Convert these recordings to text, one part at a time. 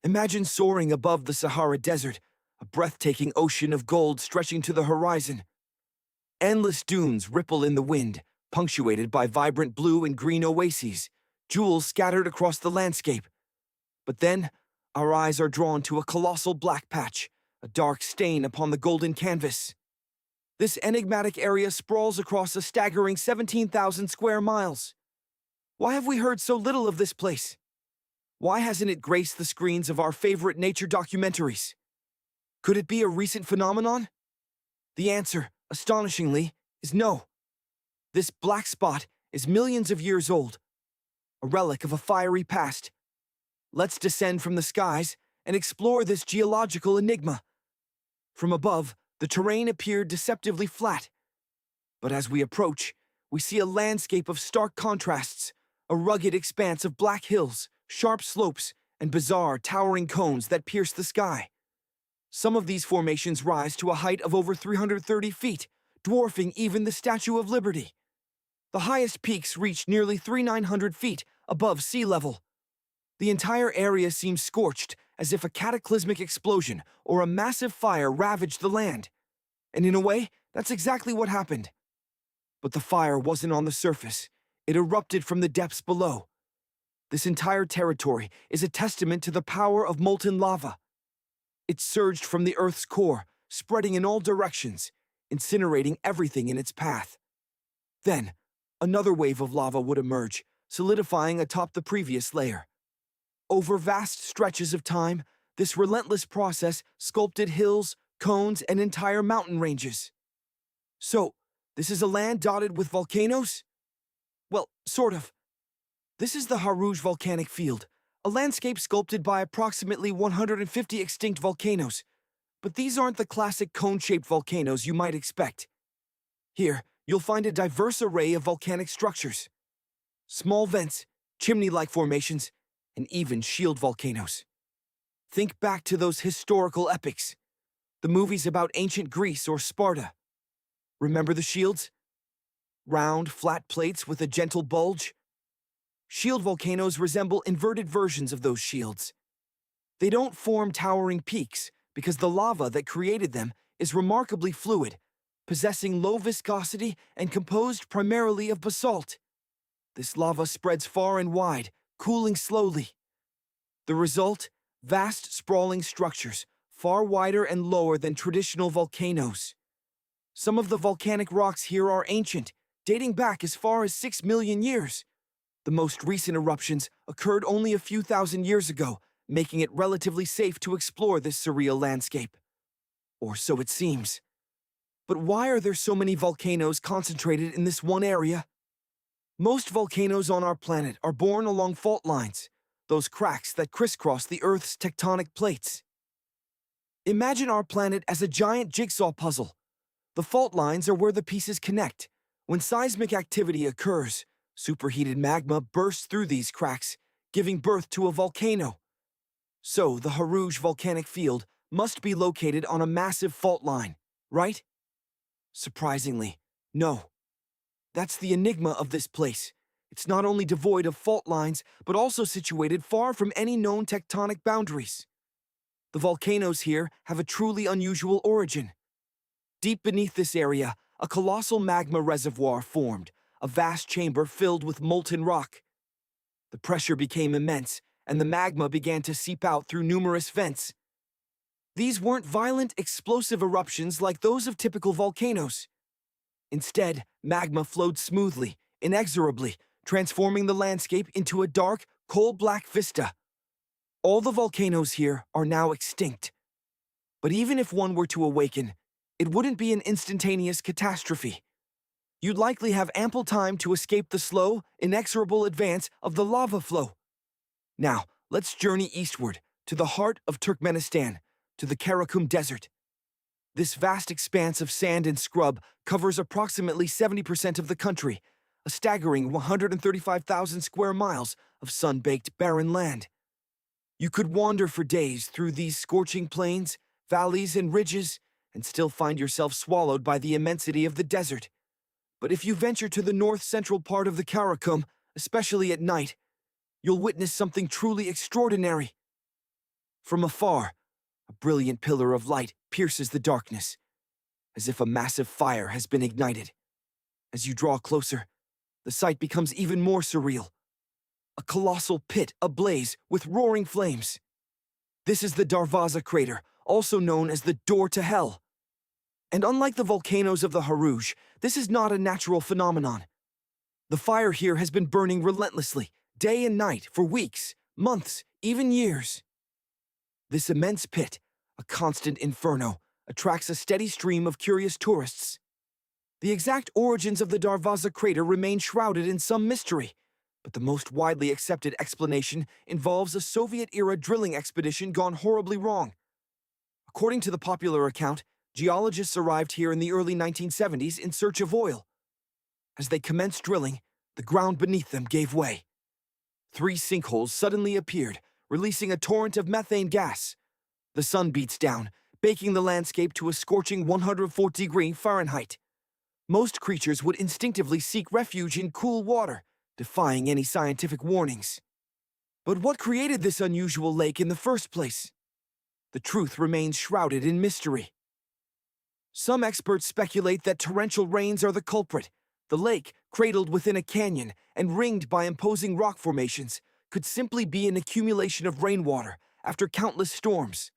Imagine soaring above the Sahara Desert, a breathtaking ocean of gold stretching to the horizon. Endless dunes ripple in the wind, punctuated by vibrant blue and green oases, jewels scattered across the landscape. But then, our eyes are drawn to a colossal black patch, a dark stain upon the golden canvas. This enigmatic area sprawls across a staggering 17,000 square miles. Why have we heard so little of this place? Why hasn't it graced the screens of our favorite nature documentaries? Could it be a recent phenomenon? The answer, astonishingly, is no. This black spot is millions of years old, a relic of a fiery past. Let's descend from the skies and explore this geological enigma. From above, the terrain appeared deceptively flat. But as we approach, we see a landscape of stark contrasts, a rugged expanse of black hills, sharp slopes, and bizarre, towering cones that pierce the sky. Some of these formations rise to a height of over 330 feet, dwarfing even the Statue of Liberty. The highest peaks reach nearly 3,900 feet above sea level. The entire area seems scorched, as if a cataclysmic explosion or a massive fire ravaged the land. And in a way, that's exactly what happened. But the fire wasn't on the surface. It erupted from the depths below. This entire territory is a testament to the power of molten lava. It surged from the Earth's core, spreading in all directions, incinerating everything in its path. Then, another wave of lava would emerge, solidifying atop the previous layer. Over vast stretches of time, this relentless process sculpted hills, cones, and entire mountain ranges. So, this is a land dotted with volcanoes? Well, sort of. This is the Harouj volcanic field, a landscape sculpted by approximately 150 extinct volcanoes. But these aren't the classic cone-shaped volcanoes you might expect. Here, you'll find a diverse array of volcanic structures. Small vents, chimney-like formations, and even shield volcanoes. Think back to those historical epics, the movies about ancient Greece or Sparta. Remember the shields? Round, flat plates with a gentle bulge? Shield volcanoes resemble inverted versions of those shields. They don't form towering peaks because the lava that created them is remarkably fluid, possessing low viscosity and composed primarily of basalt. This lava spreads far and wide, cooling slowly. The result? Vast, sprawling structures, far wider and lower than traditional volcanoes. Some of the volcanic rocks here are ancient, dating back as far as 6 million years. The most recent eruptions occurred only a few thousand years ago, making it relatively safe to explore this surreal landscape. Or so it seems. But why are there so many volcanoes concentrated in this one area? Most volcanoes on our planet are born along fault lines, those cracks that crisscross the Earth's tectonic plates. Imagine our planet as a giant jigsaw puzzle. The fault lines are where the pieces connect. When seismic activity occurs, superheated magma bursts through these cracks, giving birth to a volcano. So, the Harouj volcanic field must be located on a massive fault line, right? Surprisingly, no. That's the enigma of this place. It's not only devoid of fault lines, but also situated far from any known tectonic boundaries. The volcanoes here have a truly unusual origin. Deep beneath this area, a colossal magma reservoir formed, a vast chamber filled with molten rock. The pressure became immense, and the magma began to seep out through numerous vents. These weren't violent, explosive eruptions like those of typical volcanoes. Instead, magma flowed smoothly, inexorably, transforming the landscape into a dark, coal-black vista. All the volcanoes here are now extinct. But even if one were to awaken, it wouldn't be an instantaneous catastrophe. You'd likely have ample time to escape the slow, inexorable advance of the lava flow. Now, let's journey eastward, to the heart of Turkmenistan, to the Karakum Desert. This vast expanse of sand and scrub covers approximately 70% of the country, a staggering 135,000 square miles of sun-baked barren land. You could wander for days through these scorching plains, valleys, and ridges, and still find yourself swallowed by the immensity of the desert. But if you venture to the north-central part of the Karakum, especially at night, you'll witness something truly extraordinary. From afar, a brilliant pillar of light pierces the darkness, as if a massive fire has been ignited. As you draw closer, the sight becomes even more surreal. A colossal pit ablaze with roaring flames. This is the Darvaza Crater, also known as the Door to Hell. And unlike the volcanoes of the Harouj, this is not a natural phenomenon. The fire here has been burning relentlessly, day and night, for weeks, months, even years. This immense pit, a constant inferno, attracts a steady stream of curious tourists. The exact origins of the Darvaza Crater remain shrouded in some mystery, but the most widely accepted explanation involves a Soviet-era drilling expedition gone horribly wrong. According to the popular account, geologists arrived here in the early 1970s in search of oil. As they commenced drilling, the ground beneath them gave way. 3 sinkholes suddenly appeared, releasing a torrent of methane gas. The sun beats down, baking the landscape to a scorching 140 Fahrenheit. Most creatures would instinctively seek refuge in cool water, defying any scientific warnings. But what created this unusual lake in the first place? The truth remains shrouded in mystery. Some experts speculate that torrential rains are the culprit. The lake, cradled within a canyon and ringed by imposing rock formations, could simply be an accumulation of rainwater after countless storms.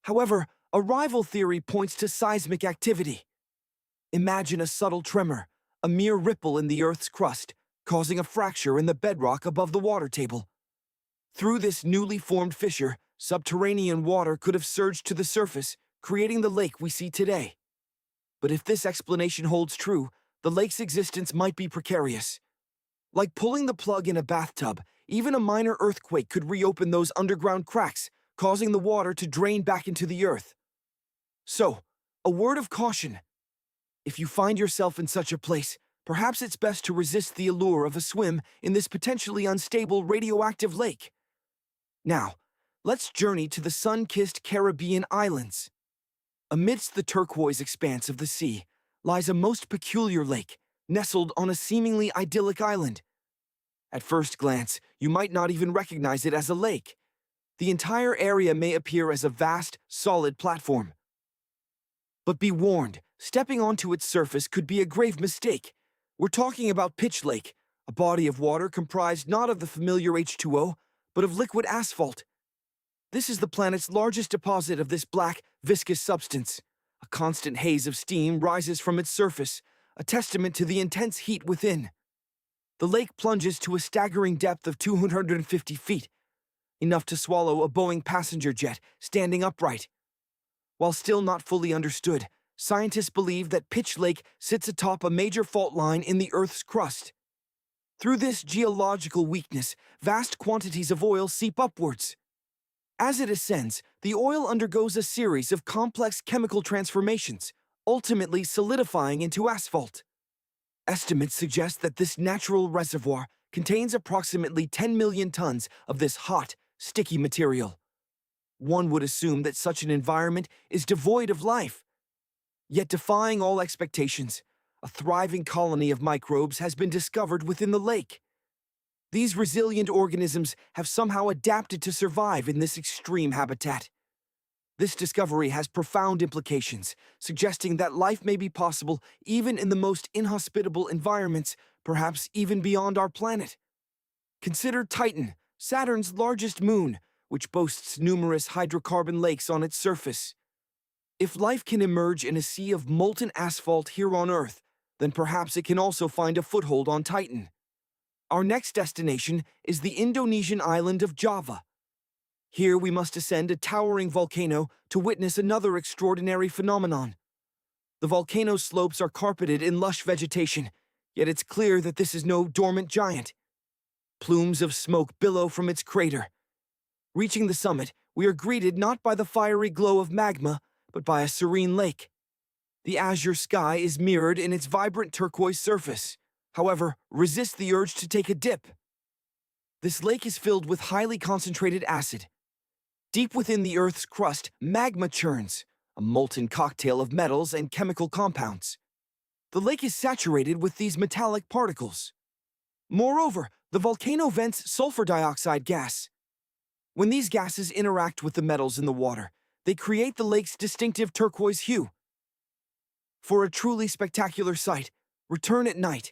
However, a rival theory points to seismic activity. Imagine a subtle tremor, a mere ripple in the Earth's crust, causing a fracture in the bedrock above the water table. Through this newly formed fissure, subterranean water could have surged to the surface, creating the lake we see today. But if this explanation holds true, the lake's existence might be precarious. Like pulling the plug in a bathtub, even a minor earthquake could reopen those underground cracks, causing the water to drain back into the earth. So, a word of caution. If you find yourself in such a place, perhaps it's best to resist the allure of a swim in this potentially unstable radioactive lake. Now, let's journey to the sun-kissed Caribbean islands. Amidst the turquoise expanse of the sea lies a most peculiar lake, nestled on a seemingly idyllic island. At first glance, you might not even recognize it as a lake. The entire area may appear as a vast, solid platform. But be warned, stepping onto its surface could be a grave mistake. We're talking about Pitch Lake, a body of water comprised not of the familiar H2O, but of liquid asphalt. This is the planet's largest deposit of this black, viscous substance. A constant haze of steam rises from its surface, a testament to the intense heat within. The lake plunges to a staggering depth of 250 feet, enough to swallow a Boeing passenger jet standing upright. While still not fully understood, scientists believe that Pitch Lake sits atop a major fault line in the Earth's crust. Through this geological weakness, vast quantities of oil seep upwards. As it ascends, the oil undergoes a series of complex chemical transformations, ultimately solidifying into asphalt. Estimates suggest that this natural reservoir contains approximately 10 million tons of this hot, sticky material. One would assume that such an environment is devoid of life. Yet defying all expectations, a thriving colony of microbes has been discovered within the lake. These resilient organisms have somehow adapted to survive in this extreme habitat. This discovery has profound implications, suggesting that life may be possible even in the most inhospitable environments, perhaps even beyond our planet. Consider Titan, Saturn's largest moon, which boasts numerous hydrocarbon lakes on its surface. If life can emerge in a sea of molten asphalt here on Earth, then perhaps it can also find a foothold on Titan. Our next destination is the Indonesian island of Java. Here we must ascend a towering volcano to witness another extraordinary phenomenon. The volcano's slopes are carpeted in lush vegetation, yet it's clear that this is no dormant giant. Plumes of smoke billow from its crater. Reaching the summit, we are greeted not by the fiery glow of magma, but by a serene lake. The azure sky is mirrored in its vibrant turquoise surface. However, resist the urge to take a dip. This lake is filled with highly concentrated acid. Deep within the Earth's crust, magma churns, a molten cocktail of metals and chemical compounds. The lake is saturated with these metallic particles. Moreover, the volcano vents sulfur dioxide gas. When these gases interact with the metals in the water, they create the lake's distinctive turquoise hue. For a truly spectacular sight, return at night.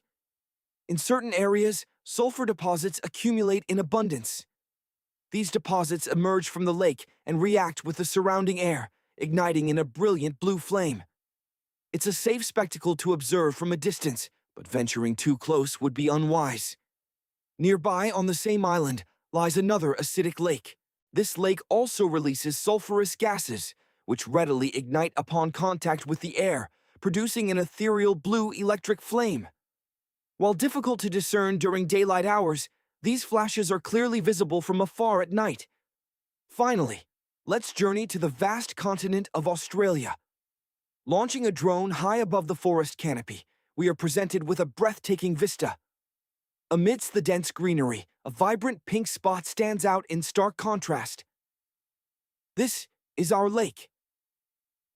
In certain areas, sulfur deposits accumulate in abundance. These deposits emerge from the lake and react with the surrounding air, igniting in a brilliant blue flame. It's a safe spectacle to observe from a distance, but venturing too close would be unwise. Nearby, on the same island, lies another acidic lake. This lake also releases sulfurous gases, which readily ignite upon contact with the air, producing an ethereal blue electric flame. While difficult to discern during daylight hours, these flashes are clearly visible from afar at night. Finally, let's journey to the vast continent of Australia. Launching a drone high above the forest canopy, we are presented with a breathtaking vista. Amidst the dense greenery, a vibrant pink spot stands out in stark contrast. This is our lake.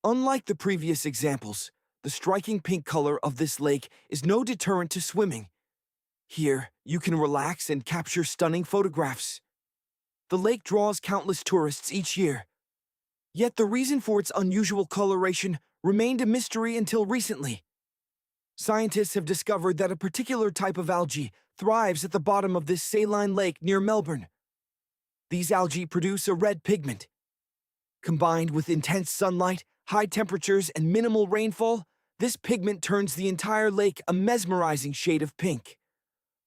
Unlike the previous examples, the striking pink color of this lake is no deterrent to swimming. Here, you can relax and capture stunning photographs. The lake draws countless tourists each year. Yet the reason for its unusual coloration remained a mystery until recently. Scientists have discovered that a particular type of algae thrives at the bottom of this saline lake near Melbourne. These algae produce a red pigment. Combined with intense sunlight, high temperatures, and minimal rainfall, this pigment turns the entire lake a mesmerizing shade of pink.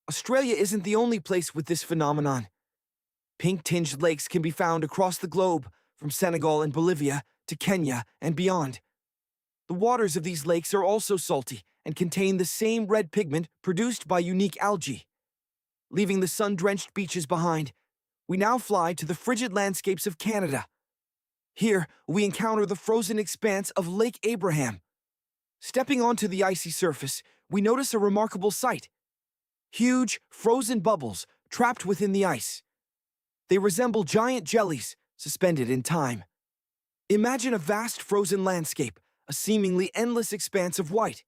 Australia isn't the only place with this phenomenon. Pink-tinged lakes can be found across the globe, from Senegal and Bolivia to Kenya and beyond. The waters of these lakes are also salty and contain the same red pigment produced by unique algae. Leaving the sun-drenched beaches behind, we now fly to the frigid landscapes of Canada. Here, we encounter the frozen expanse of Lake Abraham. Stepping onto the icy surface, we notice a remarkable sight. Huge, frozen bubbles trapped within the ice. They resemble giant jellies suspended in time. Imagine a vast frozen landscape, a seemingly endless expanse of white.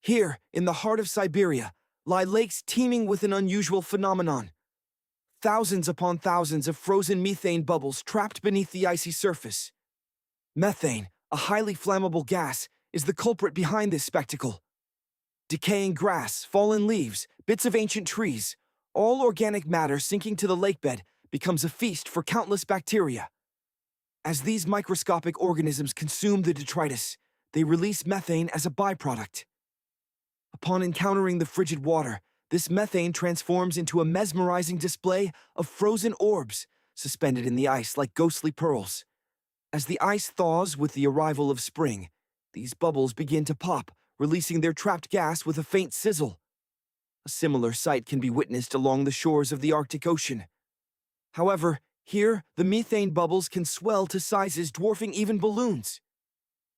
Here, in the heart of Siberia, lie lakes teeming with an unusual phenomenon. Thousands upon thousands of frozen methane bubbles trapped beneath the icy surface. Methane, a highly flammable gas, is the culprit behind this spectacle. Decaying grass, fallen leaves, bits of ancient trees, all organic matter sinking to the lakebed becomes a feast for countless bacteria. As these microscopic organisms consume the detritus, they release methane as a byproduct. Upon encountering the frigid water, this methane transforms into a mesmerizing display of frozen orbs suspended in the ice like ghostly pearls. As the ice thaws with the arrival of spring, these bubbles begin to pop, releasing their trapped gas with a faint sizzle. A similar sight can be witnessed along the shores of the Arctic Ocean. However, here, the methane bubbles can swell to sizes dwarfing even balloons.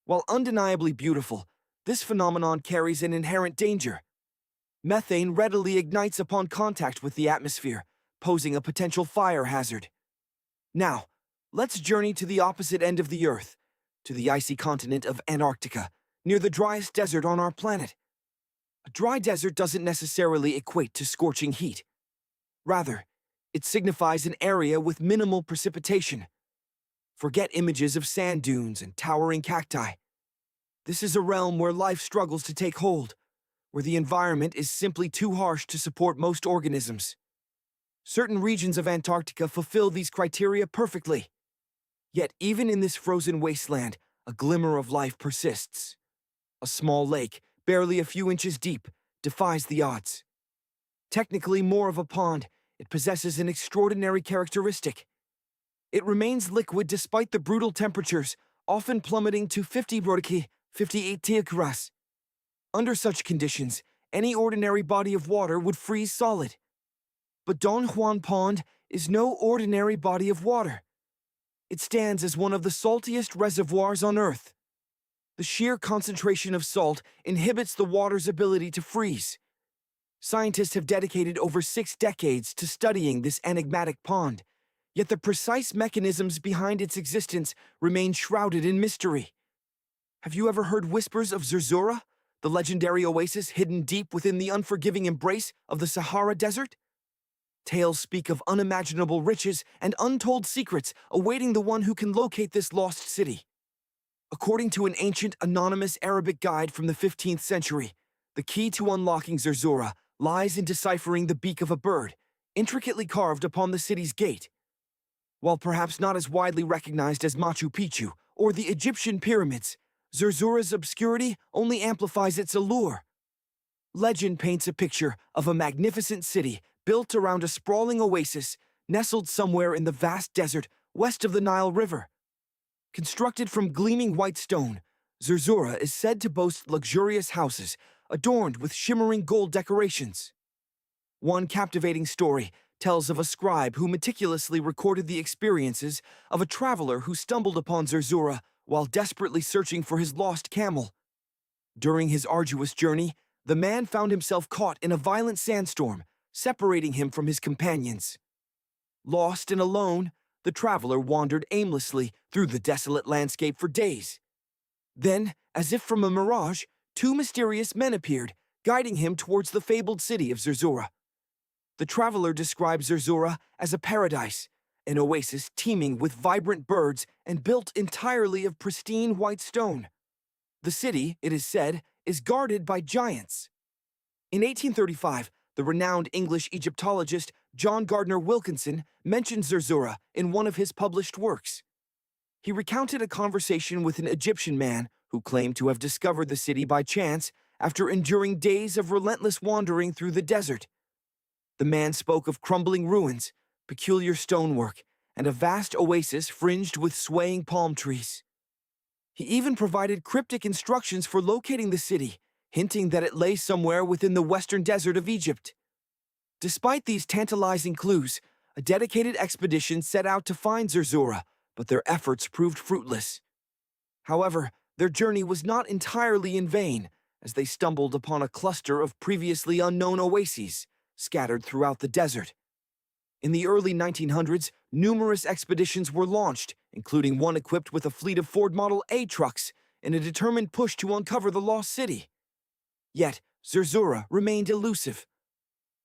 While undeniably beautiful, this phenomenon carries an inherent danger. Methane readily ignites upon contact with the atmosphere, posing a potential fire hazard. Now, let's journey to the opposite end of the Earth, to the icy continent of Antarctica, near the driest desert on our planet. A dry desert doesn't necessarily equate to scorching heat. Rather, it signifies an area with minimal precipitation. Forget images of sand dunes and towering cacti. This is a realm where life struggles to take hold, where the environment is simply too harsh to support most organisms. Certain regions of Antarctica fulfill these criteria perfectly. Yet even in this frozen wasteland, a glimmer of life persists. A small lake, barely a few inches deep, defies the odds. Technically more of a pond, it possesses an extraordinary characteristic. It remains liquid despite the brutal temperatures, often plummeting to 50 Brodiki, 58 Tiakuras. Under such conditions, any ordinary body of water would freeze solid. But Don Juan Pond is no ordinary body of water. It stands as one of the saltiest reservoirs on Earth. The sheer concentration of salt inhibits the water's ability to freeze. Scientists have dedicated over 6 decades to studying this enigmatic pond, yet the precise mechanisms behind its existence remain shrouded in mystery. Have you ever heard whispers of Zerzura, the legendary oasis hidden deep within the unforgiving embrace of the Sahara Desert? Tales speak of unimaginable riches and untold secrets awaiting the one who can locate this lost city. According to an ancient anonymous Arabic guide from the 15th century, the key to unlocking Zerzura lies in deciphering the beak of a bird, intricately carved upon the city's gate. While perhaps not as widely recognized as Machu Picchu or the Egyptian pyramids, Zerzura's obscurity only amplifies its allure. Legend paints a picture of a magnificent city built around a sprawling oasis nestled somewhere in the vast desert west of the Nile River. Constructed from gleaming white stone, Zerzura is said to boast luxurious houses adorned with shimmering gold decorations. One captivating story tells of a scribe who meticulously recorded the experiences of a traveler who stumbled upon Zerzura while desperately searching for his lost camel. During his arduous journey, the man found himself caught in a violent sandstorm, separating him from his companions. Lost and alone, the traveler wandered aimlessly through the desolate landscape for days. Then, as if from a mirage, two mysterious men appeared, guiding him towards the fabled city of Zerzura. The traveler describes Zerzura as a paradise, an oasis teeming with vibrant birds and built entirely of pristine white stone. The city, it is said, is guarded by giants. In 1835, the renowned English Egyptologist John Gardner Wilkinson mentioned Zerzura in one of his published works. He recounted a conversation with an Egyptian man who claimed to have discovered the city by chance after enduring days of relentless wandering through the desert. The man spoke of crumbling ruins, peculiar stonework, and a vast oasis fringed with swaying palm trees. He even provided cryptic instructions for locating the city, hinting that it lay somewhere within the western desert of Egypt. Despite these tantalizing clues, a dedicated expedition set out to find Zerzura, but their efforts proved fruitless. However, their journey was not entirely in vain, as they stumbled upon a cluster of previously unknown oases scattered throughout the desert. In the early 1900s, numerous expeditions were launched, including one equipped with a fleet of Ford Model A trucks in a determined push to uncover the lost city. Yet, Zerzura remained elusive.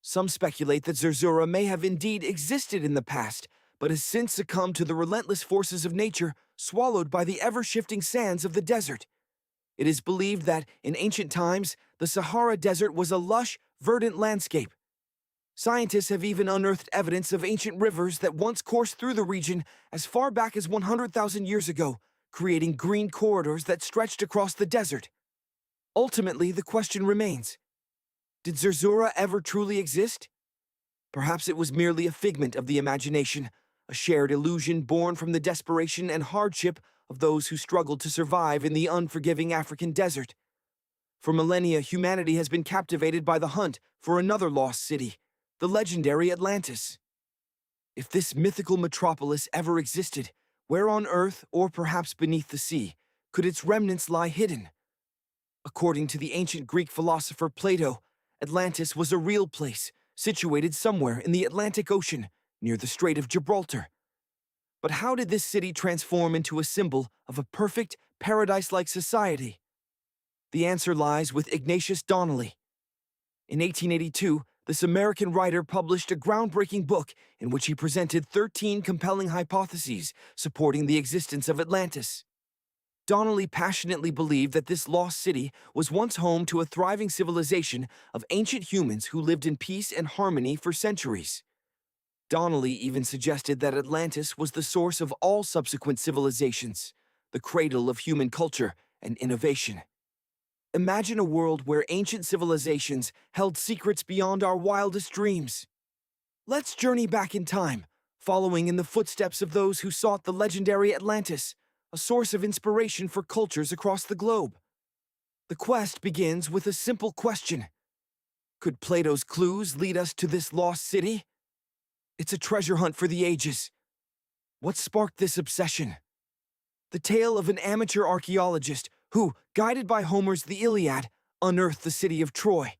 Some speculate that Zerzura may have indeed existed in the past, but has since succumbed to the relentless forces of nature, swallowed by the ever-shifting sands of the desert. It is believed that, in ancient times, the Sahara Desert was a lush, verdant landscape. Scientists have even unearthed evidence of ancient rivers that once coursed through the region as far back as 100,000 years ago, creating green corridors that stretched across the desert. Ultimately, the question remains: did Zerzura ever truly exist? Perhaps it was merely a figment of the imagination, a shared illusion born from the desperation and hardship of those who struggled to survive in the unforgiving African desert. For millennia, humanity has been captivated by the hunt for another lost city, the legendary Atlantis. If this mythical metropolis ever existed, where on Earth, or perhaps beneath the sea, could its remnants lie hidden? According to the ancient Greek philosopher Plato, Atlantis was a real place, situated somewhere in the Atlantic Ocean, near the Strait of Gibraltar. But how did this city transform into a symbol of a perfect, paradise-like society? The answer lies with Ignatius Donnelly. In 1882, this American writer published a groundbreaking book in which he presented 13 compelling hypotheses supporting the existence of Atlantis. Donnelly passionately believed that this lost city was once home to a thriving civilization of ancient humans who lived in peace and harmony for centuries. Donnelly even suggested that Atlantis was the source of all subsequent civilizations, the cradle of human culture and innovation. Imagine a world where ancient civilizations held secrets beyond our wildest dreams. Let's journey back in time, following in the footsteps of those who sought the legendary Atlantis, a source of inspiration for cultures across the globe. The quest begins with a simple question: could Plato's clues lead us to this lost city? It's a treasure hunt for the ages. What sparked this obsession? The tale of an amateur archaeologist who, guided by Homer's The Iliad, unearthed the city of Troy.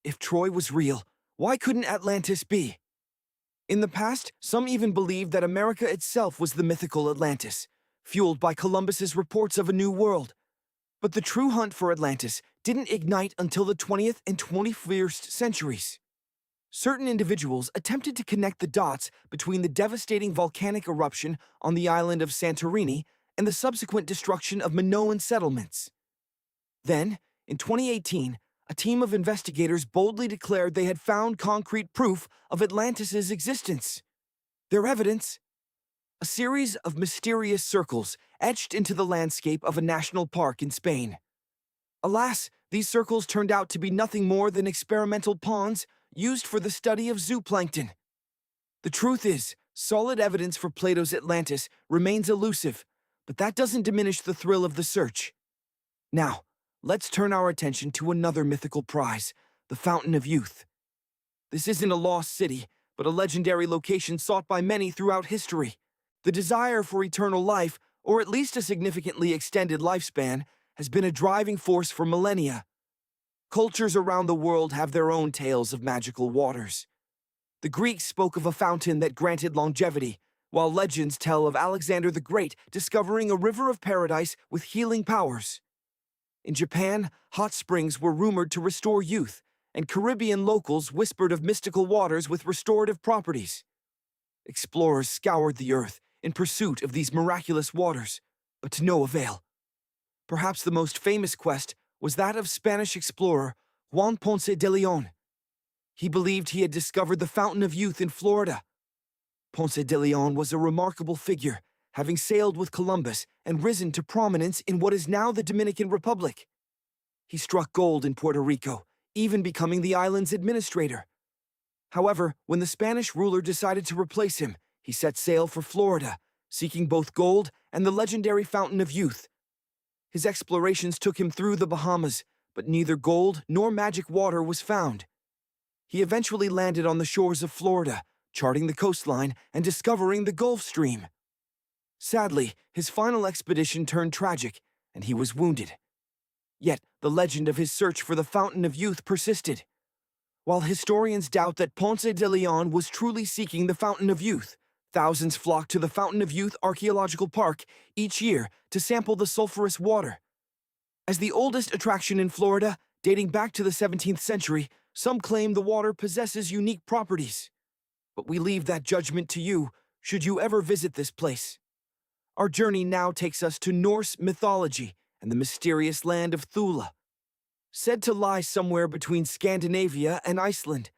If Troy was real, why couldn't Atlantis be? In the past, some even believed that America itself was the mythical Atlantis, fueled by Columbus's reports of a new world. But the true hunt for Atlantis didn't ignite until the 20th and 21st centuries. Certain individuals attempted to connect the dots between the devastating volcanic eruption on the island of Santorini and the subsequent destruction of Minoan settlements. Then, in 2018, a team of investigators boldly declared they had found concrete proof of Atlantis' existence. Their evidence? A series of mysterious circles etched into the landscape of a national park in Spain. Alas, these circles turned out to be nothing more than experimental ponds used for the study of zooplankton. The truth is, solid evidence for Plato's Atlantis remains elusive, but that doesn't diminish the thrill of the search. Now, let's turn our attention to another mythical prize, the Fountain of Youth. This isn't a lost city, but a legendary location sought by many throughout history. The desire for eternal life, or at least a significantly extended lifespan, has been a driving force for millennia. Cultures around the world have their own tales of magical waters. The Greeks spoke of a fountain that granted longevity, while legends tell of Alexander the Great discovering a river of paradise with healing powers. In Japan, hot springs were rumored to restore youth, and Caribbean locals whispered of mystical waters with restorative properties. Explorers scoured the earth in pursuit of these miraculous waters, but to no avail. Perhaps the most famous quest was that of Spanish explorer Juan Ponce de Leon. He believed he had discovered the Fountain of Youth in Florida. Ponce de Leon was a remarkable figure, having sailed with Columbus and risen to prominence in what is now the Dominican Republic. He struck gold in Puerto Rico, even becoming the island's administrator. However, when the Spanish ruler decided to replace him, he set sail for Florida, seeking both gold and the legendary Fountain of Youth. His explorations took him through the Bahamas, but neither gold nor magic water was found. He eventually landed on the shores of Florida, charting the coastline and discovering the Gulf Stream. Sadly, his final expedition turned tragic, and he was wounded. Yet, the legend of his search for the Fountain of Youth persisted. While historians doubt that Ponce de Leon was truly seeking the Fountain of Youth, thousands flock to the Fountain of Youth Archaeological Park each year to sample the sulfurous water. As the oldest attraction in Florida, dating back to the 17th century, some claim the water possesses unique properties. But we leave that judgment to you, should you ever visit this place. Our journey now takes us to Norse mythology and the mysterious land of Thule. Said to lie somewhere between Scandinavia and Iceland,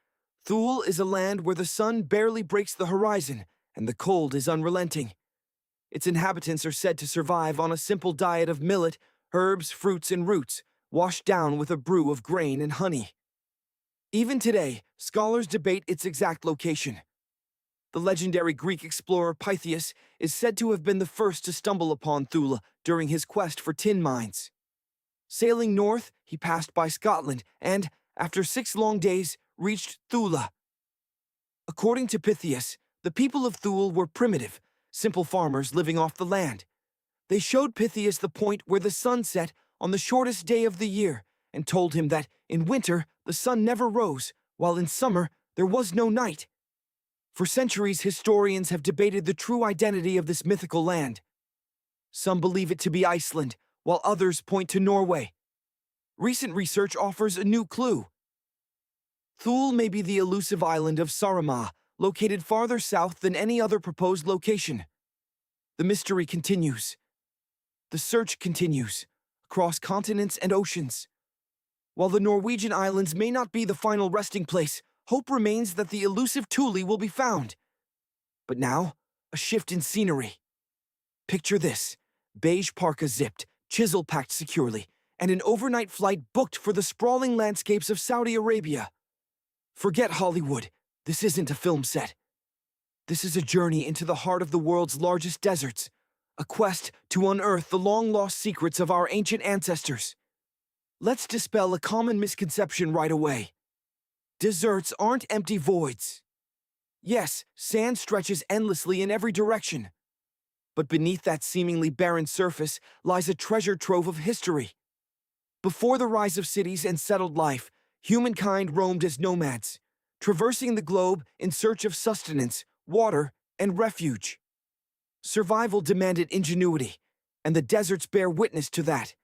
Thule is a land where the sun barely breaks the horizon and the cold is unrelenting. Its inhabitants are said to survive on a simple diet of millet, herbs, fruits, and roots, washed down with a brew of grain and honey. Even today, scholars debate its exact location. The legendary Greek explorer Pytheas is said to have been the first to stumble upon Thule during his quest for tin mines. Sailing north, he passed by Scotland and, after 6 long days, reached Thule. According to Pytheas, the people of Thule were primitive, simple farmers living off the land. They showed Pytheas the point where the sun set on the shortest day of the year and told him that in winter the sun never rose, while in summer there was no night. For centuries, historians have debated the true identity of this mythical land. Some believe it to be Iceland, while others point to Norway. Recent research offers a new clue. Thule may be the elusive island of Saaremaa, located farther south than any other proposed location. The mystery continues. The search continues, across continents and oceans. While the Norwegian islands may not be the final resting place, hope remains that the elusive Thule will be found. But now, a shift in scenery. Picture this: beige parka zipped, chisel packed securely, and an overnight flight booked for the sprawling landscapes of Saudi Arabia. Forget Hollywood. This isn't a film set. This is a journey into the heart of the world's largest deserts, a quest to unearth the long-lost secrets of our ancient ancestors. Let's dispel a common misconception right away. Deserts aren't empty voids. Yes, sand stretches endlessly in every direction. But beneath that seemingly barren surface lies a treasure trove of history. Before the rise of cities and settled life, humankind roamed as nomads, traversing the globe in search of sustenance, water, and refuge. Survival demanded ingenuity, and the deserts bear witness to that.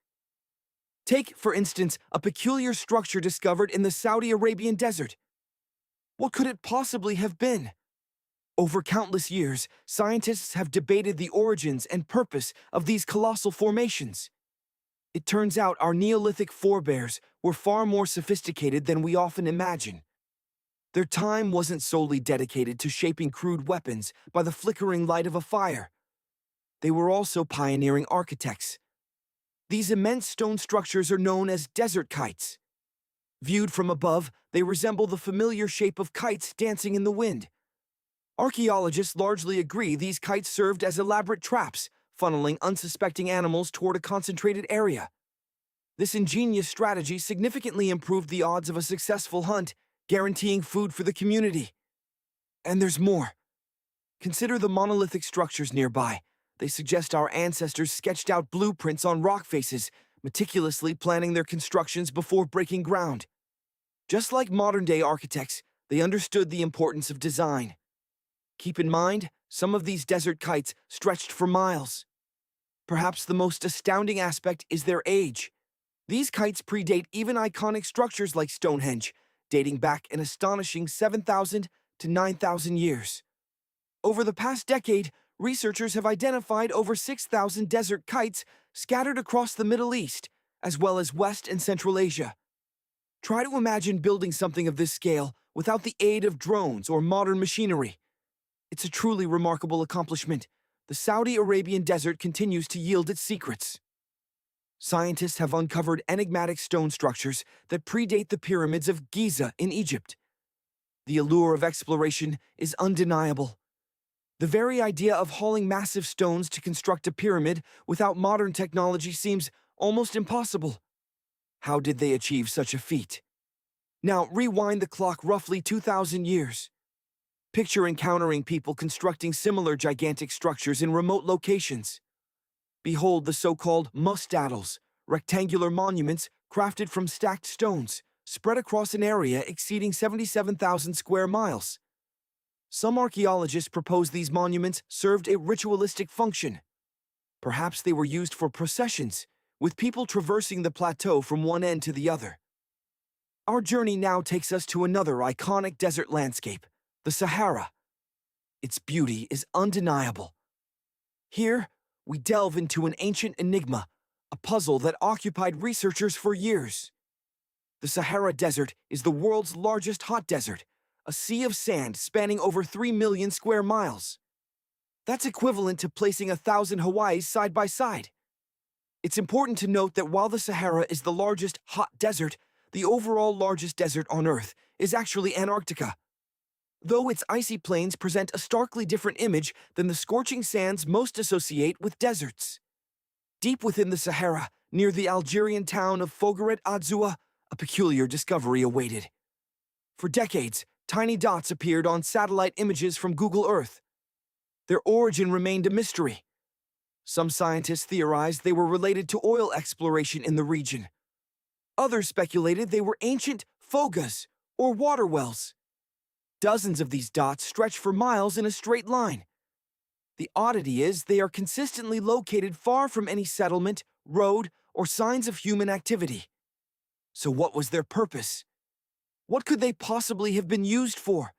Take, for instance, a peculiar structure discovered in the Saudi Arabian desert. What could it possibly have been? Over countless years, scientists have debated the origins and purpose of these colossal formations. It turns out our Neolithic forebears were far more sophisticated than we often imagine. Their time wasn't solely dedicated to shaping crude weapons by the flickering light of a fire. They were also pioneering architects. These immense stone structures are known as desert kites. Viewed from above, they resemble the familiar shape of kites dancing in the wind. Archaeologists largely agree these kites served as elaborate traps, funneling unsuspecting animals toward a concentrated area. This ingenious strategy significantly improved the odds of a successful hunt, guaranteeing food for the community. And there's more. Consider the monolithic structures nearby. They suggest our ancestors sketched out blueprints on rock faces, meticulously planning their constructions before breaking ground. Just like modern-day architects, they understood the importance of design. Keep in mind, some of these desert kites stretched for miles. Perhaps the most astounding aspect is their age. These kites predate even iconic structures like Stonehenge, dating back an astonishing 7,000 to 9,000 years. Over the past decade, researchers have identified over 6,000 desert kites scattered across the Middle East, as well as West and Central Asia. Try to imagine building something of this scale without the aid of drones or modern machinery. It's a truly remarkable accomplishment. The Saudi Arabian desert continues to yield its secrets. Scientists have uncovered enigmatic stone structures that predate the pyramids of Giza in Egypt. The allure of exploration is undeniable. The very idea of hauling massive stones to construct a pyramid without modern technology seems almost impossible. How did they achieve such a feat? Now, rewind the clock roughly 2,000 years. Picture encountering people constructing similar gigantic structures in remote locations. Behold the so-called mustaddles, rectangular monuments crafted from stacked stones, spread across an area exceeding 77,000 square miles. Some archaeologists propose these monuments served a ritualistic function. Perhaps they were used for processions, with people traversing the plateau from one end to the other. Our journey now takes us to another iconic desert landscape, the Sahara. Its beauty is undeniable. Here, we delve into an ancient enigma, a puzzle that occupied researchers for years. The Sahara Desert is the world's largest hot desert, a sea of sand spanning over 3 million square miles. That's equivalent to placing 1,000 Hawaiis side by side. It's important to note that while the Sahara is the largest hot desert, the overall largest desert on Earth is actually Antarctica. Though its icy plains present a starkly different image than the scorching sands most associate with deserts. Deep within the Sahara, near the Algerian town of Fougeret Adzua, a peculiar discovery awaited. For decades, tiny dots appeared on satellite images from Google Earth. Their origin remained a mystery. Some scientists theorized they were related to oil exploration in the region. Others speculated they were ancient fogas, or water wells. Dozens of these dots stretch for miles in a straight line. The oddity is they are consistently located far from any settlement, road, or signs of human activity. So what was their purpose? What could they possibly have been used for?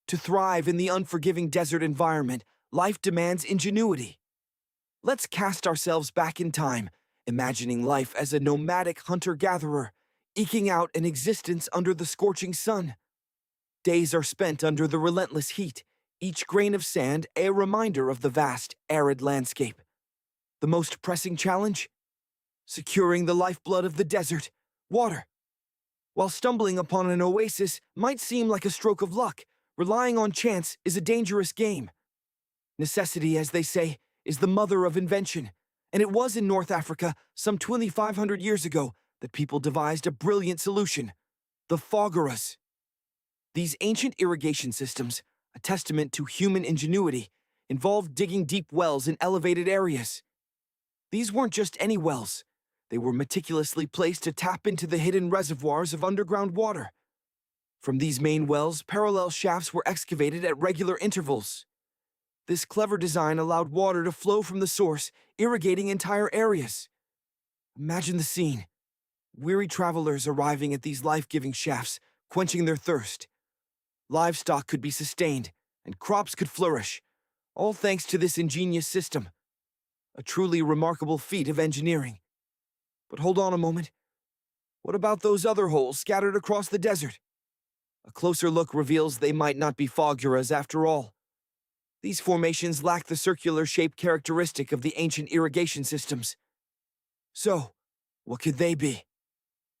To thrive in the unforgiving desert environment, life demands ingenuity. Let's cast ourselves back in time, imagining life as a nomadic hunter-gatherer, eking out an existence under the scorching sun. Days are spent under the relentless heat, each grain of sand a reminder of the vast, arid landscape. The most pressing challenge? Securing the lifeblood of the desert, water. While stumbling upon an oasis might seem like a stroke of luck, relying on chance is a dangerous game. Necessity, as they say, is the mother of invention, and it was in North Africa some 2,500 years ago that people devised a brilliant solution: the fogaras. These ancient irrigation systems, a testament to human ingenuity, involved digging deep wells in elevated areas. These weren't just any wells. They were meticulously placed to tap into the hidden reservoirs of underground water. From these main wells, parallel shafts were excavated at regular intervals. This clever design allowed water to flow from the source, irrigating entire areas. Imagine the scene. Weary travelers arriving at these life-giving shafts, quenching their thirst. livestock could be sustained, and crops could flourish, all thanks to this ingenious system. A truly remarkable feat of engineering. But hold on a moment. What about those other holes scattered across the desert? A closer look reveals they might not be fogguras after all. These formations lack the circular shape characteristic of the ancient irrigation systems. So, what could they be?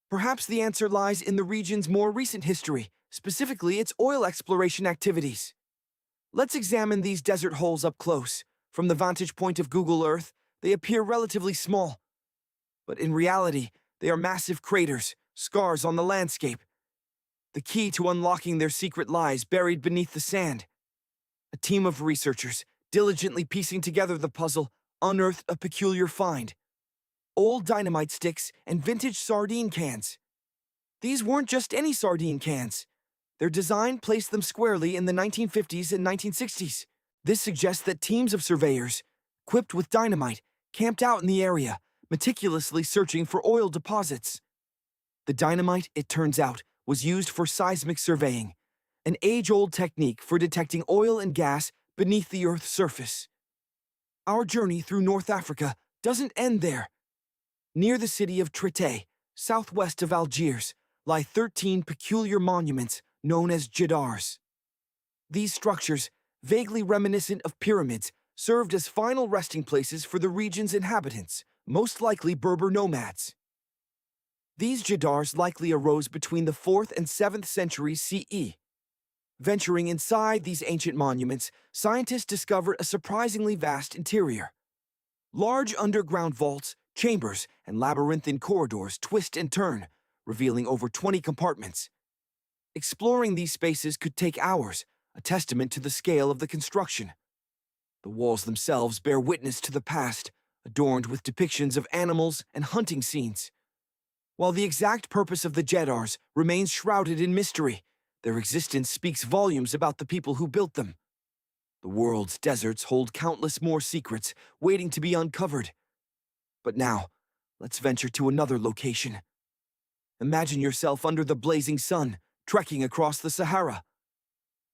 Perhaps the answer lies in the region's more recent history, specifically its oil exploration activities. Let's examine these desert holes up close. From the vantage point of Google Earth, they appear relatively small. But in reality, they are massive craters, scars on the landscape. The key to unlocking their secret lies buried beneath the sand. A team of researchers, diligently piecing together the puzzle, unearthed a peculiar find. Old dynamite sticks and vintage sardine cans. These weren't just any sardine cans. Their design placed them squarely in the 1950s and 1960s. This suggests that teams of surveyors, equipped with dynamite, camped out in the area, meticulously searching for oil deposits. The dynamite, it turns out, was used for seismic surveying, an age-old technique for detecting oil and gas beneath the Earth's surface. Our journey through North Africa doesn't end there. Near the city of Trite, southwest of Algiers, lie 13 peculiar monuments known as jadars. These structures, vaguely reminiscent of pyramids, served as final resting places for the region's inhabitants, most likely Berber nomads. These jadars likely arose between the 4th and 7th centuries CE. Venturing inside these ancient monuments, scientists discovered a surprisingly vast interior. Large underground vaults, chambers, and labyrinthine corridors twist and turn, revealing over 20 compartments. Exploring these spaces could take hours, a testament to the scale of the construction. The walls themselves bear witness to the past, adorned with depictions of animals and hunting scenes. While the exact purpose of the jadars remains shrouded in mystery, their existence speaks volumes about the people who built them. The world's deserts hold countless more secrets waiting to be uncovered. But now, let's venture to another location. Imagine yourself under the blazing sun, trekking across the Sahara.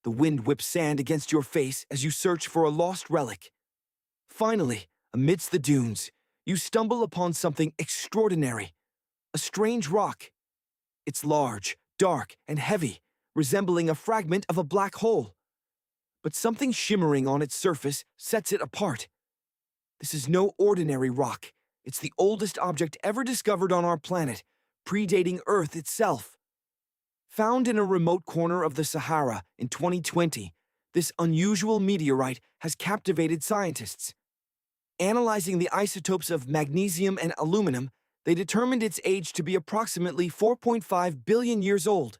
The wind whips sand against your face as you search for a lost relic. Finally, amidst the dunes, you stumble upon something extraordinary. A strange rock. It's large, dark, and heavy, resembling a fragment of a black hole. But something shimmering on its surface sets it apart. This is no ordinary rock. It's the oldest object ever discovered on our planet, predating Earth itself. Found in a remote corner of the Sahara in 2020, this unusual meteorite has captivated scientists. Analyzing the isotopes of magnesium and aluminum, they determined its age to be approximately 4.5 billion years old.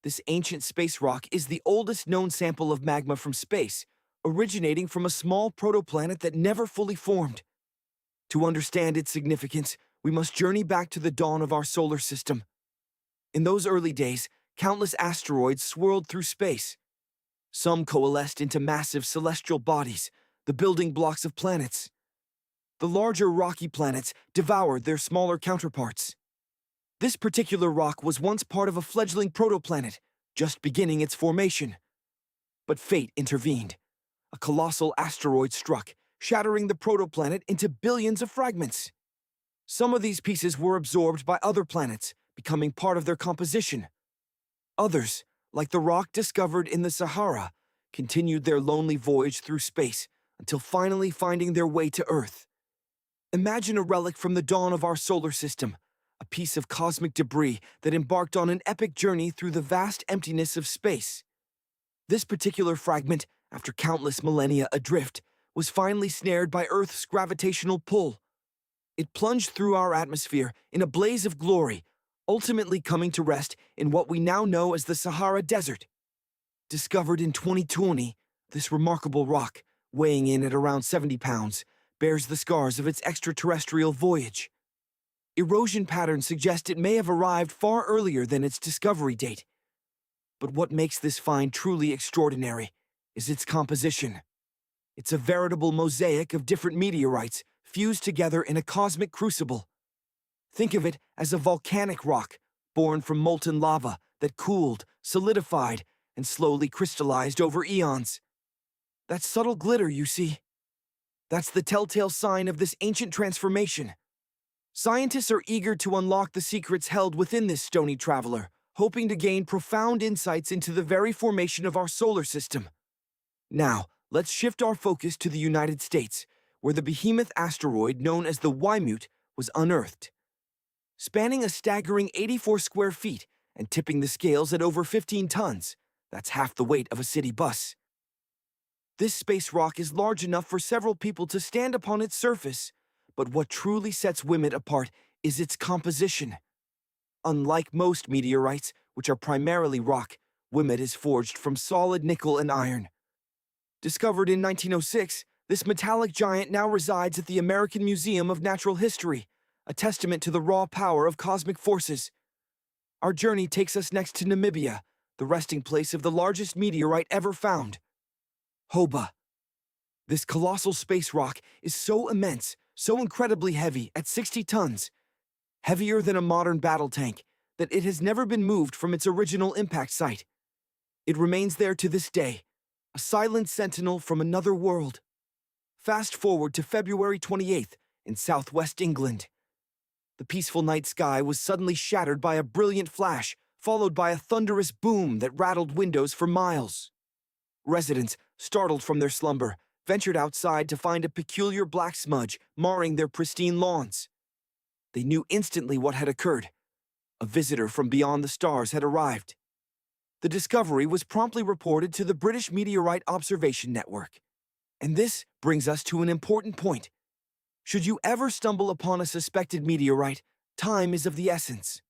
This ancient space rock is the oldest known sample of magma from space, originating from a small protoplanet that never fully formed. To understand its significance, we must journey back to the dawn of our solar system. In those early days, countless asteroids swirled through space. Some coalesced into massive celestial bodies, the building blocks of planets. The larger rocky planets devoured their smaller counterparts. This particular rock was once part of a fledgling protoplanet, just beginning its formation. But fate intervened. A colossal asteroid struck, shattering the protoplanet into billions of fragments. Some of these pieces were absorbed by other planets, becoming part of their composition. Others, like the rock discovered in the Sahara, continued their lonely voyage through space until finally finding their way to Earth. Imagine a relic from the dawn of our solar system, a piece of cosmic debris that embarked on an epic journey through the vast emptiness of space. This particular fragment, after countless millennia adrift, was finally snared by Earth's gravitational pull. It plunged through our atmosphere in a blaze of glory, ultimately coming to rest in what we now know as the Sahara Desert. Discovered in 2020, this remarkable rock, weighing in at around 70 pounds, bears the scars of its extraterrestrial voyage. Erosion patterns suggest it may have arrived far earlier than its discovery date. But what makes this find truly extraordinary is its composition. It's a veritable mosaic of different meteorites fused together in a cosmic crucible. Think of it as a volcanic rock, born from molten lava that cooled, solidified, and slowly crystallized over eons. That subtle glitter you see, that's the telltale sign of this ancient transformation. Scientists are eager to unlock the secrets held within this stony traveler, hoping to gain profound insights into the very formation of our solar system. Now, let's shift our focus to the United States, where the behemoth asteroid known as the Wymute was unearthed. Spanning a staggering 84 square feet and tipping the scales at over 15 tons, that's half the weight of a city bus. This space rock is large enough for several people to stand upon its surface, but what truly sets Wymute apart is its composition. Unlike most meteorites, which are primarily rock, Wymute is forged from solid nickel and iron. Discovered in 1906, this metallic giant now resides at the American Museum of Natural History, a testament to the raw power of cosmic forces. Our journey takes us next to Namibia, the resting place of the largest meteorite ever found, Hoba. This colossal space rock is so immense, so incredibly heavy at 60 tons, heavier than a modern battle tank, that it has never been moved from its original impact site. It remains there to this day, a silent sentinel from another world. Fast forward to February 28th in southwest England. The peaceful night sky was suddenly shattered by a brilliant flash, followed by a thunderous boom that rattled windows for miles. Residents, startled from their slumber, ventured outside to find a peculiar black smudge marring their pristine lawns. They knew instantly what had occurred. A visitor from beyond the stars had arrived. The discovery was promptly reported to the British Meteorite Observation Network. And this brings us to an important point. Should you ever stumble upon a suspected meteorite, time is of the essence.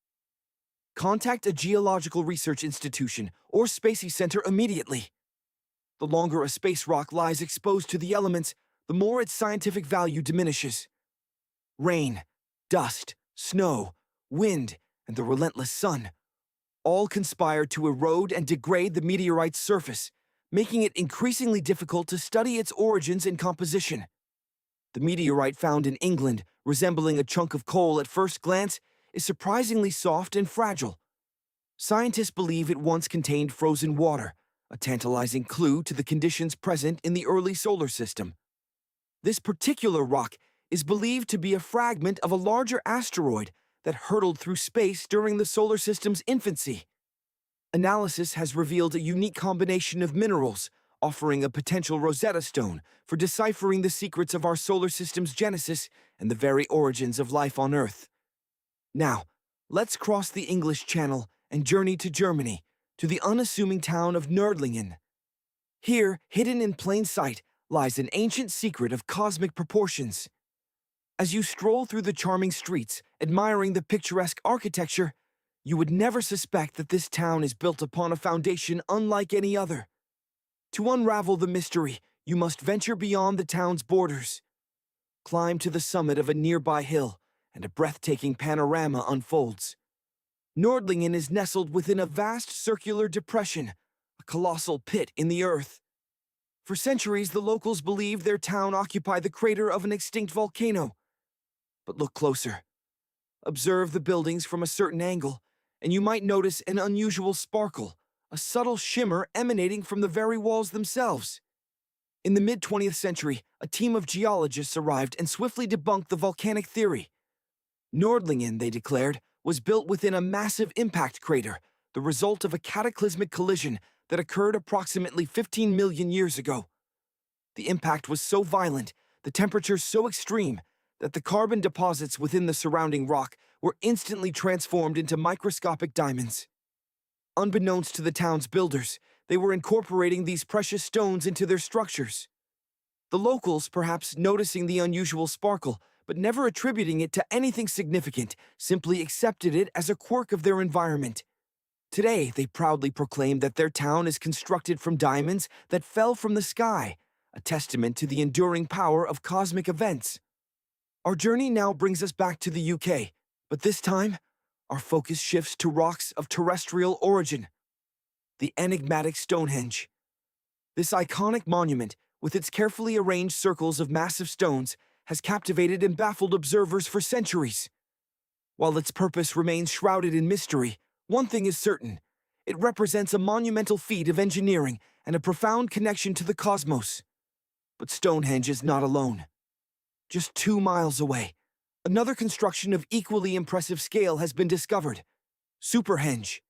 Contact a geological research institution or spacey center immediately. The longer a space rock lies exposed to the elements, the more its scientific value diminishes. Rain, dust, snow, wind, and the relentless sun all conspire to erode and degrade the meteorite's surface, making it increasingly difficult to study its origins and composition. The meteorite found in England, resembling a chunk of coal at first glance, is surprisingly soft and fragile. Scientists believe it once contained frozen water, a tantalizing clue to the conditions present in the early solar system. This particular rock is believed to be a fragment of a larger asteroid that hurtled through space during the solar system's infancy. Analysis has revealed a unique combination of minerals, offering a potential Rosetta Stone for deciphering the secrets of our solar system's genesis and the very origins of life on Earth. Now, let's cross the English Channel and journey to Germany, to the unassuming town of Nördlingen. Here, hidden in plain sight, lies an ancient secret of cosmic proportions. As you stroll through the charming streets, admiring the picturesque architecture, you would never suspect that this town is built upon a foundation unlike any other. To unravel the mystery, you must venture beyond the town's borders. Climb to the summit of a nearby hill, and a breathtaking panorama unfolds. Nördlingen is nestled within a vast circular depression, a colossal pit in the earth. For centuries, the locals believed their town occupied the crater of an extinct volcano. But look closer. Observe the buildings from a certain angle, and you might notice an unusual sparkle, a subtle shimmer emanating from the very walls themselves. In the mid-20th century, a team of geologists arrived and swiftly debunked the volcanic theory. Nördlingen, they declared, was built within a massive impact crater, the result of a cataclysmic collision that occurred approximately 15 million years ago. The impact was so violent, the temperatures so extreme, that the carbon deposits within the surrounding rock were instantly transformed into microscopic diamonds. Unbeknownst to the town's builders, they were incorporating these precious stones into their structures. The locals, perhaps noticing the unusual sparkle, but never attributing it to anything significant, simply accepted it as a quirk of their environment. Today, they proudly proclaim that their town is constructed from diamonds that fell from the sky, a testament to the enduring power of cosmic events. Our journey now brings us back to the UK, but this time, our focus shifts to rocks of terrestrial origin. The enigmatic Stonehenge. This iconic monument, with its carefully arranged circles of massive stones, has captivated and baffled observers for centuries. While its purpose remains shrouded in mystery, one thing is certain: It represents a monumental feat of engineering and a profound connection to the cosmos. But Stonehenge is not alone. Just 2 miles away, another construction of equally impressive scale has been discovered: Superhenge.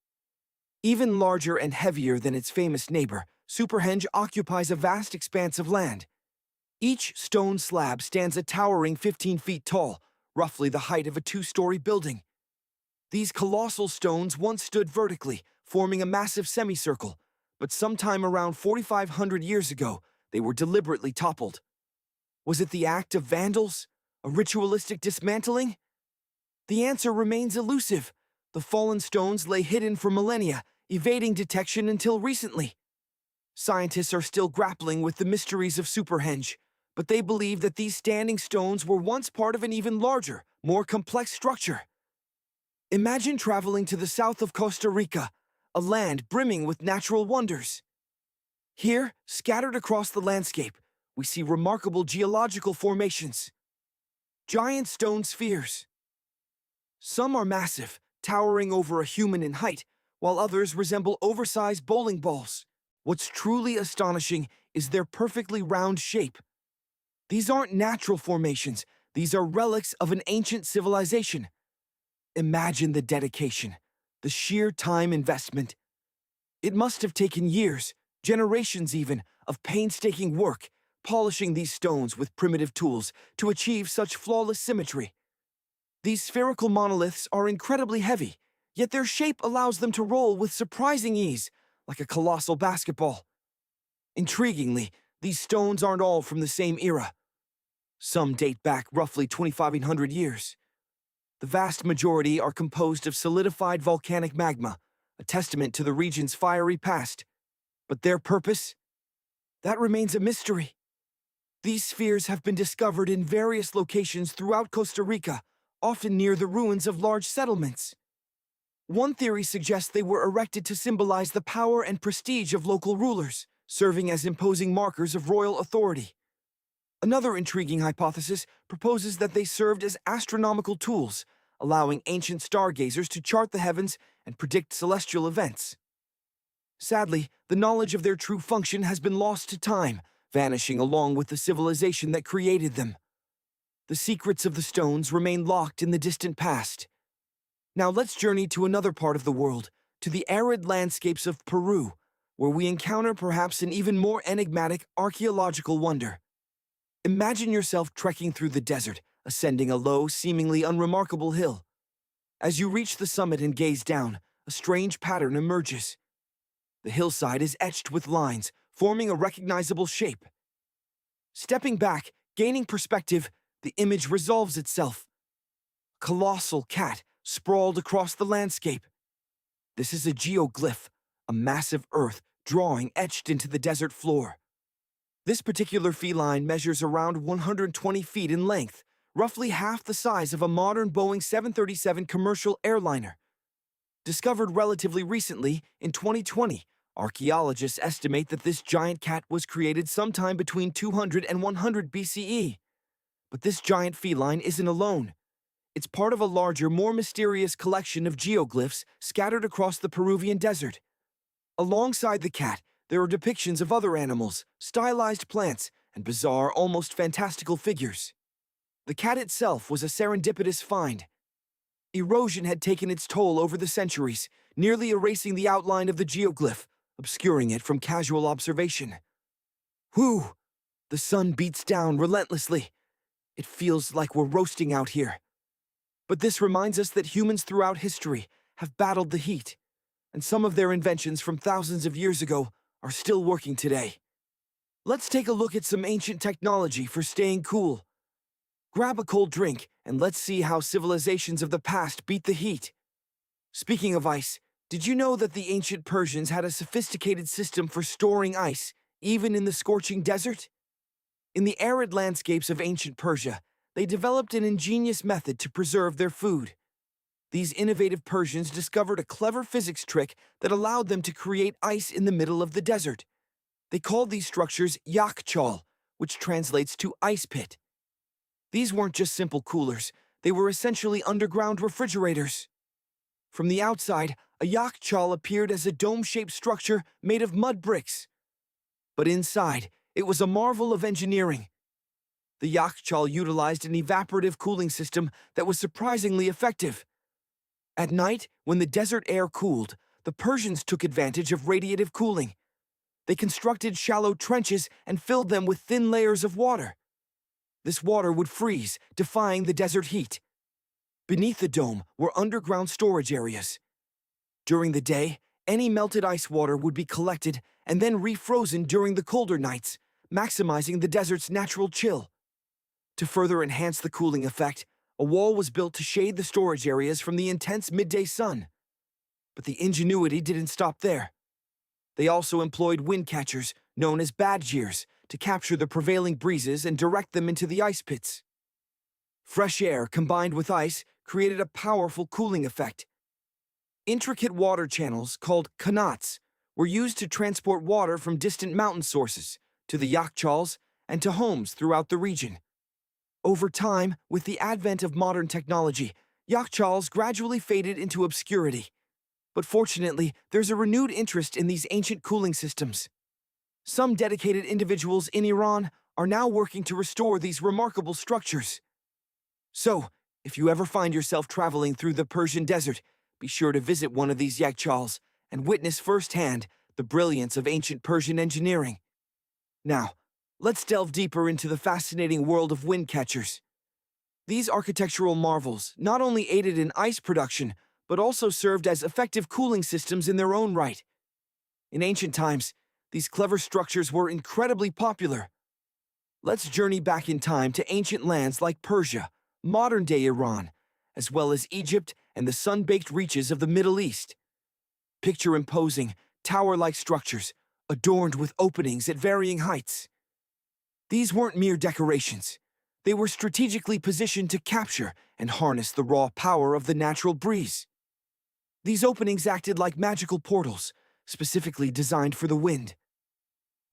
Even larger and heavier than its famous neighbor, Superhenge occupies a vast expanse of land. Each stone slab stands a towering 15 feet tall, roughly the height of a 2-story building. These colossal stones once stood vertically, forming a massive semicircle, but sometime around 4,500 years ago, they were deliberately toppled. Was it the act of vandals? A ritualistic dismantling? The answer remains elusive. The fallen stones lay hidden for millennia, evading detection until recently. Scientists are still grappling with the mysteries of Superhenge, but they believe that these standing stones were once part of an even larger, more complex structure. Imagine traveling to the south of Costa Rica, a land brimming with natural wonders. Here, scattered across the landscape, we see remarkable geological formations. Giant stone spheres. Some are massive, towering over a human in height, while others resemble oversized bowling balls. What's truly astonishing is their perfectly round shape. These aren't natural formations, these are relics of an ancient civilization. Imagine the dedication, the sheer time investment. It must have taken years, generations even, of painstaking work, polishing these stones with primitive tools to achieve such flawless symmetry. These spherical monoliths are incredibly heavy, yet their shape allows them to roll with surprising ease, like a colossal basketball. Intriguingly, these stones aren't all from the same era. Some date back roughly 2,500 years. The vast majority are composed of solidified volcanic magma, a testament to the region's fiery past. But their purpose? That remains a mystery. These spheres have been discovered in various locations throughout Costa Rica, often near the ruins of large settlements. One theory suggests they were erected to symbolize the power and prestige of local rulers, serving as imposing markers of royal authority. Another intriguing hypothesis proposes that they served as astronomical tools, allowing ancient stargazers to chart the heavens and predict celestial events. Sadly, the knowledge of their true function has been lost to time, vanishing along with the civilization that created them. The secrets of the stones remain locked in the distant past. Now let's journey to another part of the world, to the arid landscapes of Peru, where we encounter perhaps an even more enigmatic archaeological wonder. Imagine yourself trekking through the desert, ascending a low, seemingly unremarkable hill. As you reach the summit and gaze down, a strange pattern emerges. The hillside is etched with lines, forming a recognizable shape. Stepping back, gaining perspective, the image resolves itself. A colossal cat sprawled across the landscape. This is a geoglyph, a massive earth drawing etched into the desert floor. This particular feline measures around 120 feet in length, roughly half the size of a modern Boeing 737 commercial airliner. Discovered relatively recently, in 2020, archaeologists estimate that this giant cat was created sometime between 200 and 100 BCE. But this giant feline isn't alone. It's part of a larger, more mysterious collection of geoglyphs scattered across the Peruvian desert. Alongside the cat, there are depictions of other animals, stylized plants, and bizarre, almost fantastical figures. The cat itself was a serendipitous find. Erosion had taken its toll over the centuries, nearly erasing the outline of the geoglyph, obscuring it from casual observation. Whew! The sun beats down relentlessly. It feels like we're roasting out here. But this reminds us that humans throughout history have battled the heat, and some of their inventions from thousands of years ago are still working today. Let's take a look at some ancient technology for staying cool. Grab a cold drink and let's see how civilizations of the past beat the heat. Speaking of ice, did you know that the ancient Persians had a sophisticated system for storing ice, even in the scorching desert? In the arid landscapes of ancient Persia, they developed an ingenious method to preserve their food. These innovative Persians discovered a clever physics trick that allowed them to create ice in the middle of the desert. They called these structures yakchal, which translates to ice pit. These weren't just simple coolers, they were essentially underground refrigerators. From the outside, a yachtchal appeared as a dome-shaped structure made of mud bricks. But inside, it was a marvel of engineering. The yachtchal utilized an evaporative cooling system that was surprisingly effective. At night, when the desert air cooled, the Persians took advantage of radiative cooling. They constructed shallow trenches and filled them with thin layers of water. This water would freeze, defying the desert heat. Beneath the dome were underground storage areas. During the day, any melted ice water would be collected and then refrozen during the colder nights, maximizing the desert's natural chill. To further enhance the cooling effect, a wall was built to shade the storage areas from the intense midday sun. But the ingenuity didn't stop there. They also employed wind catchers, known as badgers, to capture the prevailing breezes and direct them into the ice pits. Fresh air combined with ice created a powerful cooling effect. Intricate water channels, called qanats, were used to transport water from distant mountain sources to the yachtchals and to homes throughout the region. Over time, with the advent of modern technology, yachtchals gradually faded into obscurity. But fortunately, there's a renewed interest in these ancient cooling systems. Some dedicated individuals in Iran are now working to restore these remarkable structures. So, if you ever find yourself traveling through the Persian desert, be sure to visit one of these yachtchals and witness firsthand the brilliance of ancient Persian engineering. Now, let's delve deeper into the fascinating world of wind catchers. These architectural marvels not only aided in ice production, but also served as effective cooling systems in their own right. In ancient times, these clever structures were incredibly popular. Let's journey back in time to ancient lands like Persia, modern-day Iran, as well as Egypt and the sun-baked reaches of the Middle East. Picture imposing, tower-like structures, adorned with openings at varying heights. These weren't mere decorations. They were strategically positioned to capture and harness the raw power of the natural breeze. These openings acted like magical portals, specifically designed for the wind.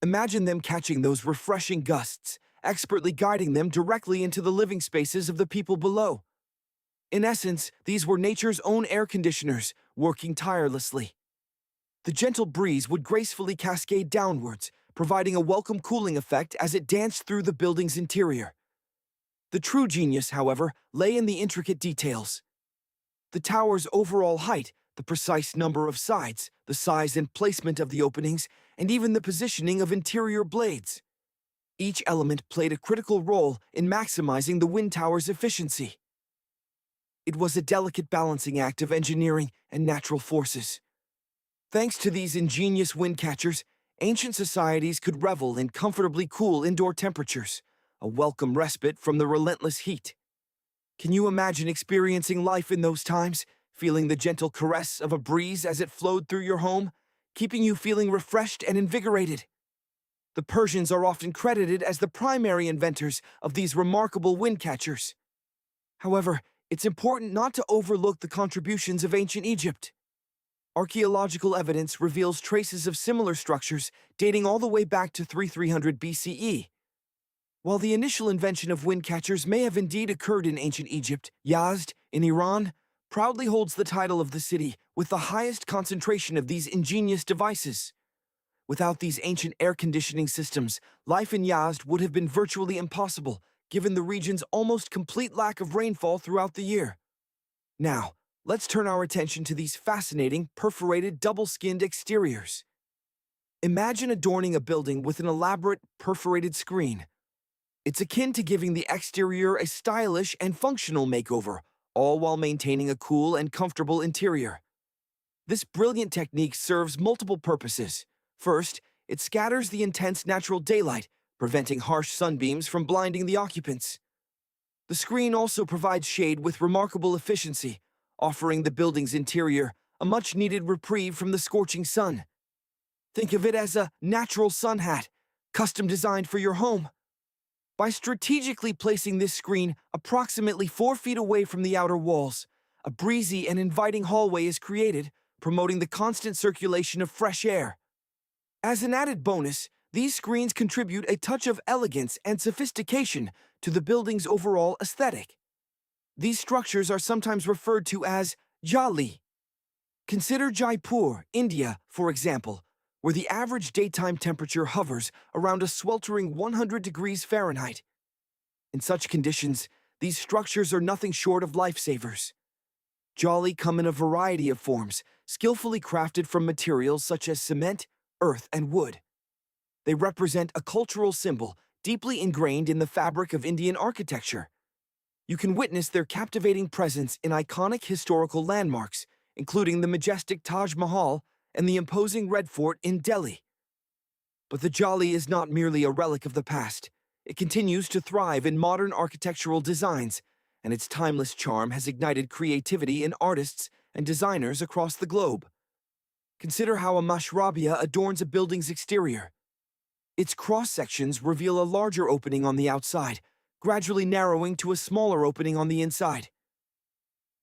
Imagine them catching those refreshing gusts, expertly guiding them directly into the living spaces of the people below. In essence, these were nature's own air conditioners, working tirelessly. The gentle breeze would gracefully cascade downwards, providing a welcome cooling effect as it danced through the building's interior. The true genius, however, lay in the intricate details. The tower's overall height, the precise number of sides, the size and placement of the openings, and even the positioning of interior blades. Each element played a critical role in maximizing the wind tower's efficiency. It was a delicate balancing act of engineering and natural forces. Thanks to these ingenious wind catchers, ancient societies could revel in comfortably cool indoor temperatures, a welcome respite from the relentless heat. Can you imagine experiencing life in those times, feeling the gentle caress of a breeze as it flowed through your home, keeping you feeling refreshed and invigorated? The Persians are often credited as the primary inventors of these remarkable wind catchers. However, it's important not to overlook the contributions of ancient Egypt. Archaeological evidence reveals traces of similar structures dating all the way back to 3300 BCE. While the initial invention of wind catchers may have indeed occurred in ancient Egypt, Yazd, in Iran, proudly holds the title of the city with the highest concentration of these ingenious devices. Without these ancient air conditioning systems, life in Yazd would have been virtually impossible, given the region's almost complete lack of rainfall throughout the year. Now, let's turn our attention to these fascinating, perforated, double-skinned exteriors. Imagine adorning a building with an elaborate, perforated screen. It's akin to giving the exterior a stylish and functional makeover, all while maintaining a cool and comfortable interior. This brilliant technique serves multiple purposes. First, it scatters the intense natural daylight, preventing harsh sunbeams from blinding the occupants. The screen also provides shade with remarkable efficiency, offering the building's interior a much-needed reprieve from the scorching sun. Think of it as a natural sun hat, custom-designed for your home. By strategically placing this screen approximately 4 feet away from the outer walls, a breezy and inviting hallway is created, promoting the constant circulation of fresh air. As an added bonus, these screens contribute a touch of elegance and sophistication to the building's overall aesthetic. These structures are sometimes referred to as jali, Consider Jaipur, India, for example, where the average daytime temperature hovers around a sweltering 100 degrees Fahrenheit. In such conditions, these structures are nothing short of lifesavers. Jolly come in a variety of forms, skillfully crafted from materials such as cement, earth, and wood. They represent a cultural symbol deeply ingrained in the fabric of Indian architecture. You can witness their captivating presence in iconic historical landmarks, including the majestic Taj Mahal and the imposing Red Fort in Delhi. But the Jolly is not merely a relic of the past. It continues to thrive in modern architectural designs, and its timeless charm has ignited creativity in artists and designers across the globe. Consider how a mashrabia adorns a building's exterior. Its cross-sections reveal a larger opening on the outside, gradually narrowing to a smaller opening on the inside.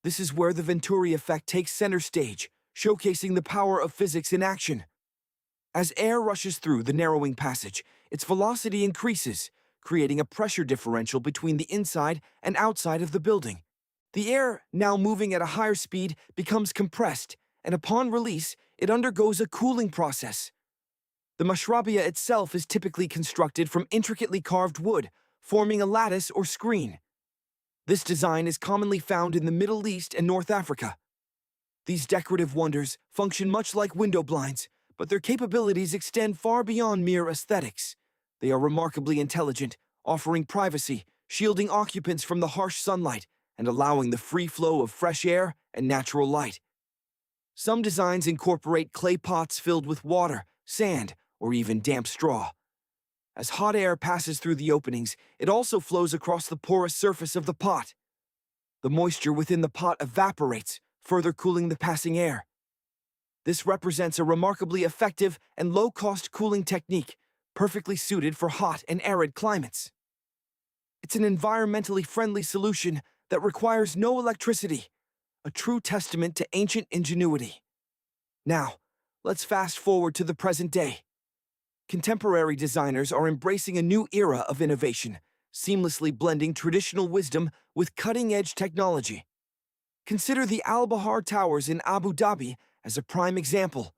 This is where the Venturi effect takes center stage, showcasing the power of physics in action. As air rushes through the narrowing passage, its velocity increases, creating a pressure differential between the inside and outside of the building. The air, now moving at a higher speed, becomes compressed, and upon release, it undergoes a cooling process. The mashrabia itself is typically constructed from intricately carved wood, forming a lattice or screen. This design is commonly found in the Middle East and North Africa. These decorative wonders function much like window blinds, but their capabilities extend far beyond mere aesthetics. They are remarkably intelligent, offering privacy, shielding occupants from the harsh sunlight, and allowing the free flow of fresh air and natural light. Some designs incorporate clay pots filled with water, sand, or even damp straw. As hot air passes through the openings, it also flows across the porous surface of the pot. The moisture within the pot evaporates, further cooling the passing air. This represents a remarkably effective and low-cost cooling technique, perfectly suited for hot and arid climates. It's an environmentally friendly solution that requires no electricity, a true testament to ancient ingenuity. Now, let's fast forward to the present day. Contemporary designers are embracing a new era of innovation, seamlessly blending traditional wisdom with cutting-edge technology. Consider the Al Bahar Towers in Abu Dhabi as a prime example.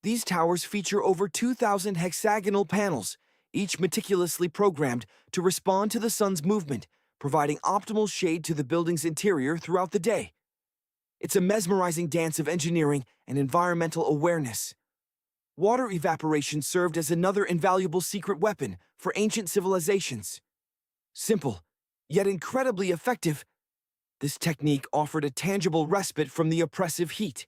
These towers feature over 2,000 hexagonal panels, each meticulously programmed to respond to the sun's movement, providing optimal shade to the building's interior throughout the day. It's a mesmerizing dance of engineering and environmental awareness. Water evaporation served as another invaluable secret weapon for ancient civilizations. Simple, yet incredibly effective, this technique offered a tangible respite from the oppressive heat.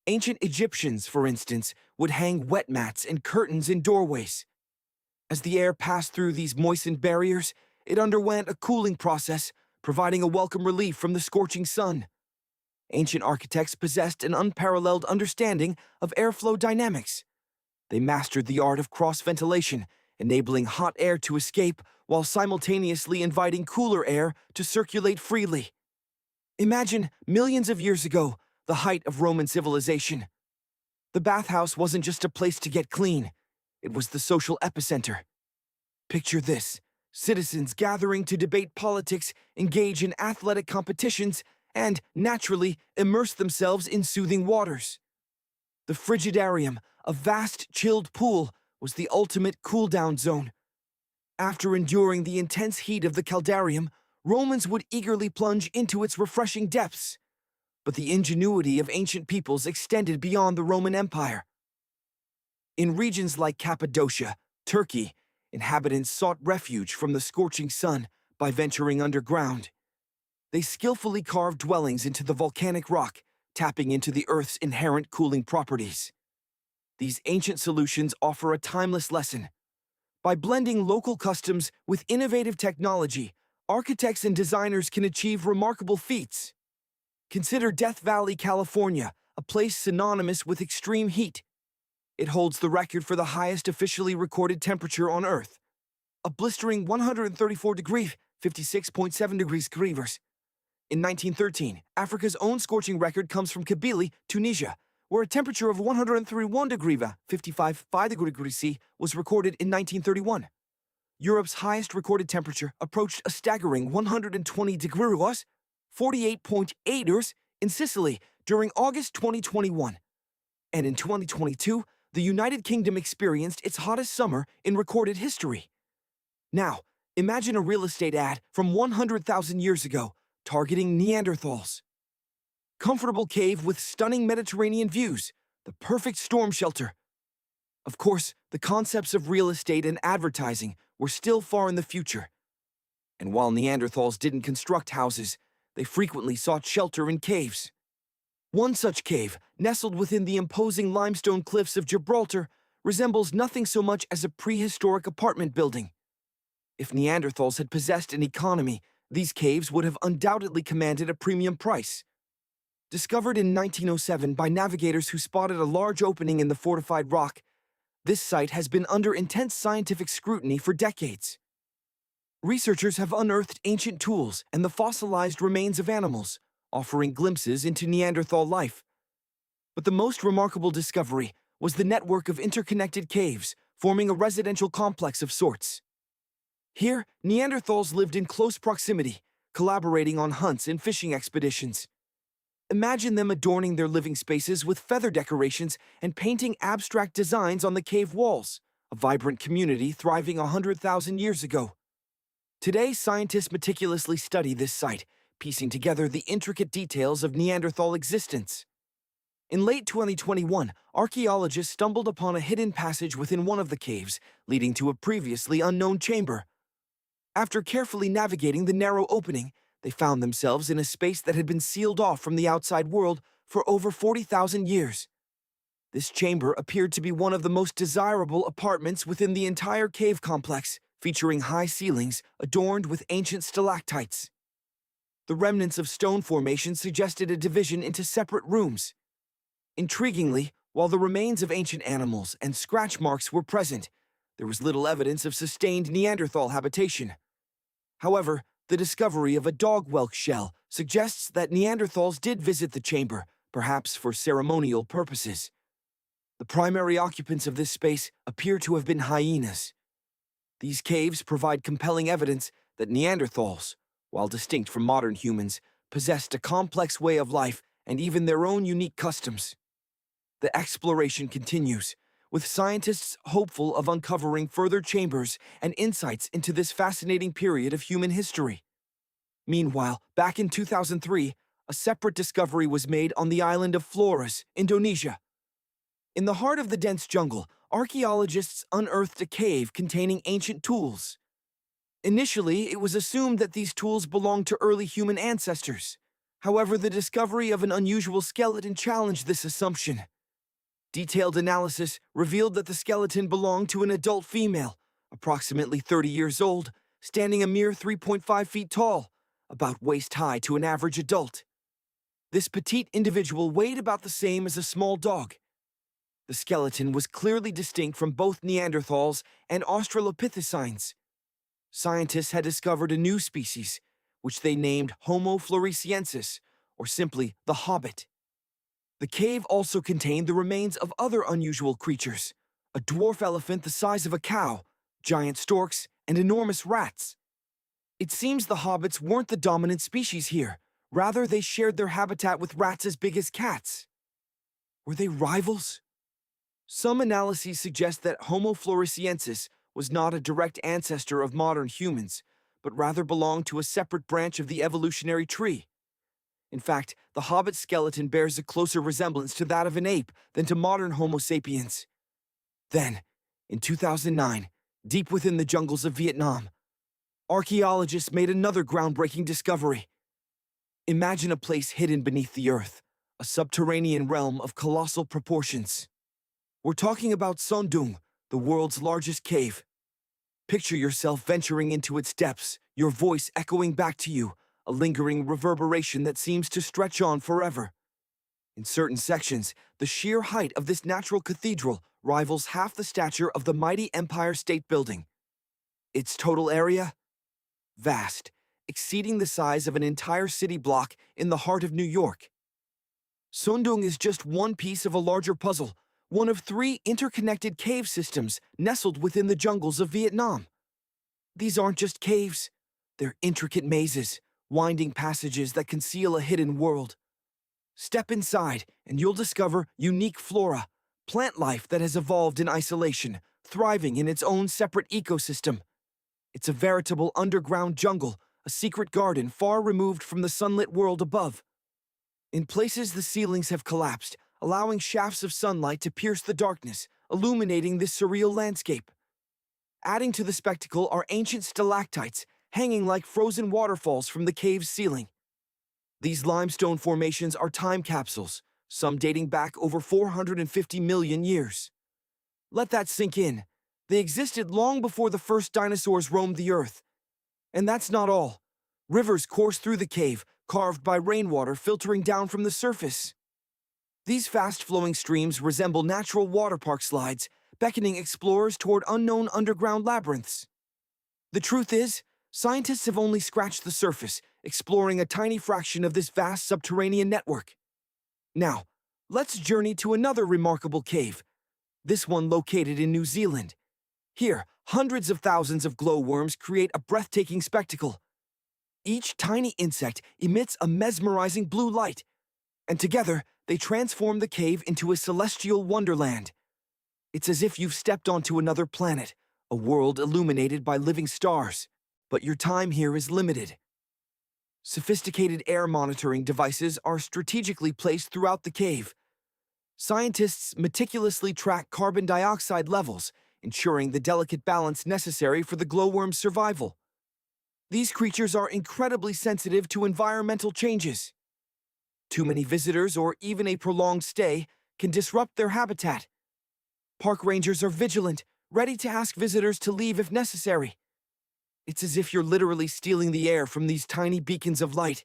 Ancient Egyptians, for instance, would hang wet mats and curtains in doorways. As the air passed through these moistened barriers, it underwent a cooling process, providing a welcome relief from the scorching sun. Ancient architects possessed an unparalleled understanding of airflow dynamics. They mastered the art of cross-ventilation, enabling hot air to escape while simultaneously inviting cooler air to circulate freely. Imagine, millions of years ago, the height of Roman civilization. The bathhouse wasn't just a place to get clean. It was the social epicenter. Picture this: citizens gathering to debate politics, engage in athletic competitions, and, naturally, immerse themselves in soothing waters. The frigidarium, a vast chilled pool, was the ultimate cool-down zone. After enduring the intense heat of the caldarium, Romans would eagerly plunge into its refreshing depths. But the ingenuity of ancient peoples extended beyond the Roman Empire. In regions like Cappadocia, Turkey, inhabitants sought refuge from the scorching sun by venturing underground. They skillfully carved dwellings into the volcanic rock, tapping into the Earth's inherent cooling properties. These ancient solutions offer a timeless lesson. By blending local customs with innovative technology, architects and designers can achieve remarkable feats. Consider Death Valley, California, a place synonymous with extreme heat. It holds the record for the highest officially recorded temperature on Earth, a blistering 134 degrees, 56.7 degrees Celsius. In 1913, Africa's own scorching record comes from Kabylie, Tunisia, where a temperature of 131 degrees, 55.5 degrees C, was recorded in 1931. Europe's highest recorded temperature approached a staggering 120 degrees, 48.8 in Sicily, during August 2021, and in 2022, the United Kingdom experienced its hottest summer in recorded history. Now, imagine a real estate ad from 100,000 years ago targeting Neanderthals. Comfortable cave with stunning Mediterranean views, the perfect storm shelter. Of course, the concepts of real estate and advertising were still far in the future. And while Neanderthals didn't construct houses, they frequently sought shelter in caves. One such cave, nestled within the imposing limestone cliffs of Gibraltar, resembles nothing so much as a prehistoric apartment building. If Neanderthals had possessed an economy, these caves would have undoubtedly commanded a premium price. Discovered in 1907 by navigators who spotted a large opening in the fortified rock, this site has been under intense scientific scrutiny for decades. Researchers have unearthed ancient tools and the fossilized remains of animals, offering glimpses into Neanderthal life. But the most remarkable discovery was the network of interconnected caves, forming a residential complex of sorts. Here, Neanderthals lived in close proximity, collaborating on hunts and fishing expeditions. Imagine them adorning their living spaces with feather decorations and painting abstract designs on the cave walls, a vibrant community thriving 100,000 years ago. Today, scientists meticulously study this site, piecing together the intricate details of Neanderthal existence. In late 2021, archaeologists stumbled upon a hidden passage within one of the caves, leading to a previously unknown chamber. After carefully navigating the narrow opening, they found themselves in a space that had been sealed off from the outside world for over 40,000 years. This chamber appeared to be one of the most desirable apartments within the entire cave complex, featuring high ceilings adorned with ancient stalactites. The remnants of stone formations suggested a division into separate rooms. Intriguingly, while the remains of ancient animals and scratch marks were present, there was little evidence of sustained Neanderthal habitation. However, the discovery of a dog whelk shell suggests that Neanderthals did visit the chamber, perhaps for ceremonial purposes. The primary occupants of this space appear to have been hyenas. These caves provide compelling evidence that Neanderthals, while distinct from modern humans, possessed a complex way of life and even their own unique customs. The exploration continues, with scientists hopeful of uncovering further chambers and insights into this fascinating period of human history. Meanwhile, back in 2003, a separate discovery was made on the island of Flores, Indonesia. In the heart of the dense jungle, archaeologists unearthed a cave containing ancient tools. Initially, it was assumed that these tools belonged to early human ancestors. However, the discovery of an unusual skeleton challenged this assumption. Detailed analysis revealed that the skeleton belonged to an adult female, approximately 30 years old, standing a mere 3.5 feet tall, about waist-high to an average adult. This petite individual weighed about the same as a small dog. The skeleton was clearly distinct from both Neanderthals and Australopithecines. Scientists had discovered a new species, which they named Homo floresiensis, or simply the Hobbit. The cave also contained the remains of other unusual creatures, a dwarf elephant the size of a cow, giant storks, and enormous rats. It seems the hobbits weren't the dominant species here. Rather, they shared their habitat with rats as big as cats. Were they rivals? Some analyses suggest that Homo floresiensis was not a direct ancestor of modern humans, but rather belonged to a separate branch of the evolutionary tree. In fact, the hobbit skeleton bears a closer resemblance to that of an ape than to modern Homo sapiens. Then, in 2009, deep within the jungles of Vietnam, archaeologists made another groundbreaking discovery. Imagine a place hidden beneath the earth, a subterranean realm of colossal proportions. We're talking about Sondung, the world's largest cave. Picture yourself venturing into its depths, your voice echoing back to you, a lingering reverberation that seems to stretch on forever. In certain sections, the sheer height of this natural cathedral rivals half the stature of the mighty Empire State Building. Its total area? Vast, exceeding the size of an entire city block in the heart of New York. Sondung is just one piece of a larger puzzle, one of 3 interconnected cave systems nestled within the jungles of Vietnam. These aren't just caves, they're intricate mazes, winding passages that conceal a hidden world. Step inside, and you'll discover unique flora, plant life that has evolved in isolation, thriving in its own separate ecosystem. It's a veritable underground jungle, a secret garden far removed from the sunlit world above. In places, the ceilings have collapsed, allowing shafts of sunlight to pierce the darkness, illuminating this surreal landscape. Adding to the spectacle are ancient stalactites, hanging like frozen waterfalls from the cave's ceiling. These limestone formations are time capsules, some dating back over 450 million years. Let that sink in. They existed long before the first dinosaurs roamed the earth. And that's not all. Rivers course through the cave, carved by rainwater filtering down from the surface. These fast-flowing streams resemble natural water park slides, beckoning explorers toward unknown underground labyrinths. The truth is, scientists have only scratched the surface, exploring a tiny fraction of this vast subterranean network. Now, let's journey to another remarkable cave, this one located in New Zealand. Here, hundreds of thousands of glowworms create a breathtaking spectacle. Each tiny insect emits a mesmerizing blue light, and together they transform the cave into a celestial wonderland. It's as if you've stepped onto another planet, a world illuminated by living stars. But your time here is limited. Sophisticated air monitoring devices are strategically placed throughout the cave. Scientists meticulously track carbon dioxide levels, ensuring the delicate balance necessary for the glowworm's survival. These creatures are incredibly sensitive to environmental changes. Too many visitors or even a prolonged stay can disrupt their habitat. Park rangers are vigilant, ready to ask visitors to leave if necessary. It's as if you're literally stealing the air from these tiny beacons of light.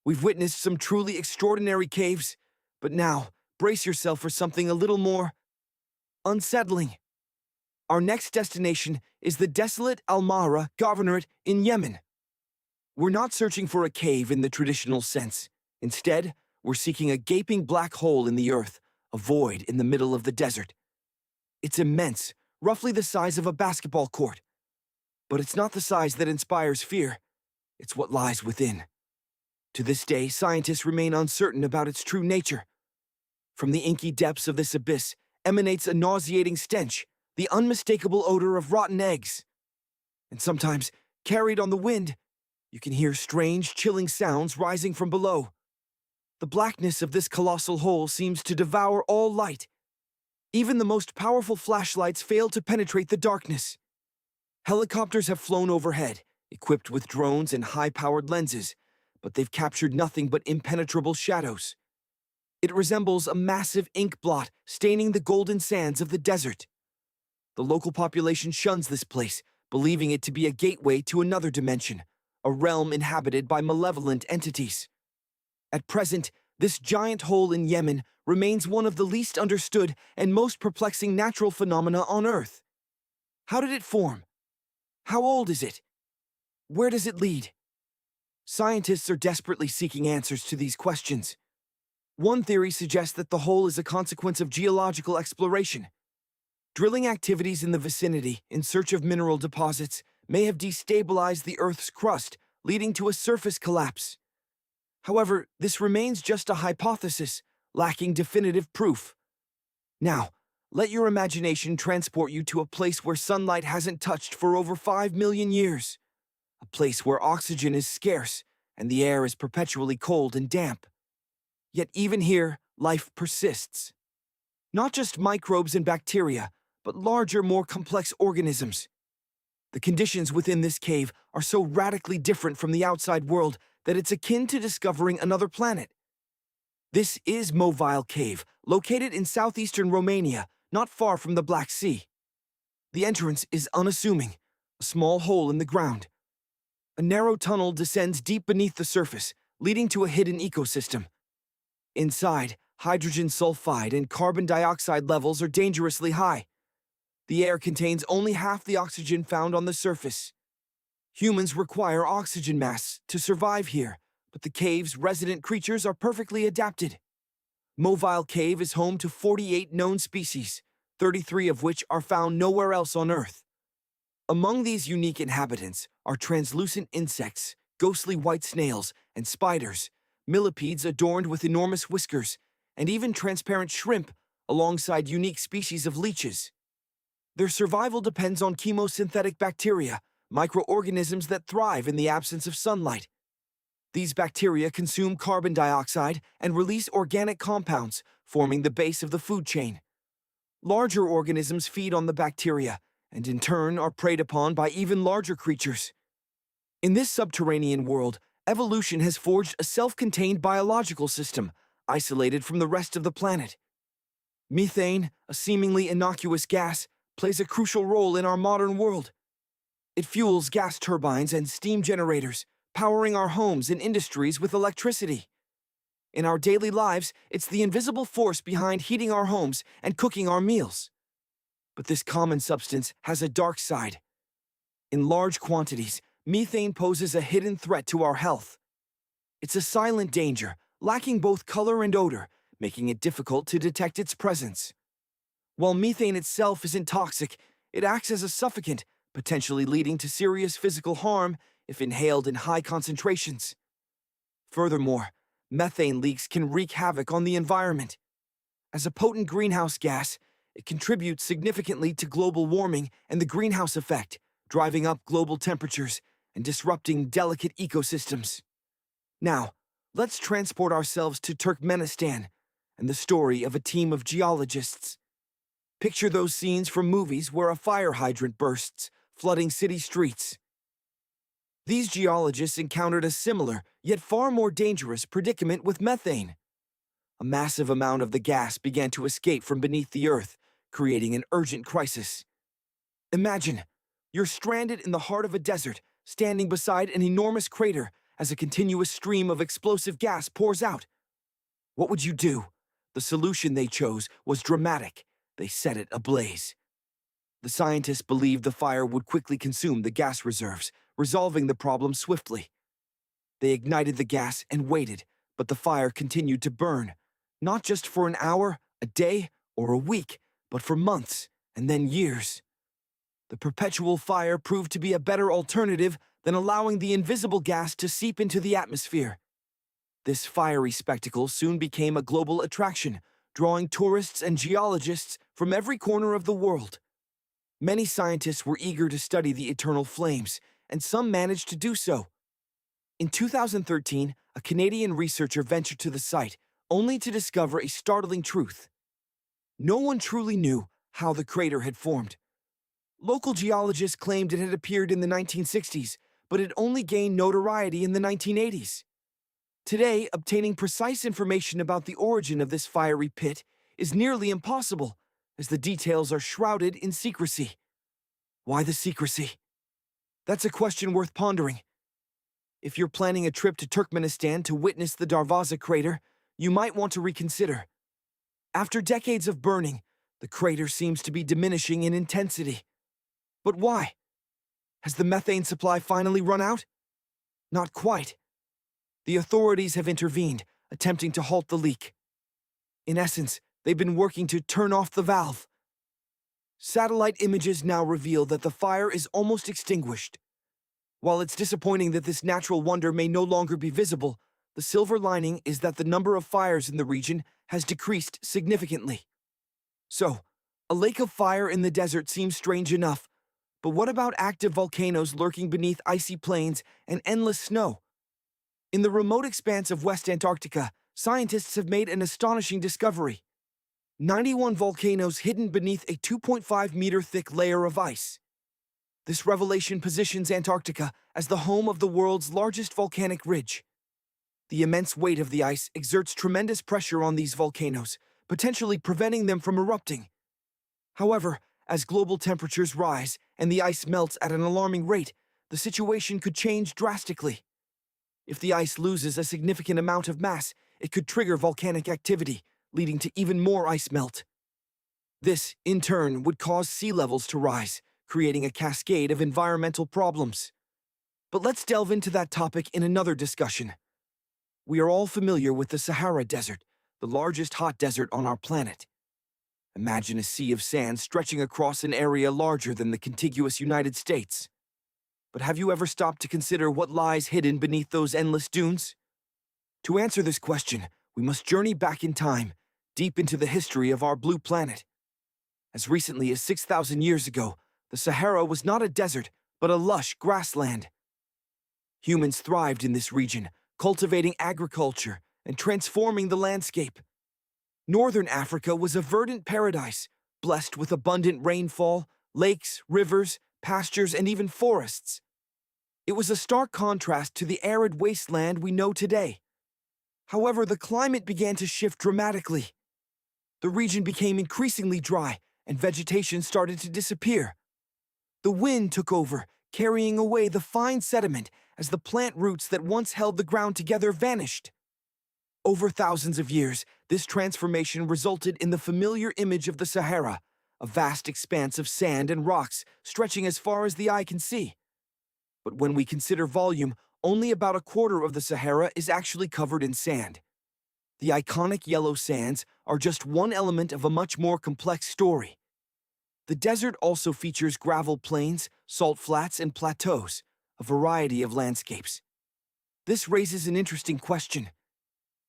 We've witnessed some truly extraordinary caves, but now, brace yourself for something a little more unsettling. Our next destination is the desolate Al Mahra Governorate in Yemen. We're not searching for a cave in the traditional sense. Instead, we're seeking a gaping black hole in the earth, a void in the middle of the desert. It's immense, roughly the size of a basketball court. But it's not the size that inspires fear. It's what lies within. To this day, scientists remain uncertain about its true nature. From the inky depths of this abyss emanates a nauseating stench, the unmistakable odor of rotten eggs. And sometimes, carried on the wind, you can hear strange, chilling sounds rising from below. The blackness of this colossal hole seems to devour all light. Even the most powerful flashlights fail to penetrate the darkness. Helicopters have flown overhead, equipped with drones and high-powered lenses, but they've captured nothing but impenetrable shadows. It resembles a massive ink blot staining the golden sands of the desert. The local population shuns this place, believing it to be a gateway to another dimension, a realm inhabited by malevolent entities. At present, this giant hole in Yemen remains one of the least understood and most perplexing natural phenomena on Earth. How did it form? How old is it? Where does it lead? Scientists are desperately seeking answers to these questions. One theory suggests that the hole is a consequence of geological exploration. Drilling activities in the vicinity in search of mineral deposits may have destabilized the Earth's crust, leading to a surface collapse. However, this remains just a hypothesis, lacking definitive proof. Now, let your imagination transport you to a place where sunlight hasn't touched for over 5 million years. A place where oxygen is scarce and the air is perpetually cold and damp. Yet even here, life persists. Not just microbes and bacteria, but larger, more complex organisms. The conditions within this cave are so radically different from the outside world that it's akin to discovering another planet. This is Mobile Cave, located in southeastern Romania, not far from the Black Sea. The entrance is unassuming, a small hole in the ground. A narrow tunnel descends deep beneath the surface, leading to a hidden ecosystem. Inside, hydrogen sulfide and carbon dioxide levels are dangerously high. The air contains only half the oxygen found on the surface. Humans require oxygen masks to survive here, but the cave's resident creatures are perfectly adapted. Mobile Cave is home to 48 known species, 33 of which are found nowhere else on Earth. Among these unique inhabitants are translucent insects, ghostly white snails, and spiders, millipedes adorned with enormous whiskers, and even transparent shrimp alongside unique species of leeches. Their survival depends on chemosynthetic bacteria, microorganisms that thrive in the absence of sunlight. These bacteria consume carbon dioxide and release organic compounds, forming the base of the food chain. Larger organisms feed on the bacteria, and in turn are preyed upon by even larger creatures. In this subterranean world, evolution has forged a self-contained biological system, isolated from the rest of the planet. Methane, a seemingly innocuous gas, plays a crucial role in our modern world. It fuels gas turbines and steam generators, powering our homes and industries with electricity. In our daily lives, it's the invisible force behind heating our homes and cooking our meals. But this common substance has a dark side. In large quantities, methane poses a hidden threat to our health. It's a silent danger, lacking both color and odor, making it difficult to detect its presence. While methane itself isn't toxic, it acts as a suffocant, potentially leading to serious physical harm if inhaled in high concentrations. Furthermore, methane leaks can wreak havoc on the environment. As a potent greenhouse gas, it contributes significantly to global warming and the greenhouse effect, driving up global temperatures and disrupting delicate ecosystems. Now, let's transport ourselves to Turkmenistan and the story of a team of geologists. Picture those scenes from movies where a fire hydrant bursts, flooding city streets. These geologists encountered a similar, yet far more dangerous predicament with methane. A massive amount of the gas began to escape from beneath the earth, creating an urgent crisis. Imagine, you're stranded in the heart of a desert, standing beside an enormous crater as a continuous stream of explosive gas pours out. What would you do? The solution they chose was dramatic. They set it ablaze. The scientists believed the fire would quickly consume the gas reserves, resolving the problem swiftly. They ignited the gas and waited, but the fire continued to burn, not just for an hour, a day, or a week, but for months, and then years. The perpetual fire proved to be a better alternative than allowing the invisible gas to seep into the atmosphere. This fiery spectacle soon became a global attraction, drawing tourists and geologists from every corner of the world. Many scientists were eager to study the eternal flames, and some managed to do so. In 2013, a Canadian researcher ventured to the site, only to discover a startling truth. No one truly knew how the crater had formed. Local geologists claimed it had appeared in the 1960s, but it only gained notoriety in the 1980s. Today, obtaining precise information about the origin of this fiery pit is nearly impossible, as the details are shrouded in secrecy. Why the secrecy? That's a question worth pondering. If you're planning a trip to Turkmenistan to witness the Darvaza Crater, you might want to reconsider. After decades of burning, the crater seems to be diminishing in intensity. But why? Has the methane supply finally run out? Not quite. The authorities have intervened, attempting to halt the leak. In essence, they've been working to turn off the valve. Satellite images now reveal that the fire is almost extinguished. While it's disappointing that this natural wonder may no longer be visible, the silver lining is that the number of fires in the region has decreased significantly. So, a lake of fire in the desert seems strange enough, but what about active volcanoes lurking beneath icy plains and endless snow? In the remote expanse of West Antarctica, scientists have made an astonishing discovery. 91 volcanoes hidden beneath a 2.5-meter thick layer of ice. This revelation positions Antarctica as the home of the world's largest volcanic ridge. The immense weight of the ice exerts tremendous pressure on these volcanoes, potentially preventing them from erupting. However, as global temperatures rise and the ice melts at an alarming rate, the situation could change drastically. If the ice loses a significant amount of mass, it could trigger volcanic activity, leading to even more ice melt. This, in turn, would cause sea levels to rise, creating a cascade of environmental problems. But let's delve into that topic in another discussion. We are all familiar with the Sahara Desert, the largest hot desert on our planet. Imagine a sea of sand stretching across an area larger than the contiguous United States. But have you ever stopped to consider what lies hidden beneath those endless dunes? To answer this question, we must journey back in time, deep into the history of our blue planet. As recently as 6,000 years ago, the Sahara was not a desert, but a lush grassland. Humans thrived in this region, cultivating agriculture and transforming the landscape. Northern Africa was a verdant paradise, blessed with abundant rainfall, lakes, rivers, pastures, and even forests. It was a stark contrast to the arid wasteland we know today. However, the climate began to shift dramatically. The region became increasingly dry, and vegetation started to disappear. The wind took over, carrying away the fine sediment as the plant roots that once held the ground together vanished. Over thousands of years, this transformation resulted in the familiar image of the Sahara, a vast expanse of sand and rocks stretching as far as the eye can see. But when we consider volume, only about a quarter of the Sahara is actually covered in sand. The iconic yellow sands are just one element of a much more complex story. The desert also features gravel plains, salt flats, and plateaus, a variety of landscapes. This raises an interesting question.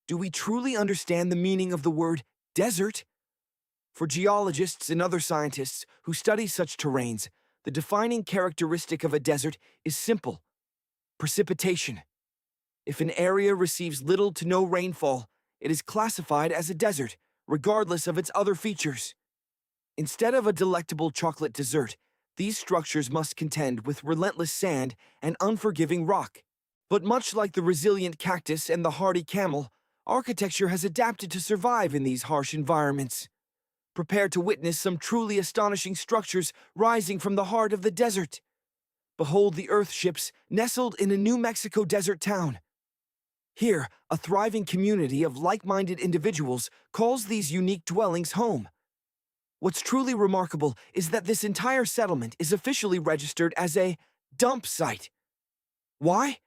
Do we truly understand the meaning of the word desert? For geologists and other scientists who study such terrains, the defining characteristic of a desert is simple: precipitation. If an area receives little to no rainfall, it is classified as a desert, regardless of its other features. Instead of a delectable chocolate dessert, these structures must contend with relentless sand and unforgiving rock. But much like the resilient cactus and the hardy camel, architecture has adapted to survive in these harsh environments. Prepare to witness some truly astonishing structures rising from the heart of the desert. Behold the earthships nestled in a New Mexico desert town. Here, a thriving community of like-minded individuals calls these unique dwellings home. What's truly remarkable is that this entire settlement is officially registered as a dump site. Why?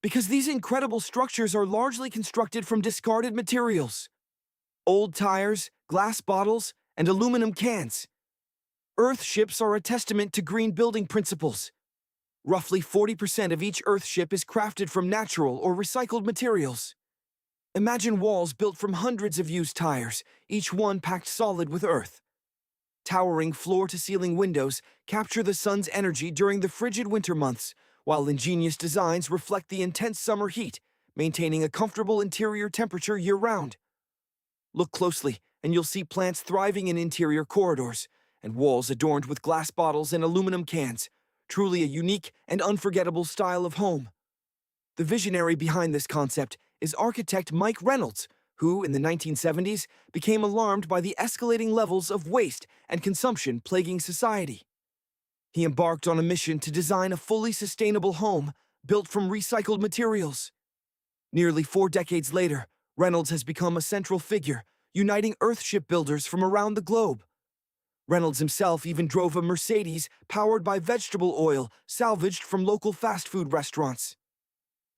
Because these incredible structures are largely constructed from discarded materials. Old tires, glass bottles, and aluminum cans. Earthships are a testament to green building principles. Roughly 40% of each earthship is crafted from natural or recycled materials. Imagine walls built from hundreds of used tires, each one packed solid with earth. Towering floor-to-ceiling windows capture the sun's energy during the frigid winter months, while ingenious designs reflect the intense summer heat, maintaining a comfortable interior temperature year-round. Look closely, and you'll see plants thriving in interior corridors, and walls adorned with glass bottles and aluminum cans, truly a unique and unforgettable style of home. The visionary behind this concept is architect Mike Reynolds, who, in the 1970s, became alarmed by the escalating levels of waste and consumption plaguing society. He embarked on a mission to design a fully sustainable home built from recycled materials. Nearly 4 decades later, Reynolds has become a central figure, uniting earthship builders from around the globe. Reynolds himself even drove a Mercedes powered by vegetable oil salvaged from local fast food restaurants.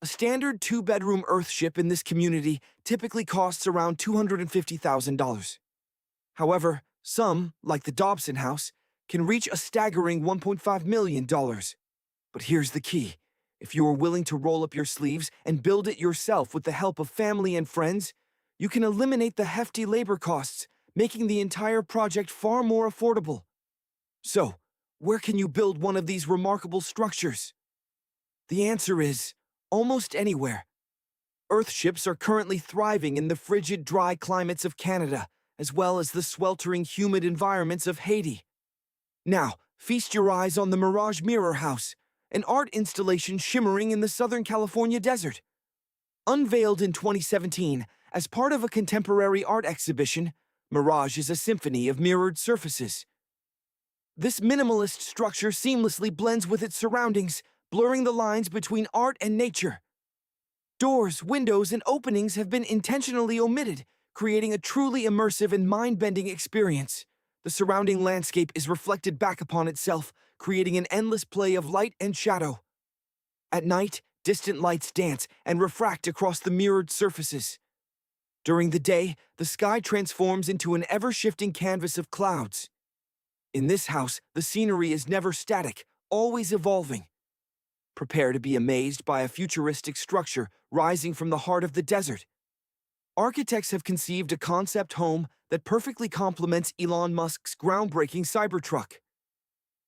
A standard 2-bedroom earthship in this community typically costs around $250,000. However, some, like the Dobson House, can reach a staggering $1.5 million. But here's the key. If you are willing to roll up your sleeves and build it yourself with the help of family and friends, you can eliminate the hefty labor costs, making the entire project far more affordable. So, where can you build one of these remarkable structures? The answer is almost anywhere. Earthships are currently thriving in the frigid, dry climates of Canada, as well as the sweltering, humid environments of Haiti. Now, feast your eyes on the Mirage Mirror House, an art installation shimmering in the Southern California desert. Unveiled in 2017 as part of a contemporary art exhibition, Mirage is a symphony of mirrored surfaces. This minimalist structure seamlessly blends with its surroundings, blurring the lines between art and nature. Doors, windows, and openings have been intentionally omitted, creating a truly immersive and mind-bending experience. The surrounding landscape is reflected back upon itself, creating an endless play of light and shadow. At night, distant lights dance and refract across the mirrored surfaces. During the day, the sky transforms into an ever-shifting canvas of clouds. In this house, the scenery is never static, always evolving. Prepare to be amazed by a futuristic structure rising from the heart of the desert. Architects have conceived a concept home that perfectly complements Elon Musk's groundbreaking Cybertruck.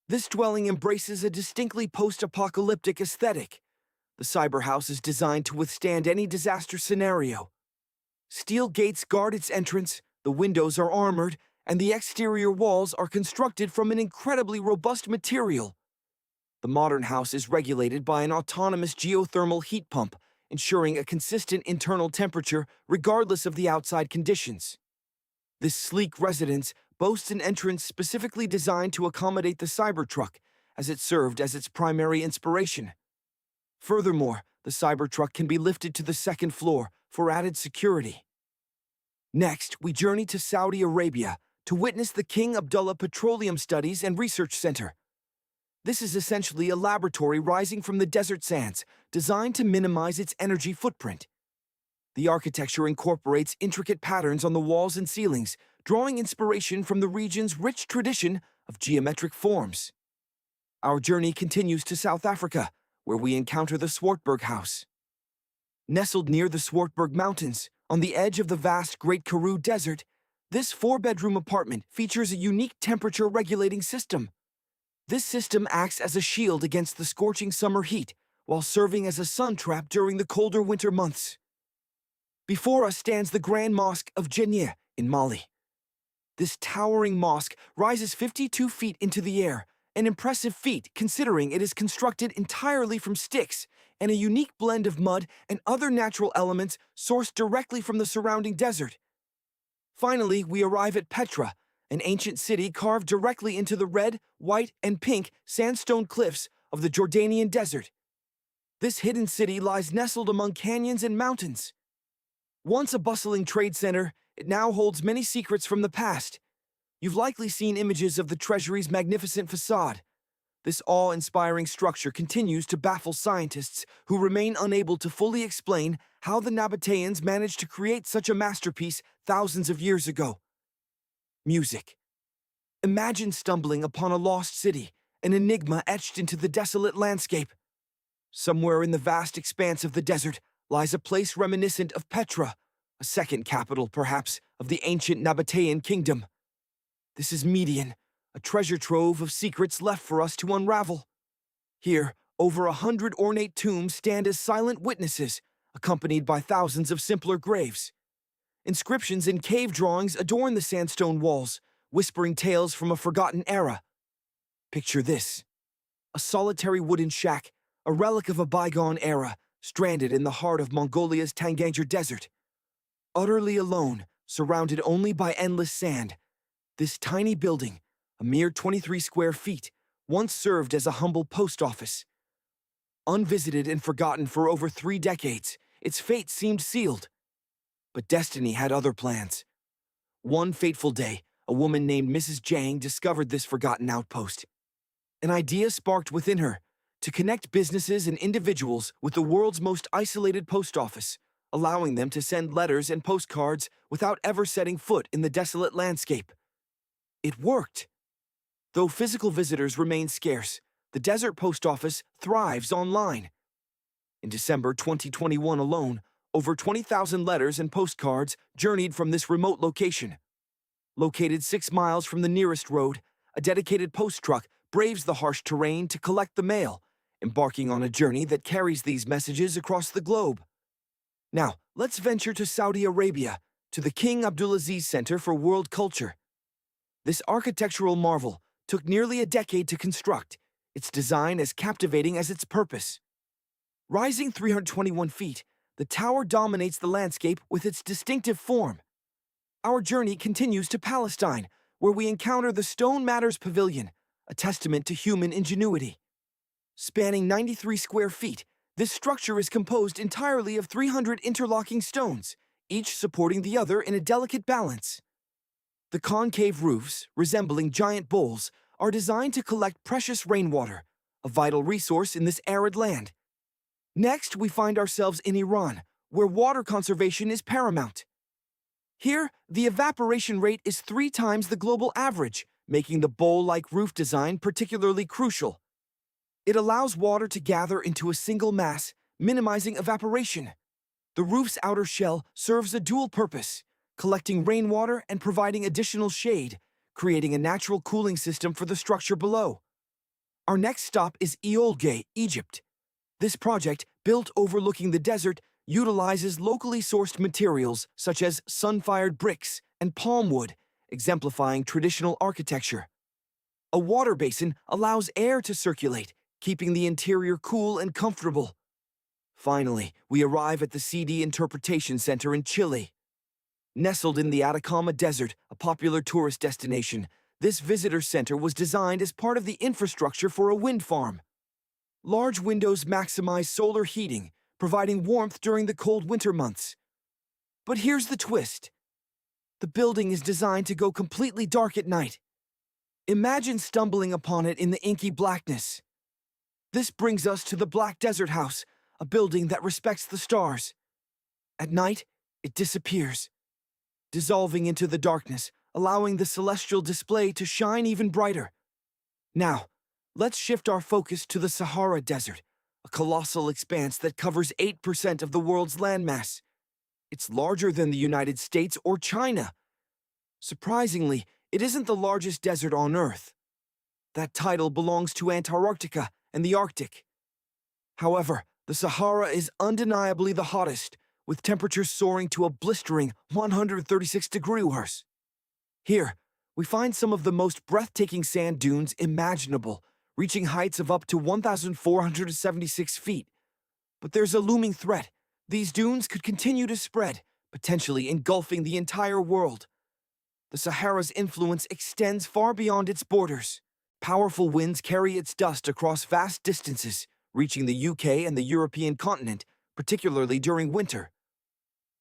This dwelling embraces a distinctly post-apocalyptic aesthetic. The cyber house is designed to withstand any disaster scenario. Steel gates guard its entrance, the windows are armored, and the exterior walls are constructed from an incredibly robust material. The modern house is regulated by an autonomous geothermal heat pump, ensuring a consistent internal temperature regardless of the outside conditions. This sleek residence boasts an entrance specifically designed to accommodate the Cybertruck, as it served as its primary inspiration. Furthermore, the Cybertruck can be lifted to the second floor for added security. Next, we journey to Saudi Arabia to witness the King Abdullah Petroleum Studies and Research Center. This is essentially a laboratory rising from the desert sands, designed to minimize its energy footprint. The architecture incorporates intricate patterns on the walls and ceilings, drawing inspiration from the region's rich tradition of geometric forms. Our journey continues to South Africa, where we encounter the Swartberg House. Nestled near the Swartberg Mountains, on the edge of the vast Great Karoo Desert, this four-bedroom apartment features a unique temperature-regulating system. This system acts as a shield against the scorching summer heat, while serving as a sun trap during the colder winter months. Before us stands the Grand Mosque of Djenné in Mali. This towering mosque rises 52 feet into the air, an impressive feat considering it is constructed entirely from sticks and a unique blend of mud and other natural elements sourced directly from the surrounding desert. Finally, we arrive at Petra, an ancient city carved directly into the red, white, and pink sandstone cliffs of the Jordanian desert. This hidden city lies nestled among canyons and mountains. Once a bustling trade center, it now holds many secrets from the past. You've likely seen images of the treasury's magnificent facade. This awe-inspiring structure continues to baffle scientists who remain unable to fully explain how the Nabateans managed to create such a masterpiece thousands of years ago. Music. Imagine stumbling upon a lost city, an enigma etched into the desolate landscape. Somewhere in the vast expanse of the desert lies a place reminiscent of Petra, a second capital, perhaps, of the ancient Nabatean kingdom. This is Median, a treasure trove of secrets left for us to unravel. Here, over 100 ornate tombs stand as silent witnesses, accompanied by thousands of simpler graves. Inscriptions and cave drawings adorn the sandstone walls, whispering tales from a forgotten era. Picture this: a solitary wooden shack, a relic of a bygone era, stranded in the heart of Mongolia's Tangangir Desert. Utterly alone, surrounded only by endless sand, this tiny building, a mere 23 square feet, once served as a humble post office. Unvisited and forgotten for over 3 decades, its fate seemed sealed. But destiny had other plans. One fateful day, a woman named Mrs. Jang discovered this forgotten outpost. An idea sparked within her to connect businesses and individuals with the world's most isolated post office, allowing them to send letters and postcards without ever setting foot in the desolate landscape. It worked. Though physical visitors remain scarce, the desert post office thrives online. In December 2021 alone, over 20,000 letters and postcards journeyed from this remote location. Located 6 miles from the nearest road, a dedicated post truck braves the harsh terrain to collect the mail, embarking on a journey that carries these messages across the globe. Now, let's venture to Saudi Arabia, to the King Abdulaziz Center for World Culture. This architectural marvel took nearly a decade to construct, its design as captivating as its purpose. Rising 321 feet, the tower dominates the landscape with its distinctive form. Our journey continues to Palestine, where we encounter the Stone Matters Pavilion, a testament to human ingenuity. Spanning 93 square feet, this structure is composed entirely of 300 interlocking stones, each supporting the other in a delicate balance. The concave roofs, resembling giant bowls, are designed to collect precious rainwater, a vital resource in this arid land. Next, we find ourselves in Iran, where water conservation is paramount. Here, the evaporation rate is 3 times the global average, making the bowl-like roof design particularly crucial. It allows water to gather into a single mass, minimizing evaporation. The roof's outer shell serves a dual purpose, collecting rainwater and providing additional shade, creating a natural cooling system for the structure below. Our next stop is Iolge, Egypt. This project, built overlooking the desert, utilizes locally sourced materials such as sun-fired bricks and palm wood, exemplifying traditional architecture. A water basin allows air to circulate, keeping the interior cool and comfortable. Finally, we arrive at the CD Interpretation Center in Chile. Nestled in the Atacama Desert, a popular tourist destination, this visitor center was designed as part of the infrastructure for a wind farm. Large windows maximize solar heating, providing warmth during the cold winter months. But here's the twist. The building is designed to go completely dark at night. Imagine stumbling upon it in the inky blackness. This brings us to the Black Desert House, a building that respects the stars. At night, it disappears, dissolving into the darkness, allowing the celestial display to shine even brighter. Now, let's shift our focus to the Sahara Desert, a colossal expanse that covers 8% of the world's landmass. It's larger than the United States or China. Surprisingly, it isn't the largest desert on Earth. That title belongs to Antarctica and the Arctic. However, the Sahara is undeniably the hottest, with temperatures soaring to a blistering 136 degrees. Here, we find some of the most breathtaking sand dunes imaginable, reaching heights of up to 1,476 feet. But there's a looming threat. These dunes could continue to spread, potentially engulfing the entire world. The Sahara's influence extends far beyond its borders. Powerful winds carry its dust across vast distances, reaching the UK and the European continent, particularly during winter.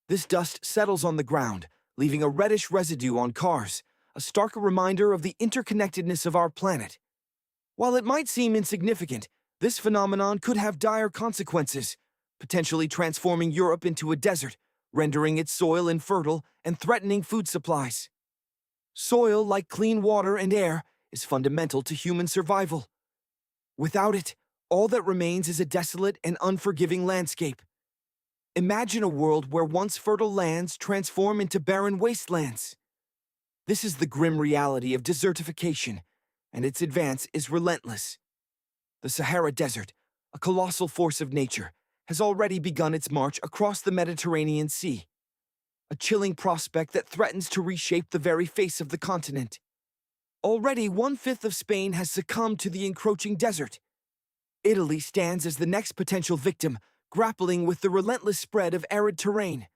This dust settles on the ground, leaving a reddish residue on cars, a stark reminder of the interconnectedness of our planet. While it might seem insignificant, this phenomenon could have dire consequences, potentially transforming Europe into a desert, rendering its soil infertile and threatening food supplies. Soil, like clean water and air, is fundamental to human survival. Without it, all that remains is a desolate and unforgiving landscape. Imagine a world where once fertile lands transform into barren wastelands. This is the grim reality of desertification, and its advance is relentless. The Sahara Desert, a colossal force of nature, has already begun its march across the Mediterranean Sea, a chilling prospect that threatens to reshape the very face of the continent. Already 1/5 of Spain has succumbed to the encroaching desert. Italy stands as the next potential victim, grappling with the relentless spread of arid terrain.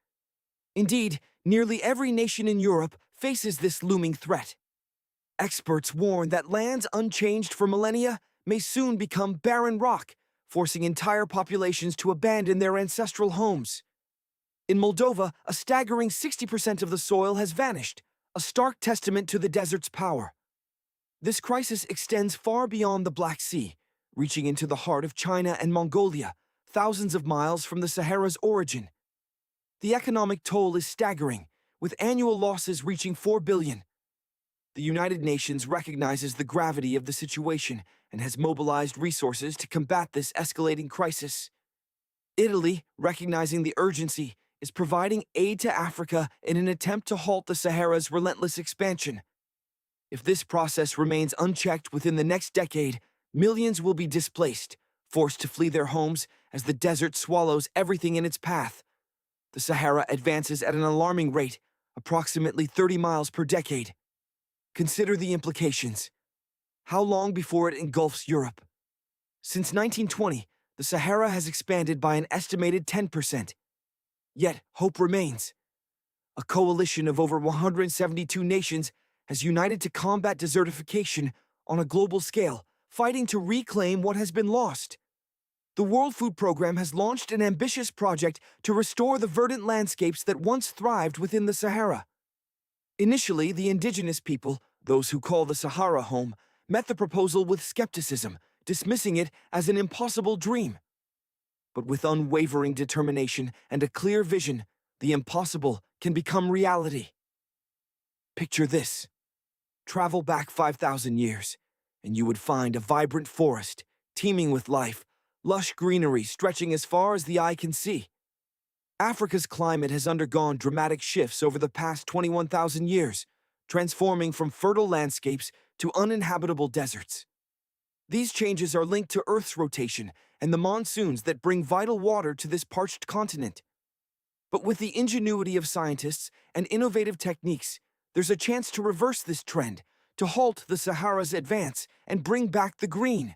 Indeed, nearly every nation in Europe faces this looming threat. Experts warn that lands unchanged for millennia may soon become barren rock, forcing entire populations to abandon their ancestral homes. In Moldova, a staggering 60% of the soil has vanished, a stark testament to the desert's power. This crisis extends far beyond the Black Sea, reaching into the heart of China and Mongolia, thousands of miles from the Sahara's origin. The economic toll is staggering, with annual losses reaching 4 billion. The United Nations recognizes the gravity of the situation and has mobilized resources to combat this escalating crisis. Italy, recognizing the urgency, is providing aid to Africa in an attempt to halt the Sahara's relentless expansion. If this process remains unchecked within the next decade, millions will be displaced, forced to flee their homes as the desert swallows everything in its path. The Sahara advances at an alarming rate, approximately 30 miles per decade. Consider the implications. How long before it engulfs Europe? Since 1920, the Sahara has expanded by an estimated 10%. Yet, hope remains. A coalition of over 172 nations has united to combat desertification on a global scale, fighting to reclaim what has been lost. The World Food Program has launched an ambitious project to restore the verdant landscapes that once thrived within the Sahara. Initially, the indigenous people, those who call the Sahara home, met the proposal with skepticism, dismissing it as an impossible dream. But with unwavering determination and a clear vision, the impossible can become reality. Picture this. Travel back 5,000 years, and you would find a vibrant forest, teeming with life, lush greenery stretching as far as the eye can see. Africa's climate has undergone dramatic shifts over the past 21,000 years, transforming from fertile landscapes to uninhabitable deserts. These changes are linked to Earth's rotation and the monsoons that bring vital water to this parched continent. But with the ingenuity of scientists and innovative techniques, there's a chance to reverse this trend, to halt the Sahara's advance and bring back the green.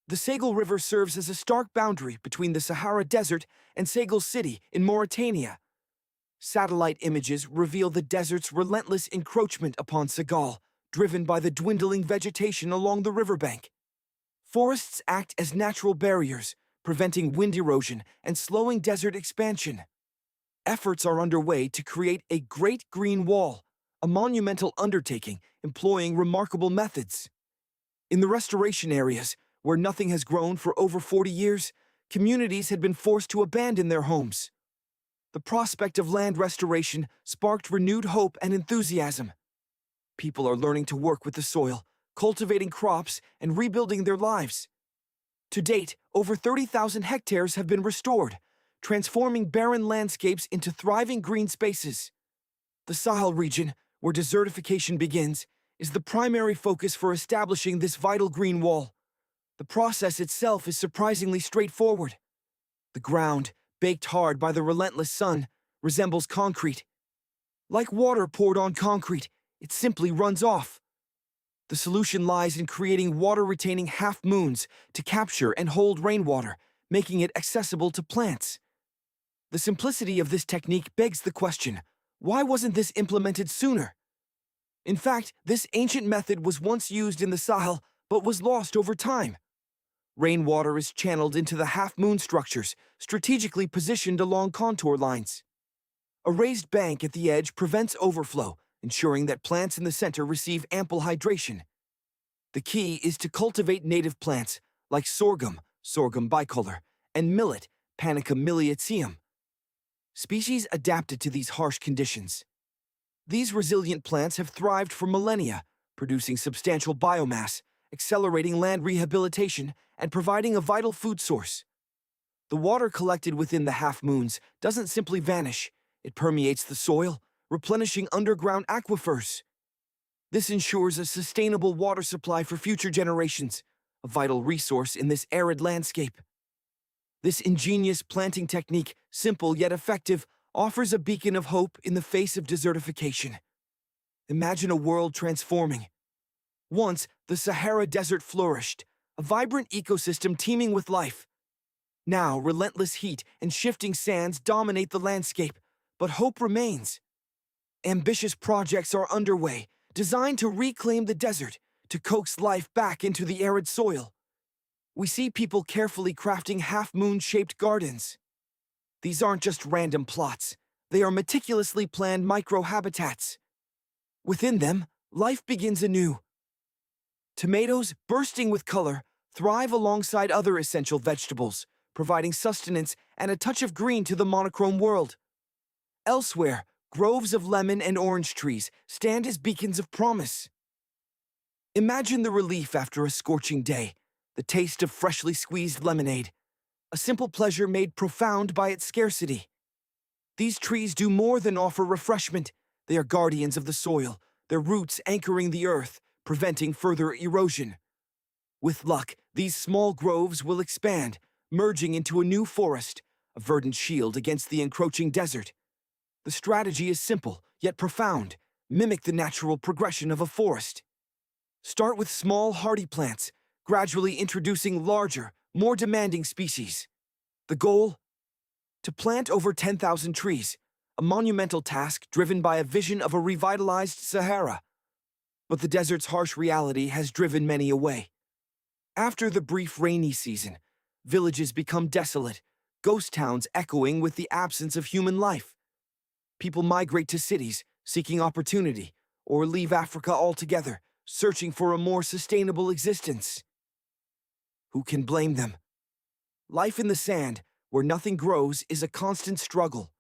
The Sahel River serves as a stark boundary between the Sahara Desert and Sahel City in Mauritania. Satellite images reveal the desert's relentless encroachment upon Sahel, driven by the dwindling vegetation along the riverbank. Forests act as natural barriers, preventing wind erosion and slowing desert expansion. Efforts are underway to create a Great Green Wall, a monumental undertaking employing remarkable methods. In the restoration areas, where nothing has grown for over 40 years, communities had been forced to abandon their homes. The prospect of land restoration sparked renewed hope and enthusiasm. People are learning to work with the soil, cultivating crops, and rebuilding their lives. To date, over 30,000 hectares have been restored, transforming barren landscapes into thriving green spaces. The Sahel region, where desertification begins, is the primary focus for establishing this vital green wall. The process itself is surprisingly straightforward. The ground, baked hard by the relentless sun, resembles concrete. Like water poured on concrete, it simply runs off. The solution lies in creating water-retaining half-moons to capture and hold rainwater, making it accessible to plants. The simplicity of this technique begs the question, why wasn't this implemented sooner? In fact, this ancient method was once used in the Sahel, but was lost over time. Rainwater is channeled into the half-moon structures, strategically positioned along contour lines. A raised bank at the edge prevents overflow, ensuring that plants in the center receive ample hydration. The key is to cultivate native plants like sorghum, sorghum bicolor, and millet, Panicum miliaceum. Species adapted to these harsh conditions. These resilient plants have thrived for millennia, producing substantial biomass, accelerating land rehabilitation, and providing a vital food source. The water collected within the half-moons doesn't simply vanish, it permeates the soil, replenishing underground aquifers. This ensures a sustainable water supply for future generations, a vital resource in this arid landscape. This ingenious planting technique, simple yet effective, offers a beacon of hope in the face of desertification. Imagine a world transforming. Once, the Sahara Desert flourished, a vibrant ecosystem teeming with life. Now, relentless heat and shifting sands dominate the landscape, but hope remains. Ambitious projects are underway, designed to reclaim the desert, to coax life back into the arid soil. We see people carefully crafting half-moon-shaped gardens. These aren't just random plots, they are meticulously planned microhabitats. Within them, life begins anew. Tomatoes, bursting with color, thrive alongside other essential vegetables, providing sustenance and a touch of green to the monochrome world. Elsewhere, groves of lemon and orange trees stand as beacons of promise. Imagine the relief after a scorching day, the taste of freshly squeezed lemonade, a simple pleasure made profound by its scarcity. These trees do more than offer refreshment. They are guardians of the soil, their roots anchoring the earth, preventing further erosion. With luck, these small groves will expand, merging into a new forest, a verdant shield against the encroaching desert. The strategy is simple, yet profound. Mimic the natural progression of a forest. Start with small, hardy plants, gradually introducing larger, more demanding species. The goal? To plant over 10,000 trees, a monumental task driven by a vision of a revitalized Sahara. But the desert's harsh reality has driven many away. After the brief rainy season, villages become desolate, ghost towns echoing with the absence of human life. People migrate to cities, seeking opportunity, or leave Africa altogether, searching for a more sustainable existence. Who can blame them? Life in the sand, where nothing grows, is a constant struggle.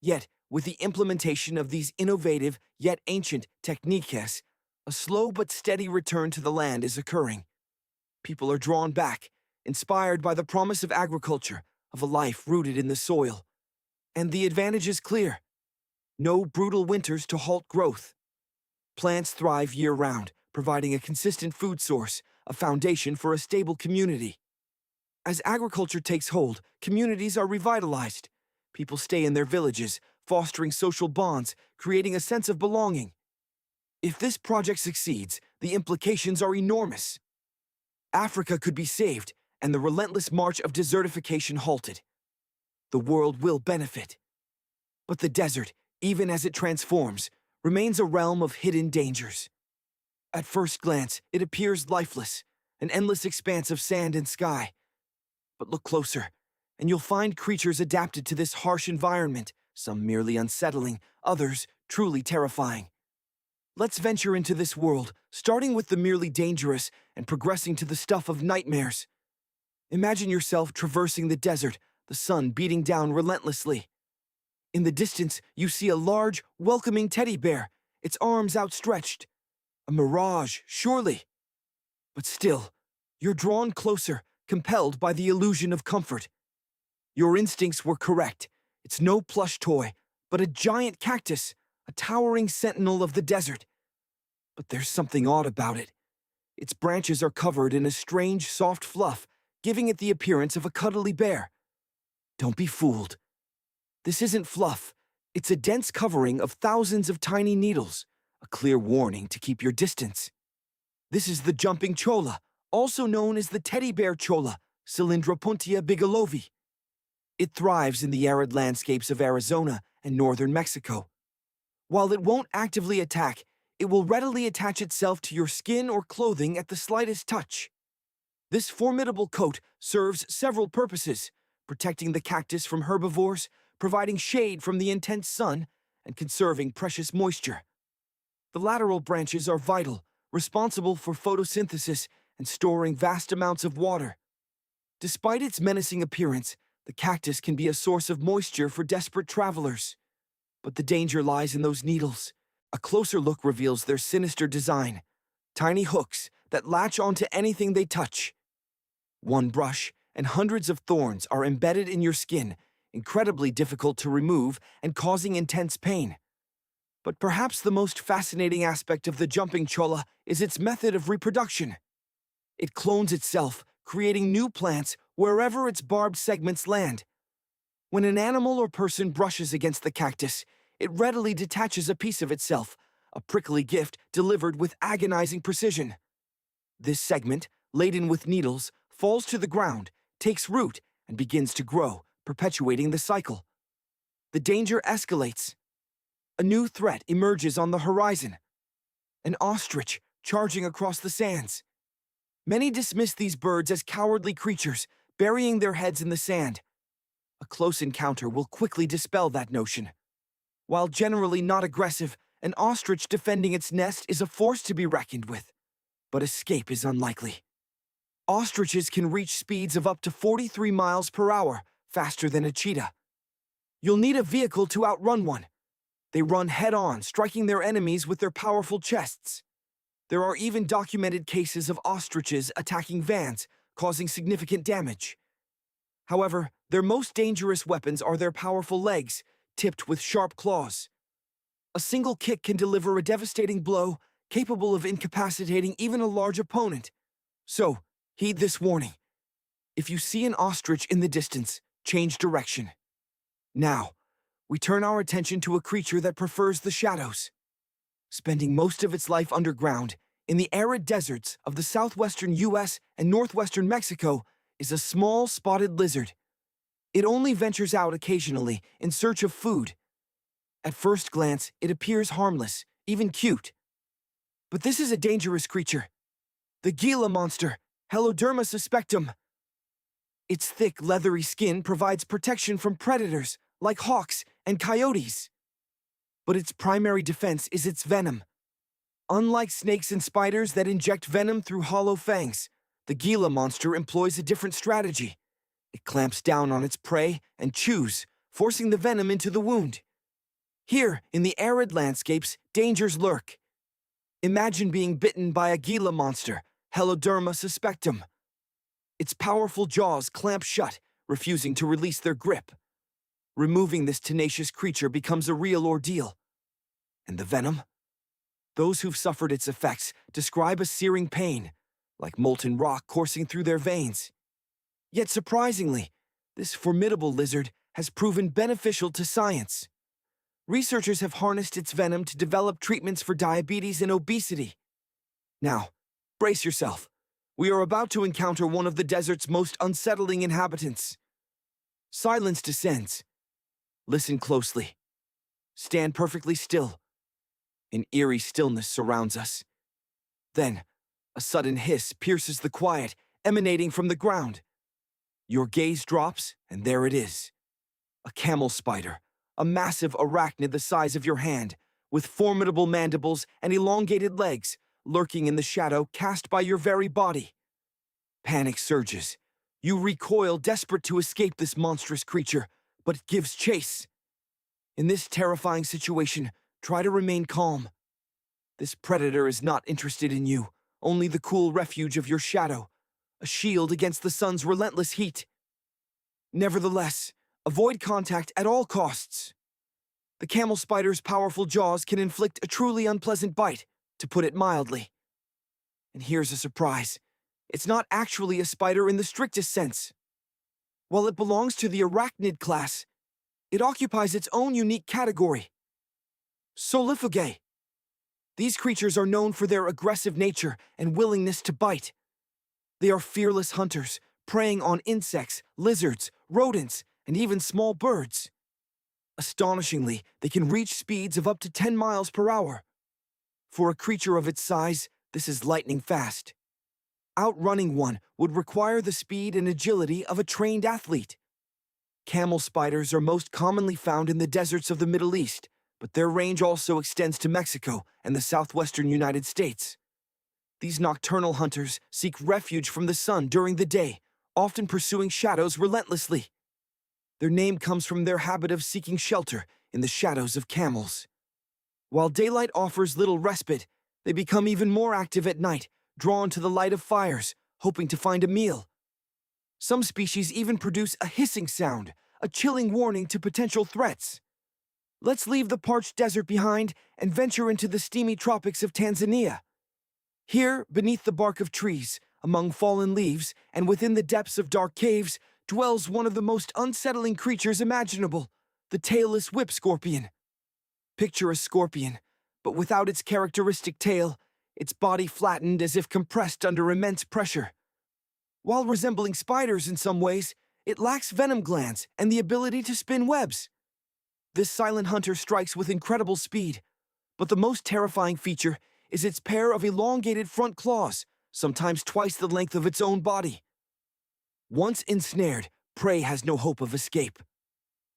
Yet, with the implementation of these innovative yet ancient techniques, a slow but steady return to the land is occurring. People are drawn back, inspired by the promise of agriculture, of a life rooted in the soil. And the advantage is clear. No brutal winters to halt growth. Plants thrive year-round, providing a consistent food source, a foundation for a stable community. As agriculture takes hold, communities are revitalized. People stay in their villages, fostering social bonds, creating a sense of belonging. If this project succeeds, the implications are enormous. Africa could be saved, and the relentless march of desertification halted. The world will benefit. But the desert, even as it transforms, remains a realm of hidden dangers. At first glance, it appears lifeless, an endless expanse of sand and sky. But look closer, and you'll find creatures adapted to this harsh environment, some merely unsettling, others truly terrifying. Let's venture into this world, starting with the merely dangerous and progressing to the stuff of nightmares. Imagine yourself traversing the desert, the sun beating down relentlessly. In the distance, you see a large, welcoming teddy bear, its arms outstretched. A mirage, surely. But still, you're drawn closer, compelled by the illusion of comfort. Your instincts were correct. It's no plush toy, but a giant cactus, a towering sentinel of the desert. But there's something odd about it. Its branches are covered in a strange, soft fluff, giving it the appearance of a cuddly bear. Don't be fooled. This isn't fluff. It's a dense covering of thousands of tiny needles, a clear warning to keep your distance. This is the jumping cholla, also known as the teddy bear cholla, Cylindropuntia bigelovi. It thrives in the arid landscapes of Arizona and northern Mexico. While it won't actively attack, it will readily attach itself to your skin or clothing at the slightest touch. This formidable coat serves several purposes, protecting the cactus from herbivores, providing shade from the intense sun, and conserving precious moisture. The lateral branches are vital, responsible for photosynthesis and storing vast amounts of water. Despite its menacing appearance, the cactus can be a source of moisture for desperate travelers. But the danger lies in those needles. A closer look reveals their sinister design, tiny hooks that latch onto anything they touch. One brush, and hundreds of thorns are embedded in your skin, incredibly difficult to remove and causing intense pain. But perhaps the most fascinating aspect of the jumping cholla is its method of reproduction. It clones itself, creating new plants wherever its barbed segments land. When an animal or person brushes against the cactus, it readily detaches a piece of itself, a prickly gift delivered with agonizing precision. This segment, laden with needles, falls to the ground, takes root, and begins to grow, perpetuating the cycle. The danger escalates. A new threat emerges on the horizon. An ostrich charging across the sands. Many dismiss these birds as cowardly creatures, burying their heads in the sand. A close encounter will quickly dispel that notion. While generally not aggressive, an ostrich defending its nest is a force to be reckoned with. But escape is unlikely. Ostriches can reach speeds of up to 43 miles per hour, faster than a cheetah. You'll need a vehicle to outrun one. They run head-on, striking their enemies with their powerful chests. There are even documented cases of ostriches attacking vans, causing significant damage. However, their most dangerous weapons are their powerful legs, tipped with sharp claws. A single kick can deliver a devastating blow, capable of incapacitating even a large opponent. So, heed this warning. If you see an ostrich in the distance, change direction. Now, we turn our attention to a creature that prefers the shadows. Spending most of its life underground, in the arid deserts of the southwestern US and northwestern Mexico, is a small spotted lizard. It only ventures out occasionally in search of food. At first glance, it appears harmless, even cute. But this is a dangerous creature. The Gila monster, Heloderma suspectum. Its thick, leathery skin provides protection from predators, like hawks and coyotes. But its primary defense is its venom. Unlike snakes and spiders that inject venom through hollow fangs, the Gila monster employs a different strategy. It clamps down on its prey and chews, forcing the venom into the wound. Here, in the arid landscapes, dangers lurk. Imagine being bitten by a Gila monster, Heloderma suspectum. Its powerful jaws clamp shut, refusing to release their grip. Removing this tenacious creature becomes a real ordeal. And the venom? Those who've suffered its effects describe a searing pain, like molten rock coursing through their veins. Yet surprisingly, this formidable lizard has proven beneficial to science. Researchers have harnessed its venom to develop treatments for diabetes and obesity. Now, brace yourself. We are about to encounter one of the desert's most unsettling inhabitants. Silence descends. Listen closely. Stand perfectly still. An eerie stillness surrounds us. Then, a sudden hiss pierces the quiet, emanating from the ground. Your gaze drops, and there it is. A camel spider, a massive arachnid the size of your hand, with formidable mandibles and elongated legs, lurking in the shadow cast by your very body. Panic surges. You recoil, desperate to escape this monstrous creature, but it gives chase. In this terrifying situation, try to remain calm. This predator is not interested in you, only the cool refuge of your shadow, a shield against the sun's relentless heat. Nevertheless, avoid contact at all costs. The camel spider's powerful jaws can inflict a truly unpleasant bite, to put it mildly. And here's a surprise. It's not actually a spider in the strictest sense. While it belongs to the arachnid class, it occupies its own unique category. Solifugae. These creatures are known for their aggressive nature and willingness to bite. They are fearless hunters, preying on insects, lizards, rodents, and even small birds. Astonishingly, they can reach speeds of up to 10 miles per hour. For a creature of its size, this is lightning fast. Outrunning one would require the speed and agility of a trained athlete. Camel spiders are most commonly found in the deserts of the Middle East, but their range also extends to Mexico and the southwestern United States. These nocturnal hunters seek refuge from the sun during the day, often pursuing shadows relentlessly. Their name comes from their habit of seeking shelter in the shadows of camels. While daylight offers little respite, they become even more active at night, drawn to the light of fires, hoping to find a meal. Some species even produce a hissing sound, a chilling warning to potential threats. Let's leave the parched desert behind and venture into the steamy tropics of Tanzania. Here, beneath the bark of trees, among fallen leaves, and within the depths of dark caves, dwells one of the most unsettling creatures imaginable, the tailless whip scorpion. Picture a scorpion, but without its characteristic tail, its body flattened as if compressed under immense pressure. While resembling spiders in some ways, it lacks venom glands and the ability to spin webs. This silent hunter strikes with incredible speed, but the most terrifying feature is its pair of elongated front claws, sometimes twice the length of its own body. Once ensnared, prey has no hope of escape.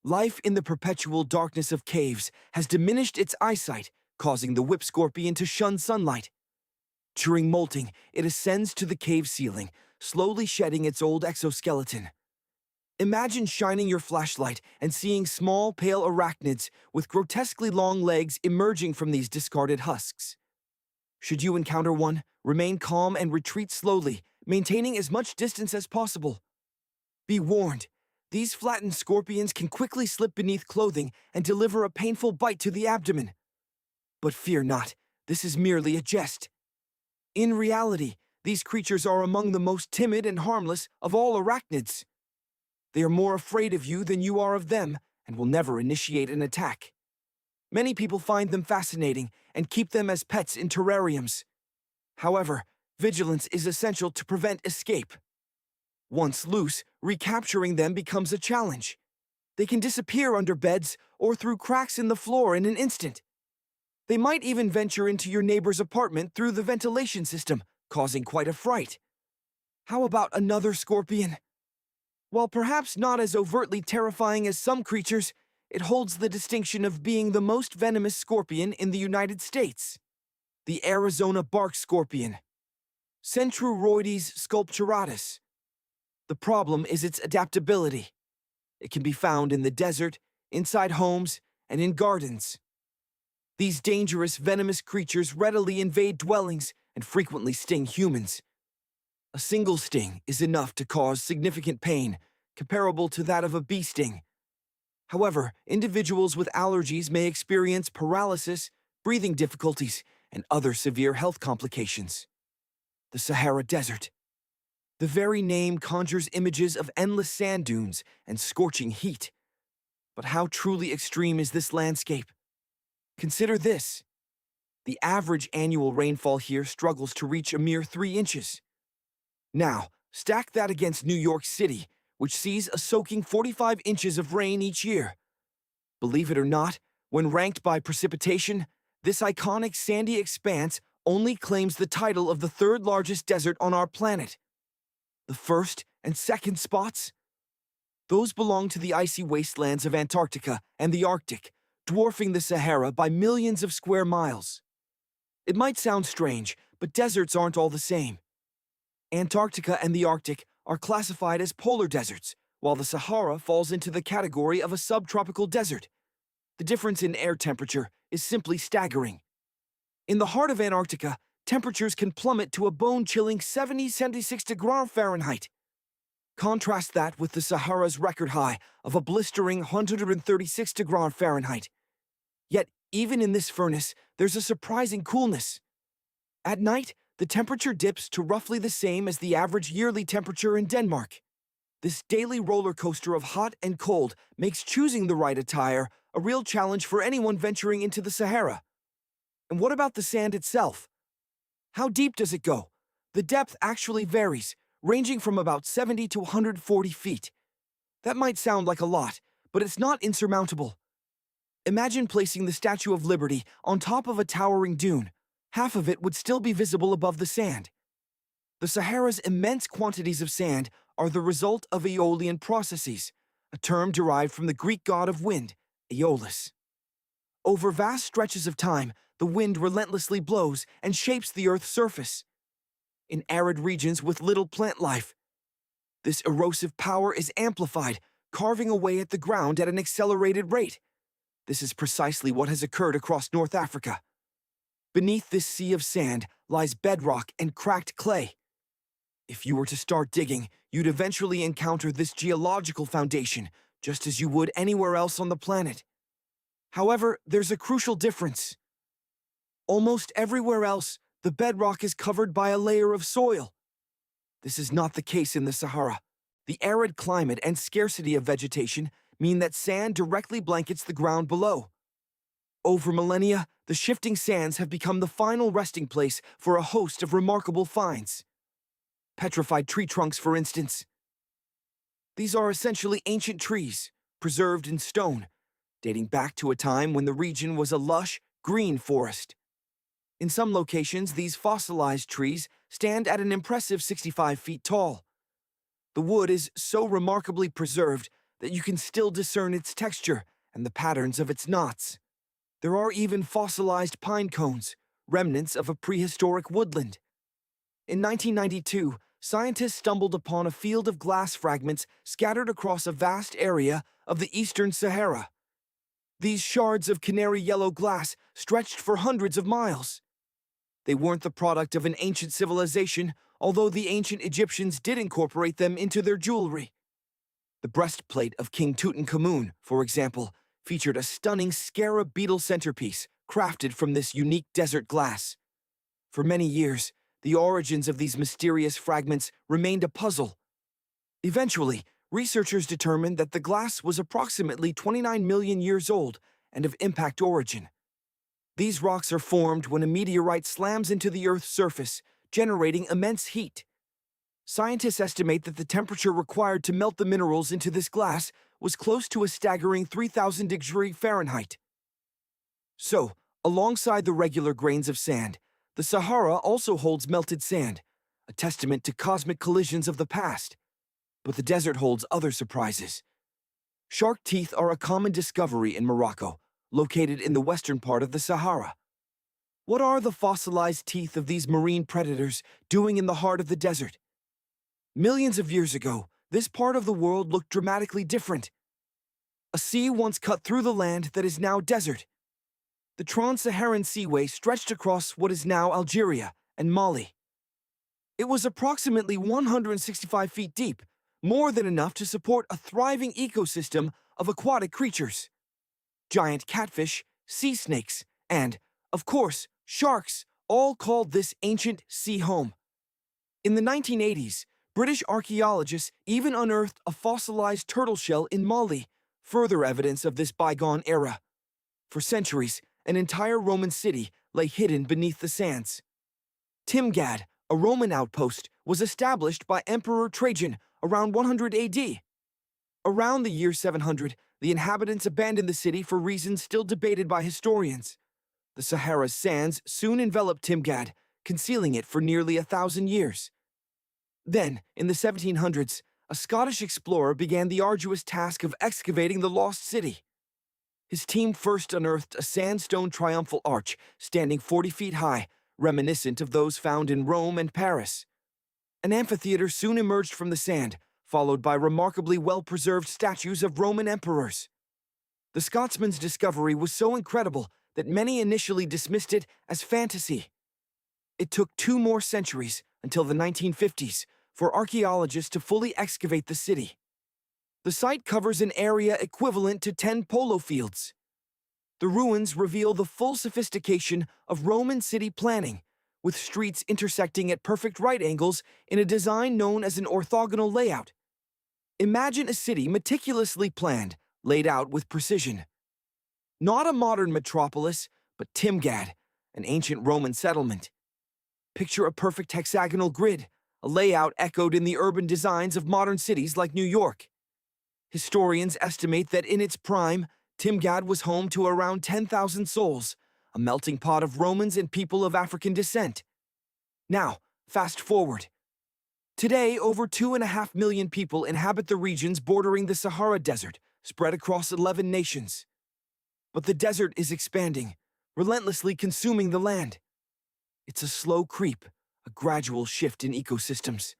Life in the perpetual darkness of caves has diminished its eyesight, causing the whip scorpion to shun sunlight. During molting, it ascends to the cave ceiling, slowly shedding its old exoskeleton. Imagine shining your flashlight and seeing small, pale arachnids with grotesquely long legs emerging from these discarded husks. Should you encounter one, remain calm and retreat slowly, maintaining as much distance as possible. Be warned, these flattened scorpions can quickly slip beneath clothing and deliver a painful bite to the abdomen. But fear not, this is merely a jest. In reality, these creatures are among the most timid and harmless of all arachnids. They are more afraid of you than you are of them and will never initiate an attack. Many people find them fascinating and keep them as pets in terrariums. However, vigilance is essential to prevent escape. Once loose, recapturing them becomes a challenge. They can disappear under beds or through cracks in the floor in an instant. They might even venture into your neighbor's apartment through the ventilation system, causing quite a fright. How about another scorpion? While perhaps not as overtly terrifying as some creatures, it holds the distinction of being the most venomous scorpion in the United States. The Arizona bark scorpion, Centruroides sculpturatus. The problem is its adaptability. It can be found in the desert, inside homes, and in gardens. These dangerous, venomous creatures readily invade dwellings and frequently sting humans. A single sting is enough to cause significant pain, comparable to that of a bee sting. However, individuals with allergies may experience paralysis, breathing difficulties, and other severe health complications. The Sahara Desert. The very name conjures images of endless sand dunes and scorching heat. But how truly extreme is this landscape? Consider this. The average annual rainfall here struggles to reach a mere 3 inches. Now, stack that against New York City, which sees a soaking 45 inches of rain each year. Believe it or not, when ranked by precipitation, this iconic sandy expanse only claims the title of the third largest desert on our planet. The first and second spots? Those belong to the icy wastelands of Antarctica and the Arctic, dwarfing the Sahara by millions of square miles. It might sound strange, but deserts aren't all the same. Antarctica and the Arctic are classified as polar deserts, while the Sahara falls into the category of a subtropical desert. The difference in air temperature is simply staggering. In the heart of Antarctica, temperatures can plummet to a bone-chilling 76 degrees Fahrenheit. Contrast that with the Sahara's record high of a blistering 136 degrees Fahrenheit. Yet, even in this furnace, there's a surprising coolness. At night, the temperature dips to roughly the same as the average yearly temperature in Denmark. This daily roller coaster of hot and cold makes choosing the right attire a real challenge for anyone venturing into the Sahara. And what about the sand itself? How deep does it go? The depth actually varies, ranging from about 70 to 140 feet. That might sound like a lot, but it's not insurmountable. Imagine placing the Statue of Liberty on top of a towering dune. Half of it would still be visible above the sand. The Sahara's immense quantities of sand are the result of aeolian processes, a term derived from the Greek god of wind, Aeolus. Over vast stretches of time, the wind relentlessly blows and shapes the Earth's surface. In arid regions with little plant life, this erosive power is amplified, carving away at the ground at an accelerated rate. This is precisely what has occurred across North Africa. Beneath this sea of sand lies bedrock and cracked clay. If you were to start digging, you'd eventually encounter this geological foundation, just as you would anywhere else on the planet. However, there's a crucial difference. Almost everywhere else, the bedrock is covered by a layer of soil. This is not the case in the Sahara. The arid climate and scarcity of vegetation mean that sand directly blankets the ground below. Over millennia, the shifting sands have become the final resting place for a host of remarkable finds. Petrified tree trunks, for instance. These are essentially ancient trees, preserved in stone, dating back to a time when the region was a lush, green forest. In some locations, these fossilized trees stand at an impressive 65 feet tall. The wood is so remarkably preserved that you can still discern its texture and the patterns of its knots. There are even fossilized pine cones, remnants of a prehistoric woodland. In 1992, scientists stumbled upon a field of glass fragments scattered across a vast area of the eastern Sahara. These shards of canary yellow glass stretched for hundreds of miles. They weren't the product of an ancient civilization, although the ancient Egyptians did incorporate them into their jewelry. The breastplate of King Tutankhamun, for example, featured a stunning scarab beetle centerpiece crafted from this unique desert glass. For many years, the origins of these mysterious fragments remained a puzzle. Eventually, researchers determined that the glass was approximately 29 million years old and of impact origin. These rocks are formed when a meteorite slams into the Earth's surface, generating immense heat. Scientists estimate that the temperature required to melt the minerals into this glass was close to a staggering 3,000 degrees Fahrenheit. So, alongside the regular grains of sand, the Sahara also holds melted sand, a testament to cosmic collisions of the past. But the desert holds other surprises. Shark teeth are a common discovery in Morocco, located in the western part of the Sahara. What are the fossilized teeth of these marine predators doing in the heart of the desert? Millions of years ago, this part of the world looked dramatically different. A sea once cut through the land that is now desert. The Trans-Saharan Seaway stretched across what is now Algeria and Mali. It was approximately 165 feet deep, more than enough to support a thriving ecosystem of aquatic creatures. Giant catfish, sea snakes, and, of course, sharks all called this ancient sea home. In the 1980s, British archaeologists even unearthed a fossilized turtle shell in Mali, further evidence of this bygone era. For centuries, an entire Roman city lay hidden beneath the sands. Timgad, a Roman outpost, was established by Emperor Trajan around 100 AD. Around the year 700, the inhabitants abandoned the city for reasons still debated by historians. The Sahara's sands soon enveloped Timgad, concealing it for nearly 1,000 years. Then, in the 1700s, a Scottish explorer began the arduous task of excavating the lost city. His team first unearthed a sandstone triumphal arch standing 40 feet high, reminiscent of those found in Rome and Paris. An amphitheater soon emerged from the sand, followed by remarkably well-preserved statues of Roman emperors. The Scotsman's discovery was so incredible that many initially dismissed it as fantasy. It took 2 more centuries, until the 1950s, for archaeologists to fully excavate the city. The site covers an area equivalent to 10 polo fields. The ruins reveal the full sophistication of Roman city planning, with streets intersecting at perfect right angles in a design known as an orthogonal layout. Imagine a city meticulously planned, laid out with precision. Not a modern metropolis, but Timgad, an ancient Roman settlement. Picture a perfect hexagonal grid, a layout echoed in the urban designs of modern cities like New York. Historians estimate that in its prime, Timgad was home to around 10,000 souls, a melting pot of Romans and people of African descent. Now, fast forward. Today, over 2.5 million people inhabit the regions bordering the Sahara Desert, spread across 11 nations. But the desert is expanding, relentlessly consuming the land. It's a slow creep, a gradual shift in ecosystems.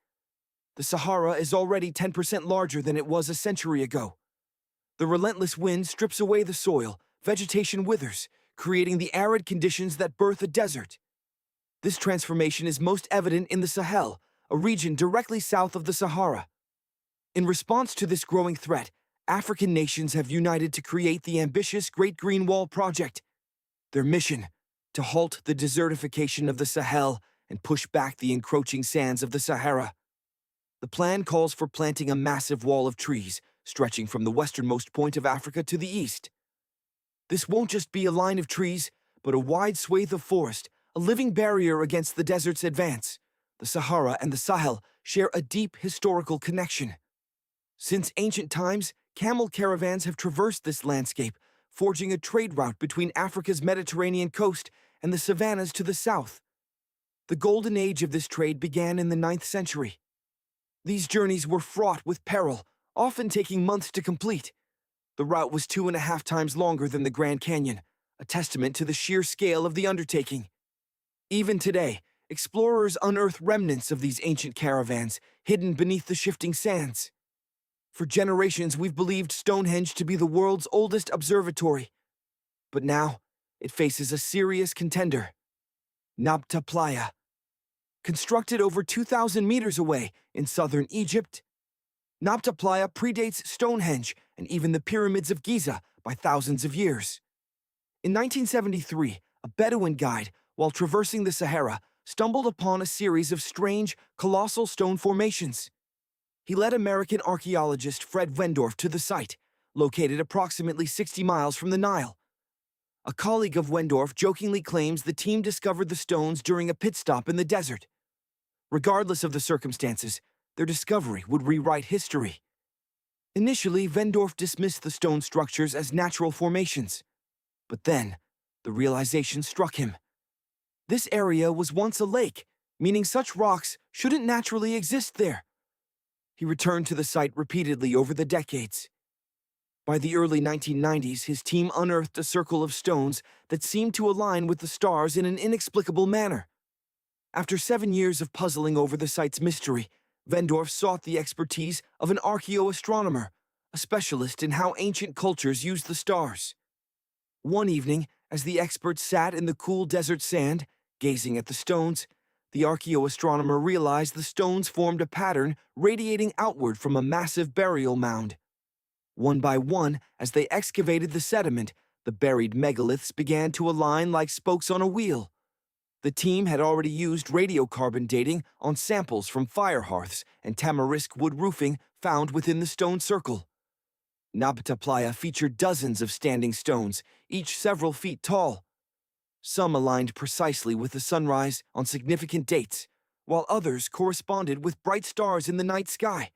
The Sahara is already 10% larger than it was a century ago. The relentless wind strips away the soil, vegetation withers, creating the arid conditions that birth a desert. This transformation is most evident in the Sahel, a region directly south of the Sahara. In response to this growing threat, African nations have united to create the ambitious Great Green Wall Project. Their mission: to halt the desertification of the Sahel and push back the encroaching sands of the Sahara. The plan calls for planting a massive wall of trees, stretching from the westernmost point of Africa to the east. This won't just be a line of trees, but a wide swathe of forest, a living barrier against the desert's advance. The Sahara and the Sahel share a deep historical connection. Since ancient times, camel caravans have traversed this landscape, forging a trade route between Africa's Mediterranean coast and the savannas to the south. The golden age of this trade began in the 9th century. These journeys were fraught with peril, often taking months to complete. The route was 2.5 times longer than the Grand Canyon, a testament to the sheer scale of the undertaking. Even today, explorers unearth remnants of these ancient caravans, hidden beneath the shifting sands. For generations, we've believed Stonehenge to be the world's oldest observatory. But now, it faces a serious contender: Nabta Playa. Constructed over 2,000 meters away in southern Egypt, Nabta Playa predates Stonehenge and even the pyramids of Giza by thousands of years. In 1973, a Bedouin guide, while traversing the Sahara, stumbled upon a series of strange, colossal stone formations. He led American archaeologist Fred Wendorf to the site, located approximately 60 miles from the Nile. A colleague of Wendorf jokingly claims the team discovered the stones during a pit stop in the desert. Regardless of the circumstances, their discovery would rewrite history. Initially, Wendorf dismissed the stone structures as natural formations. But then, the realization struck him. This area was once a lake, meaning such rocks shouldn't naturally exist there. He returned to the site repeatedly over the decades. By the early 1990s, his team unearthed a circle of stones that seemed to align with the stars in an inexplicable manner. After 7 years of puzzling over the site's mystery, Wendorf sought the expertise of an archaeoastronomer, a specialist in how ancient cultures used the stars. One evening, as the expert sat in the cool desert sand, gazing at the stones, the archaeoastronomer realized the stones formed a pattern radiating outward from a massive burial mound. One by one, as they excavated the sediment, the buried megaliths began to align like spokes on a wheel. The team had already used radiocarbon dating on samples from fire hearths and tamarisk wood roofing found within the stone circle. Nabta Playa featured dozens of standing stones, each several feet tall. Some aligned precisely with the sunrise on significant dates, while others corresponded with bright stars in the night sky.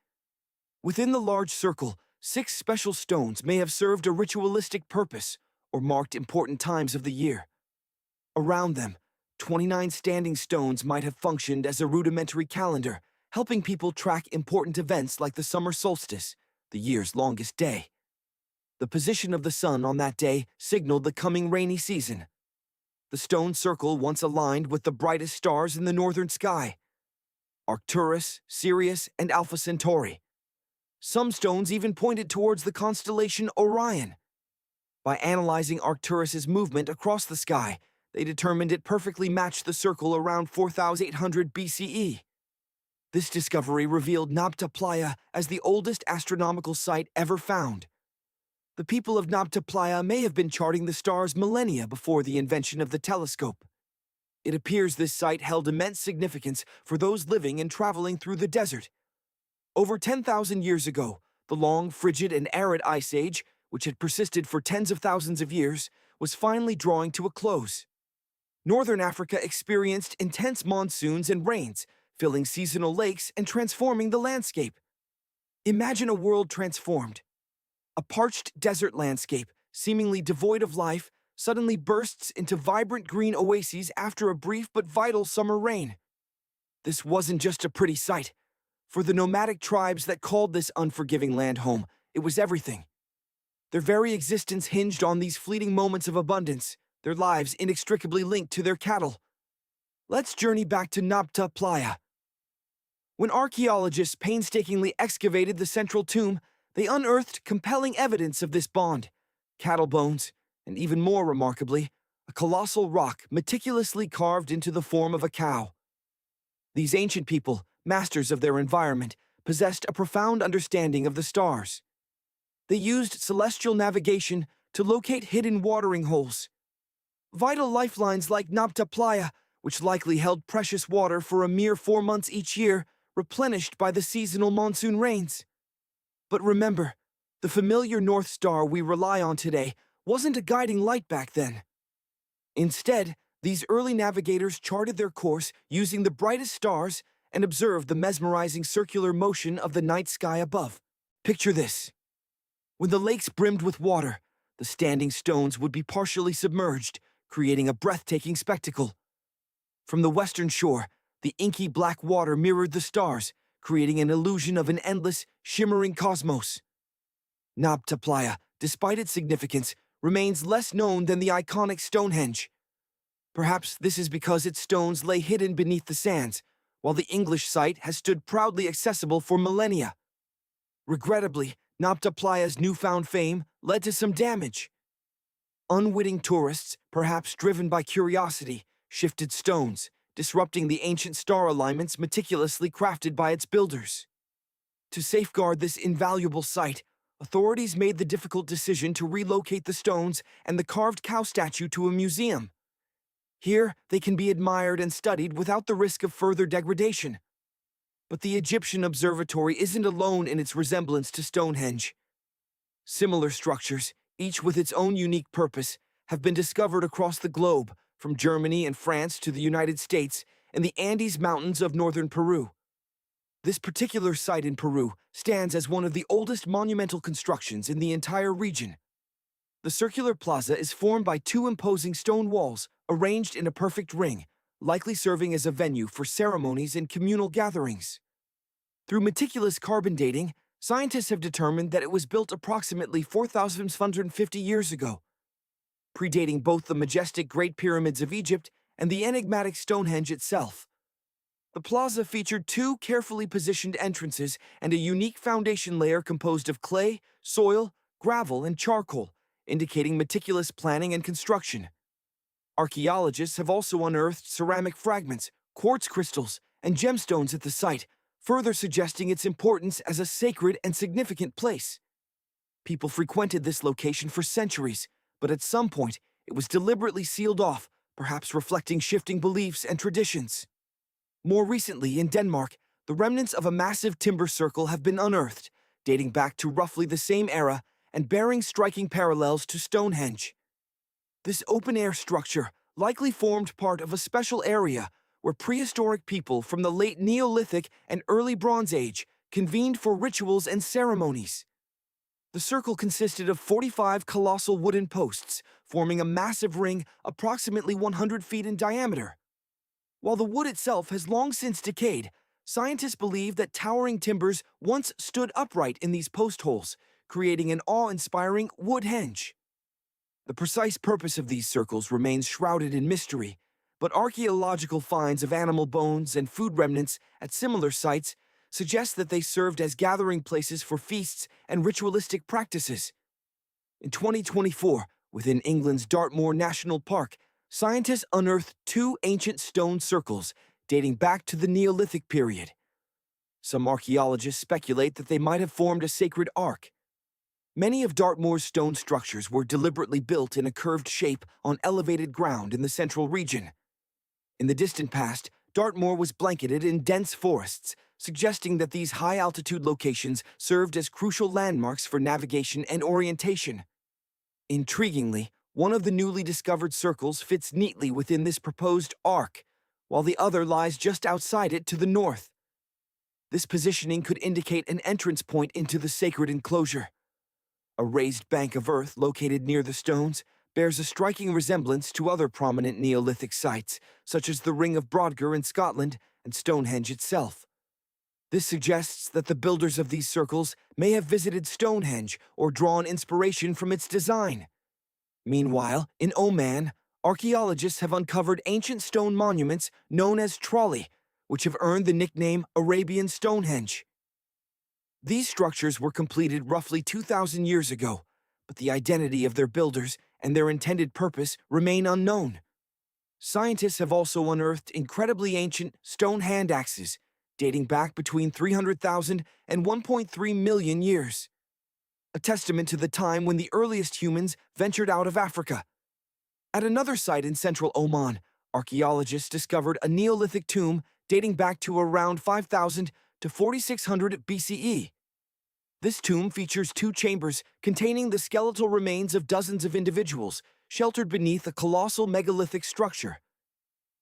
Within the large circle, 6 special stones may have served a ritualistic purpose or marked important times of the year. Around them, 29 standing stones might have functioned as a rudimentary calendar, helping people track important events like the summer solstice, the year's longest day. The position of the sun on that day signaled the coming rainy season. The stone circle once aligned with the brightest stars in the northern sky: Arcturus, Sirius, and Alpha Centauri. Some stones even pointed towards the constellation Orion. By analyzing Arcturus's movement across the sky, they determined it perfectly matched the circle around 4800 BCE. This discovery revealed Nabta Playa as the oldest astronomical site ever found. The people of Nabta Playa may have been charting the stars millennia before the invention of the telescope. It appears this site held immense significance for those living and traveling through the desert. Over 10,000 years ago, the long, frigid, and arid ice age, which had persisted for tens of thousands of years, was finally drawing to a close. Northern Africa experienced intense monsoons and rains, filling seasonal lakes and transforming the landscape. Imagine a world transformed. A parched desert landscape, seemingly devoid of life, suddenly bursts into vibrant green oases after a brief but vital summer rain. This wasn't just a pretty sight. For the nomadic tribes that called this unforgiving land home, it was everything. Their very existence hinged on these fleeting moments of abundance, their lives inextricably linked to their cattle. Let's journey back to Nabta Playa. When archaeologists painstakingly excavated the central tomb, they unearthed compelling evidence of this bond: cattle bones, and even more remarkably, a colossal rock meticulously carved into the form of a cow. These ancient people, masters of their environment, possessed a profound understanding of the stars. They used celestial navigation to locate hidden watering holes. Vital lifelines like Nabta Playa, which likely held precious water for a mere 4 months each year, replenished by the seasonal monsoon rains. But remember, the familiar North Star we rely on today wasn't a guiding light back then. Instead, these early navigators charted their course using the brightest stars and observed the mesmerizing circular motion of the night sky above. Picture this. When the lakes brimmed with water, the standing stones would be partially submerged, creating a breathtaking spectacle. From the western shore, the inky black water mirrored the stars, creating an illusion of an endless, shimmering cosmos. Nabta Playa, despite its significance, remains less known than the iconic Stonehenge. Perhaps this is because its stones lay hidden beneath the sands, while the English site has stood proudly accessible for millennia. Regrettably, Nabta Playa's newfound fame led to some damage. Unwitting tourists, perhaps driven by curiosity, shifted stones, disrupting the ancient star alignments meticulously crafted by its builders. To safeguard this invaluable site, authorities made the difficult decision to relocate the stones and the carved cow statue to a museum. Here, they can be admired and studied without the risk of further degradation. But the Egyptian observatory isn't alone in its resemblance to Stonehenge. Similar structures, each with its own unique purpose, have been discovered across the globe, from Germany and France to the United States and the Andes Mountains of northern Peru. This particular site in Peru stands as one of the oldest monumental constructions in the entire region. The circular plaza is formed by 2 imposing stone walls arranged in a perfect ring, likely serving as a venue for ceremonies and communal gatherings. Through meticulous carbon dating, scientists have determined that it was built approximately 4,550 years ago, predating both the majestic Great Pyramids of Egypt and the enigmatic Stonehenge itself. The plaza featured 2 carefully positioned entrances and a unique foundation layer composed of clay, soil, gravel, and charcoal, indicating meticulous planning and construction. Archaeologists have also unearthed ceramic fragments, quartz crystals, and gemstones at the site, further suggesting its importance as a sacred and significant place. People frequented this location for centuries, but at some point, it was deliberately sealed off, perhaps reflecting shifting beliefs and traditions. More recently, in Denmark, the remnants of a massive timber circle have been unearthed, dating back to roughly the same era and bearing striking parallels to Stonehenge. This open-air structure likely formed part of a special area where prehistoric people from the late Neolithic and early Bronze Age convened for rituals and ceremonies. The circle consisted of 45 colossal wooden posts, forming a massive ring approximately 100 feet in diameter. While the wood itself has long since decayed, scientists believe that towering timbers once stood upright in these post holes, creating an awe-inspiring wood henge. The precise purpose of these circles remains shrouded in mystery, but archaeological finds of animal bones and food remnants at similar sites suggest that they served as gathering places for feasts and ritualistic practices. In 2024, within England's Dartmoor National Park, scientists unearthed two ancient stone circles dating back to the Neolithic period. Some archaeologists speculate that they might have formed a sacred ark. Many of Dartmoor's stone structures were deliberately built in a curved shape on elevated ground in the central region. In the distant past, Dartmoor was blanketed in dense forests, suggesting that these high-altitude locations served as crucial landmarks for navigation and orientation. Intriguingly, one of the newly discovered circles fits neatly within this proposed arc, while the other lies just outside it to the north. This positioning could indicate an entrance point into the sacred enclosure. A raised bank of earth located near the stones bears a striking resemblance to other prominent Neolithic sites, such as the Ring of Brodgar in Scotland and Stonehenge itself. This suggests that the builders of these circles may have visited Stonehenge or drawn inspiration from its design. Meanwhile, in Oman, archaeologists have uncovered ancient stone monuments known as trolley, which have earned the nickname Arabian Stonehenge. These structures were completed roughly 2,000 years ago, but the identity of their builders and their intended purpose remain unknown. Scientists have also unearthed incredibly ancient stone hand axes, dating back between 300,000 and 1.3 million years, a testament to the time when the earliest humans ventured out of Africa. At another site in central Oman, archaeologists discovered a Neolithic tomb dating back to around 5,000 to 4,600 BCE. This tomb features two chambers containing the skeletal remains of dozens of individuals, sheltered beneath a colossal megalithic structure.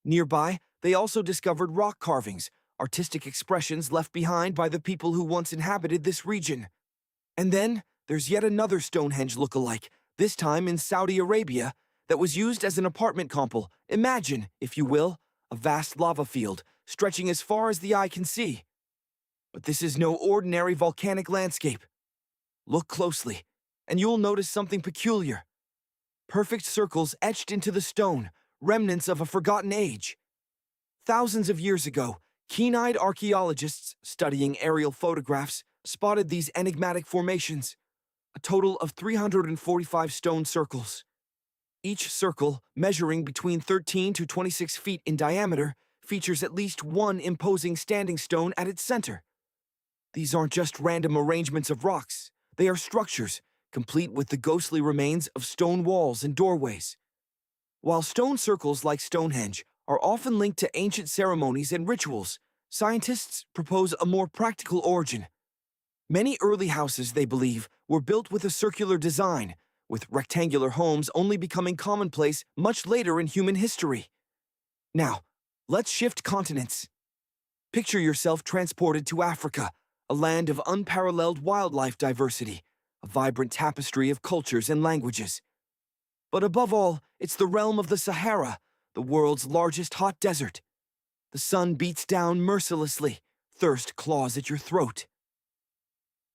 Nearby, they also discovered rock carvings, artistic expressions left behind by the people who once inhabited this region. And then, there's yet another Stonehenge look-alike, this time in Saudi Arabia, that was used as an apartment complex. Imagine, if you will, a vast lava field stretching as far as the eye can see. But this is no ordinary volcanic landscape. Look closely, and you'll notice something peculiar. Perfect circles etched into the stone, remnants of a forgotten age. Thousands of years ago, keen-eyed archaeologists studying aerial photographs spotted these enigmatic formations, a total of 345 stone circles. Each circle, measuring between 13 to 26 feet in diameter, features at least one imposing standing stone at its center. These aren't just random arrangements of rocks, they are structures, complete with the ghostly remains of stone walls and doorways. While stone circles like Stonehenge are often linked to ancient ceremonies and rituals, scientists propose a more practical origin. Many early houses, they believe, were built with a circular design, with rectangular homes only becoming commonplace much later in human history. Now, let's shift continents. Picture yourself transported to Africa, a land of unparalleled wildlife diversity, a vibrant tapestry of cultures and languages. But above all, it's the realm of the Sahara, the world's largest hot desert. The sun beats down mercilessly, thirst claws at your throat.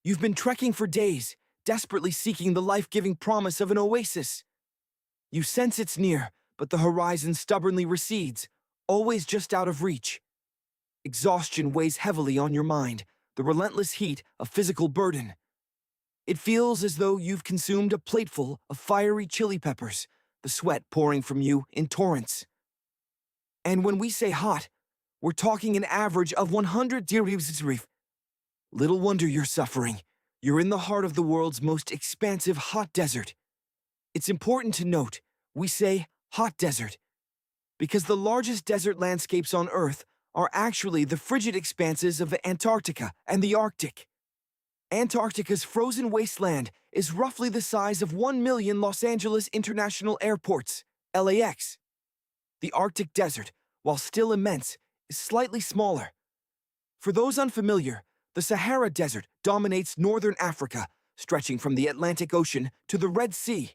You've been trekking for days, desperately seeking the life-giving promise of an oasis. You sense it's near, but the horizon stubbornly recedes, always just out of reach. Exhaustion weighs heavily on your mind, the relentless heat a physical burden. It feels as though you've consumed a plateful of fiery chili peppers, the sweat pouring from you in torrents. And when we say hot, we're talking an average of 100 degrees. Little wonder you're suffering. You're in the heart of the world's most expansive hot desert. It's important to note, we say hot desert, because the largest desert landscapes on Earth are actually the frigid expanses of Antarctica and the Arctic. Antarctica's frozen wasteland is roughly the size of 1 million Los Angeles International Airports, LAX. The Arctic desert, while still immense, is slightly smaller. For those unfamiliar, the Sahara Desert dominates northern Africa, stretching from the Atlantic Ocean to the Red Sea.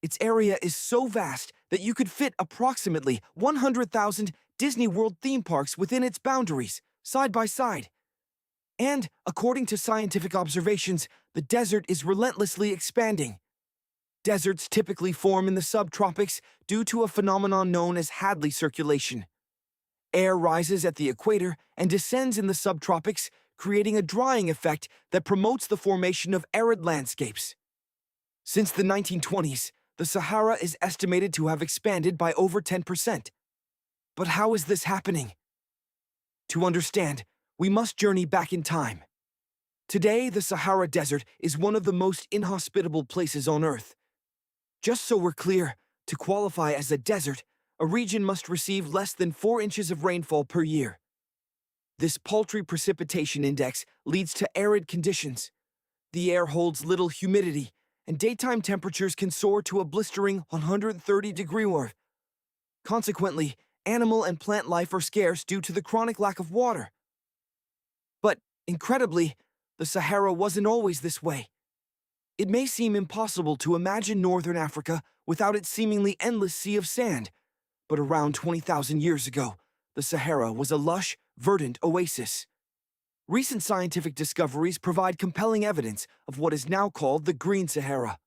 Its area is so vast that you could fit approximately 100,000 Disney World theme parks within its boundaries, side by side. And, according to scientific observations, the desert is relentlessly expanding. Deserts typically form in the subtropics due to a phenomenon known as Hadley circulation. Air rises at the equator and descends in the subtropics, creating a drying effect that promotes the formation of arid landscapes. Since the 1920s, the Sahara is estimated to have expanded by over 10%. But how is this happening? To understand, we must journey back in time. Today, the Sahara Desert is one of the most inhospitable places on Earth. Just so we're clear, to qualify as a desert, a region must receive less than 4 inches of rainfall per year. This paltry precipitation index leads to arid conditions. The air holds little humidity, and daytime temperatures can soar to a blistering 130-degree warmth. Consequently, animal and plant life are scarce due to the chronic lack of water. But, incredibly, the Sahara wasn't always this way. It may seem impossible to imagine northern Africa without its seemingly endless sea of sand, but around 20,000 years ago, the Sahara was a lush, verdant oasis. Recent scientific discoveries provide compelling evidence of what is now called the Green Sahara.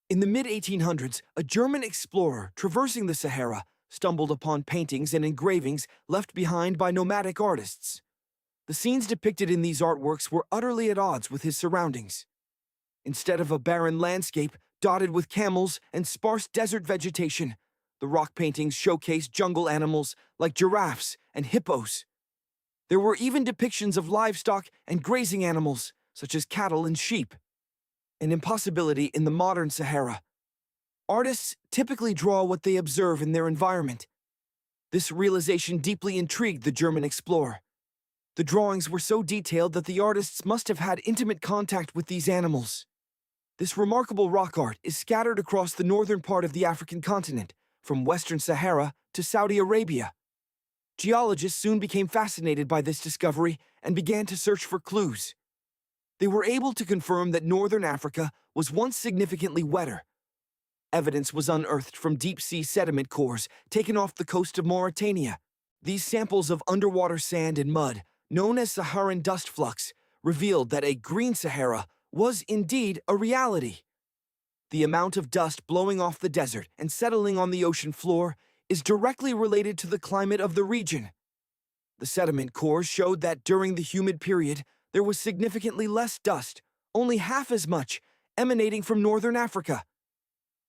In the mid-1800s, a German explorer traversing the Sahara stumbled upon paintings and engravings left behind by nomadic artists. The scenes depicted in these artworks were utterly at odds with his surroundings. Instead of a barren landscape dotted with camels and sparse desert vegetation, the rock paintings showcased jungle animals like giraffes and hippos. There were even depictions of livestock and grazing animals, such as cattle and sheep. An impossibility in the modern Sahara. Artists typically draw what they observe in their environment. This realization deeply intrigued the German explorer. The drawings were so detailed that the artists must have had intimate contact with these animals. This remarkable rock art is scattered across the northern part of the African continent, from Western Sahara to Saudi Arabia. Geologists soon became fascinated by this discovery and began to search for clues. They were able to confirm that northern Africa was once significantly wetter. Evidence was unearthed from deep-sea sediment cores taken off the coast of Mauritania. These samples of underwater sand and mud, known as Saharan dust flux, revealed that a green Sahara was indeed a reality. The amount of dust blowing off the desert and settling on the ocean floor is directly related to the climate of the region. The sediment cores showed that during the humid period, there was significantly less dust, only half as much, emanating from northern Africa.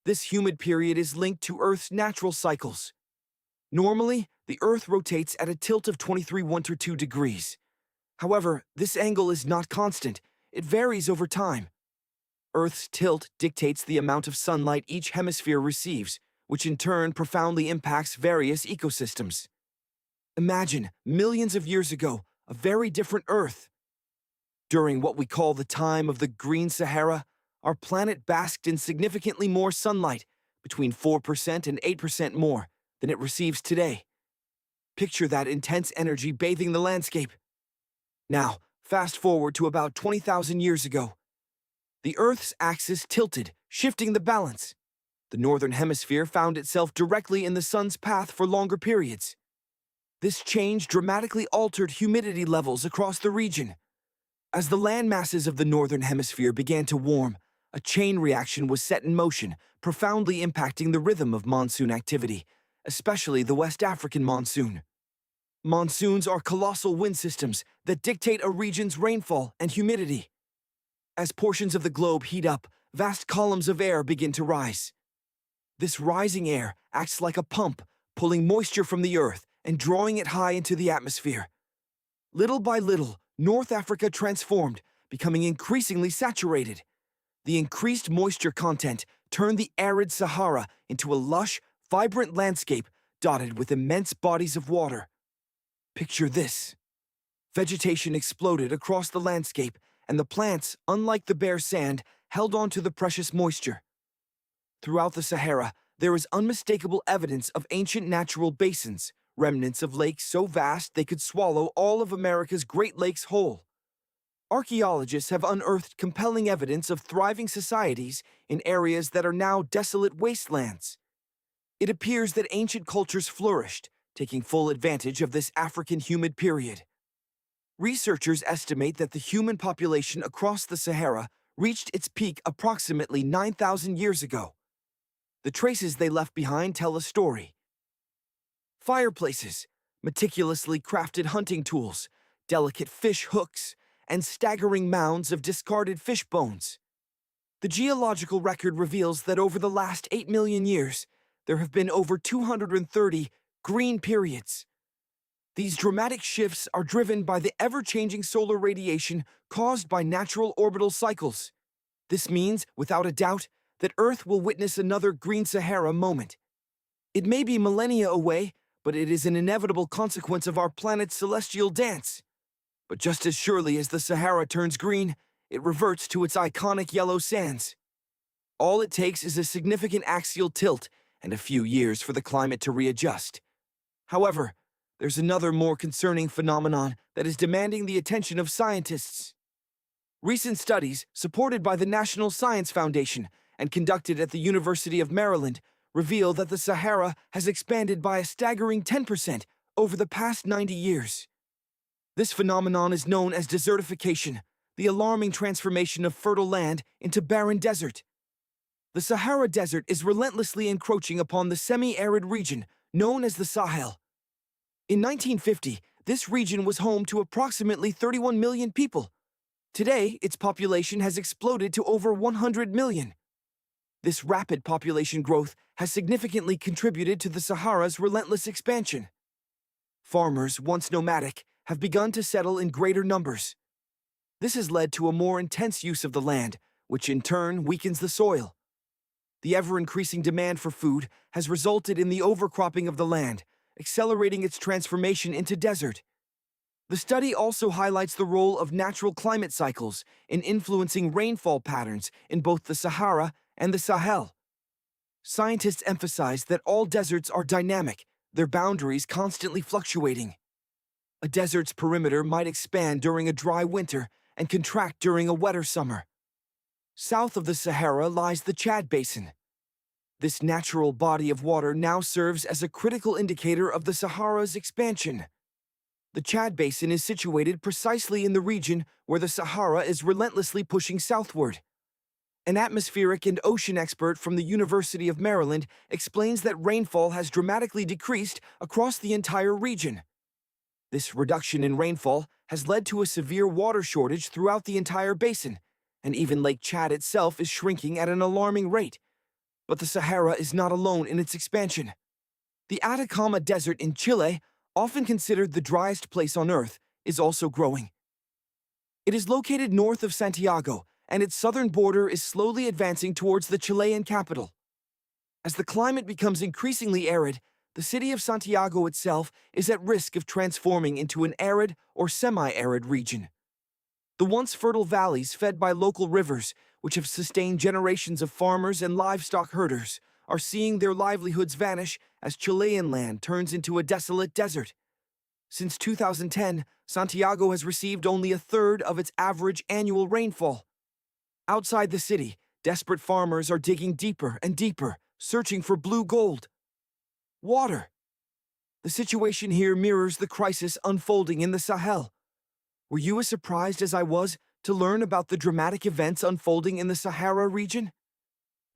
This humid period is linked to Earth's natural cycles. Normally, the Earth rotates at a tilt of 23.12 degrees. However, this angle is not constant. It varies over time. Earth's tilt dictates the amount of sunlight each hemisphere receives, which in turn profoundly impacts various ecosystems. Imagine, millions of years ago, a very different Earth. During what we call the time of the Green Sahara, our planet basked in significantly more sunlight, between 4% and 8% more, than it receives today. Picture that intense energy bathing the landscape. Now, fast forward to about 20,000 years ago. The Earth's axis tilted, shifting the balance. The northern hemisphere found itself directly in the sun's path for longer periods. This change dramatically altered humidity levels across the region. As the land masses of the northern hemisphere began to warm, a chain reaction was set in motion, profoundly impacting the rhythm of monsoon activity, especially the West African monsoon. Monsoons are colossal wind systems that dictate a region's rainfall and humidity. As portions of the globe heat up, vast columns of air begin to rise. This rising air acts like a pump, pulling moisture from the earth and drawing it high into the atmosphere. Little by little, North Africa transformed, becoming increasingly saturated. The increased moisture content turned the arid Sahara into a lush, vibrant landscape dotted with immense bodies of water. Picture this. Vegetation exploded across the landscape, and the plants, unlike the bare sand, held on to the precious moisture. Throughout the Sahara, there is unmistakable evidence of ancient natural basins, remnants of lakes so vast they could swallow all of America's Great Lakes whole. Archaeologists have unearthed compelling evidence of thriving societies in areas that are now desolate wastelands. It appears that ancient cultures flourished, taking full advantage of this African humid period. Researchers estimate that the human population across the Sahara reached its peak approximately 9,000 years ago. The traces they left behind tell a story. Fireplaces, meticulously crafted hunting tools, delicate fish hooks, and staggering mounds of discarded fish bones. The geological record reveals that over the last 8 million years, there have been over 230 green periods. These dramatic shifts are driven by the ever-changing solar radiation caused by natural orbital cycles. This means, without a doubt, that Earth will witness another Green Sahara moment. It may be millennia away, but it is an inevitable consequence of our planet's celestial dance. But just as surely as the Sahara turns green, it reverts to its iconic yellow sands. All it takes is a significant axial tilt and a few years for the climate to readjust. However, there's another more concerning phenomenon that is demanding the attention of scientists. Recent studies, supported by the National Science Foundation and conducted at the University of Maryland, reveal that the Sahara has expanded by a staggering 10% over the past 90 years. This phenomenon is known as desertification, the alarming transformation of fertile land into barren desert. The Sahara Desert is relentlessly encroaching upon the semi-arid region known as the Sahel. In 1950, this region was home to approximately 31 million people. Today, its population has exploded to over 100 million. This rapid population growth has significantly contributed to the Sahara's relentless expansion. Farmers, once nomadic, have begun to settle in greater numbers. This has led to a more intense use of the land, which in turn weakens the soil. The ever-increasing demand for food has resulted in the overcropping of the land, accelerating its transformation into desert. The study also highlights the role of natural climate cycles in influencing rainfall patterns in both the Sahara and the Sahel. Scientists emphasize that all deserts are dynamic, their boundaries constantly fluctuating. A desert's perimeter might expand during a dry winter and contract during a wetter summer. South of the Sahara lies the Chad Basin. This natural body of water now serves as a critical indicator of the Sahara's expansion. The Chad Basin is situated precisely in the region where the Sahara is relentlessly pushing southward. An atmospheric and ocean expert from the University of Maryland explains that rainfall has dramatically decreased across the entire region. This reduction in rainfall has led to a severe water shortage throughout the entire basin, and even Lake Chad itself is shrinking at an alarming rate. But the Sahara is not alone in its expansion. The Atacama Desert in Chile, often considered the driest place on Earth, is also growing. It is located north of Santiago, and its southern border is slowly advancing towards the Chilean capital. As the climate becomes increasingly arid, the city of Santiago itself is at risk of transforming into an arid or semi-arid region. The once fertile valleys fed by local rivers, which have sustained generations of farmers and livestock herders, are seeing their livelihoods vanish as Chilean land turns into a desolate desert. Since 2010, Santiago has received only a third of its average annual rainfall. Outside the city, desperate farmers are digging deeper and deeper, searching for blue gold. Water. The situation here mirrors the crisis unfolding in the Sahel. Were you as surprised as I was to learn about the dramatic events unfolding in the Sahara region?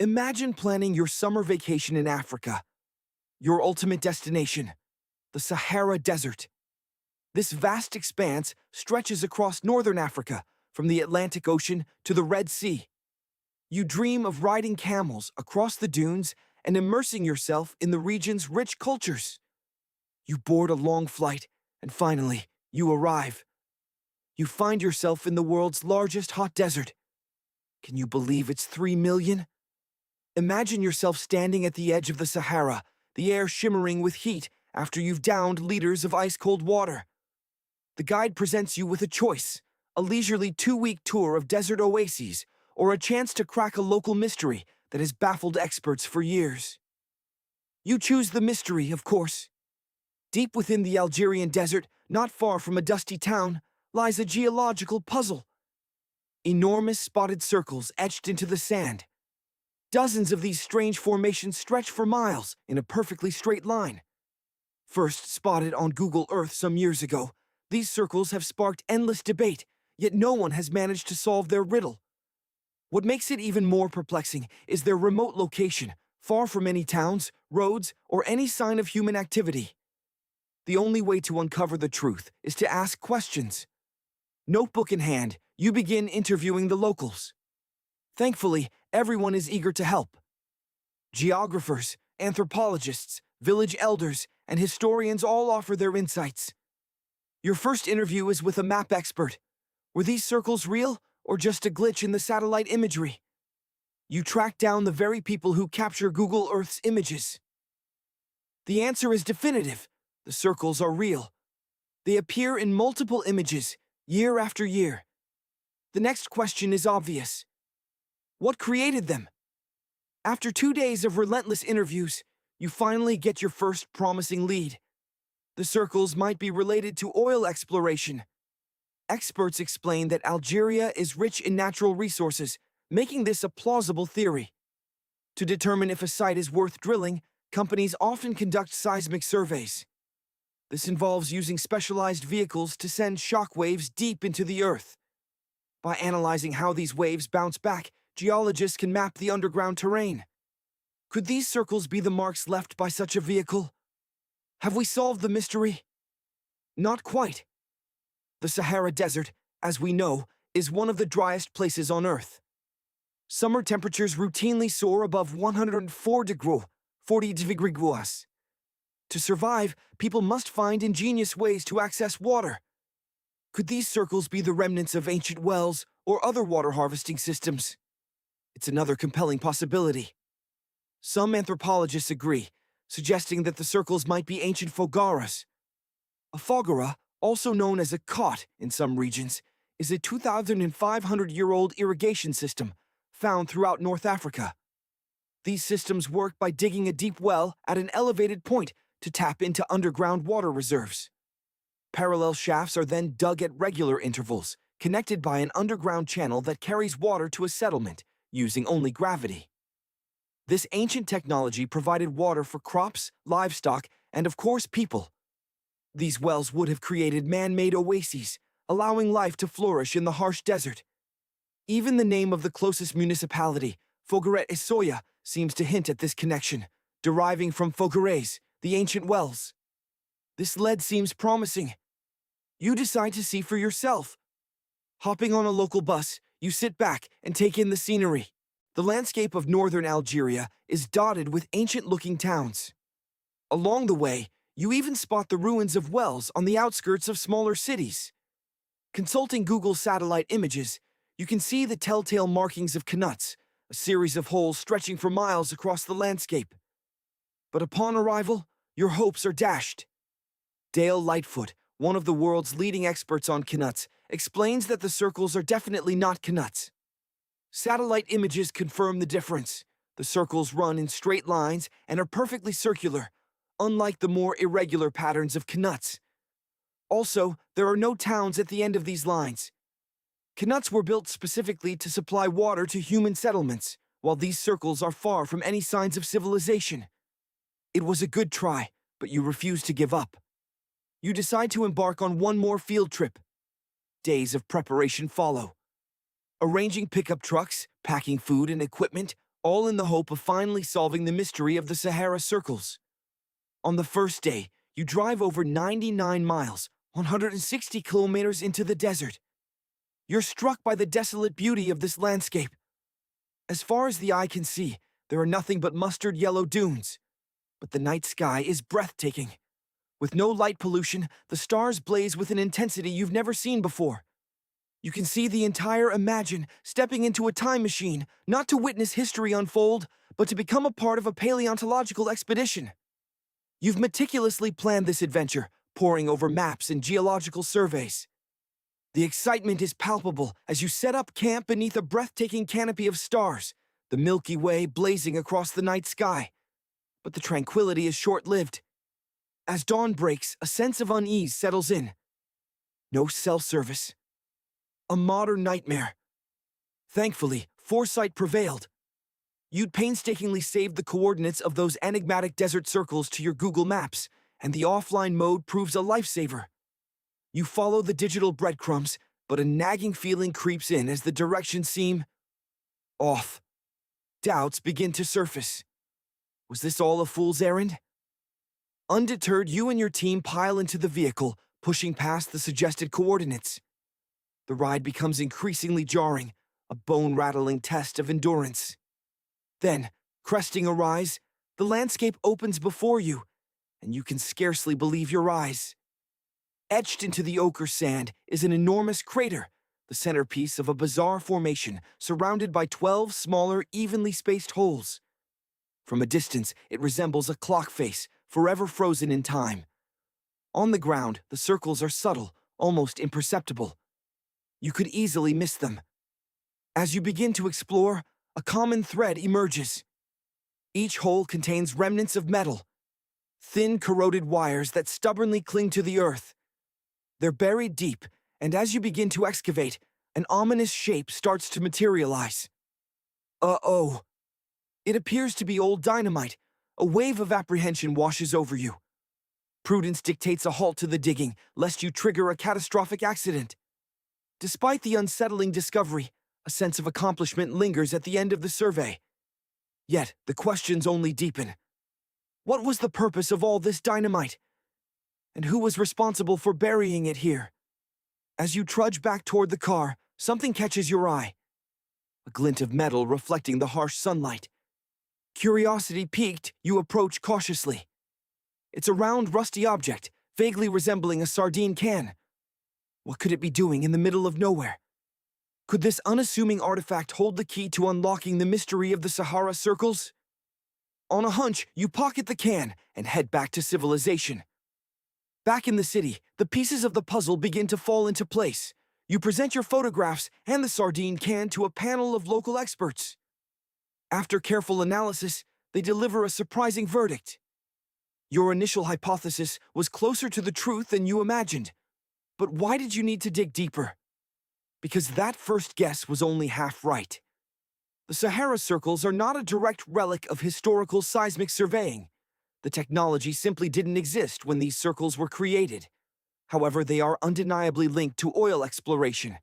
Imagine planning your summer vacation in Africa. Your ultimate destination, the Sahara Desert. This vast expanse stretches across northern Africa, from the Atlantic Ocean to the Red Sea. You dream of riding camels across the dunes and immersing yourself in the region's rich cultures. You board a long flight, and finally, you arrive. You find yourself in the world's largest hot desert. Can you believe it's 3 million? Imagine yourself standing at the edge of the Sahara, the air shimmering with heat after you've downed liters of ice-cold water. The guide presents you with a choice: a leisurely 2-week tour of desert oases, or a chance to crack a local mystery that has baffled experts for years. You choose the mystery, of course. Deep within the Algerian desert, not far from a dusty town, lies a geological puzzle. Enormous spotted circles etched into the sand. Dozens of these strange formations stretch for miles in a perfectly straight line. First spotted on Google Earth some years ago, these circles have sparked endless debate, yet no one has managed to solve their riddle. What makes it even more perplexing is their remote location, far from any towns, roads, or any sign of human activity. The only way to uncover the truth is to ask questions. Notebook in hand, you begin interviewing the locals. Thankfully, everyone is eager to help. Geographers, anthropologists, village elders, and historians all offer their insights. Your first interview is with a map expert. Were these circles real, or just a glitch in the satellite imagery? You track down the very people who capture Google Earth's images. The answer is definitive. The circles are real. They appear in multiple images, year after year. The next question is obvious. What created them? After 2 days of relentless interviews, you finally get your first promising lead. The circles might be related to oil exploration. Experts explain that Algeria is rich in natural resources, making this a plausible theory. To determine if a site is worth drilling, companies often conduct seismic surveys. This involves using specialized vehicles to send shock waves deep into the earth. By analyzing how these waves bounce back, geologists can map the underground terrain. Could these circles be the marks left by such a vehicle? Have we solved the mystery? Not quite. The Sahara Desert, as we know, is one of the driest places on Earth. Summer temperatures routinely soar above 104 degrees, 40 degrees. To survive, people must find ingenious ways to access water. Could these circles be the remnants of ancient wells or other water harvesting systems? It's another compelling possibility. Some anthropologists agree, suggesting that the circles might be ancient fogaras. A fogara, also known as a cot in some regions, is a 2,500-year-old irrigation system found throughout North Africa. These systems work by digging a deep well at an elevated point to tap into underground water reserves. Parallel shafts are then dug at regular intervals, connected by an underground channel that carries water to a settlement, using only gravity. This ancient technology provided water for crops, livestock, and of course people. These wells would have created man-made oases, allowing life to flourish in the harsh desert. Even the name of the closest municipality, Fogaret-Essoya, seems to hint at this connection, deriving from Fogares, the ancient wells. This lead seems promising. You decide to see for yourself. Hopping on a local bus, you sit back and take in the scenery. The landscape of northern Algeria is dotted with ancient-looking towns. Along the way, you even spot the ruins of wells on the outskirts of smaller cities. Consulting Google satellite images, you can see the telltale markings of knuts, a series of holes stretching for miles across the landscape. But upon arrival, your hopes are dashed. Dale Lightfoot, one of the world's leading experts on knuts, explains that the circles are definitely not knuts. Satellite images confirm the difference. The circles run in straight lines and are perfectly circular, unlike the more irregular patterns of knuts. Also, there are no towns at the end of these lines. Knuts were built specifically to supply water to human settlements, while these circles are far from any signs of civilization. It was a good try, but you refuse to give up. You decide to embark on one more field trip. Days of preparation follow. Arranging pickup trucks, packing food and equipment, all in the hope of finally solving the mystery of the Sahara circles. On the first day, you drive over 99 miles, 160 kilometers into the desert. You're struck by the desolate beauty of this landscape. As far as the eye can see, there are nothing but mustard yellow dunes. But the night sky is breathtaking. With no light pollution, the stars blaze with an intensity you've never seen before. You can see the entire Imagine stepping into a time machine, not to witness history unfold, but to become a part of a paleontological expedition. You've meticulously planned this adventure, poring over maps and geological surveys. The excitement is palpable as you set up camp beneath a breathtaking canopy of stars, the Milky Way blazing across the night sky. But the tranquility is short-lived. As dawn breaks, a sense of unease settles in. No cell service. A modern nightmare. Thankfully, foresight prevailed. You'd painstakingly saved the coordinates of those enigmatic desert circles to your Google Maps, and the offline mode proves a lifesaver. You follow the digital breadcrumbs, but a nagging feeling creeps in as the directions seem off. Doubts begin to surface. Was this all a fool's errand? Undeterred, you and your team pile into the vehicle, pushing past the suggested coordinates. The ride becomes increasingly jarring, a bone-rattling test of endurance. Then, cresting a rise, the landscape opens before you, and you can scarcely believe your eyes. Etched into the ochre sand is an enormous crater, the centerpiece of a bizarre formation surrounded by 12 smaller, evenly spaced holes. From a distance, it resembles a clock face, forever frozen in time. On the ground, the circles are subtle, almost imperceptible. You could easily miss them. As you begin to explore, a common thread emerges. Each hole contains remnants of metal, thin, corroded wires that stubbornly cling to the earth. They're buried deep, and as you begin to excavate, an ominous shape starts to materialize. Uh-oh. It appears to be old dynamite. A wave of apprehension washes over you. Prudence dictates a halt to the digging, lest you trigger a catastrophic accident. Despite the unsettling discovery, a sense of accomplishment lingers at the end of the survey. Yet, the questions only deepen. What was the purpose of all this dynamite? And who was responsible for burying it here? As you trudge back toward the car, something catches your eye. A glint of metal reflecting the harsh sunlight. Curiosity piqued, you approach cautiously. It's a round, rusty object, vaguely resembling a sardine can. What could it be doing in the middle of nowhere? Could this unassuming artifact hold the key to unlocking the mystery of the Sahara circles? On a hunch, you pocket the can and head back to civilization. Back in the city, the pieces of the puzzle begin to fall into place. You present your photographs and the sardine can to a panel of local experts. After careful analysis, they deliver a surprising verdict. Your initial hypothesis was closer to the truth than you imagined. But why did you need to dig deeper? Because that first guess was only half right. The Sahara circles are not a direct relic of historical seismic surveying. The technology simply didn't exist when these circles were created. However, they are undeniably linked to oil exploration.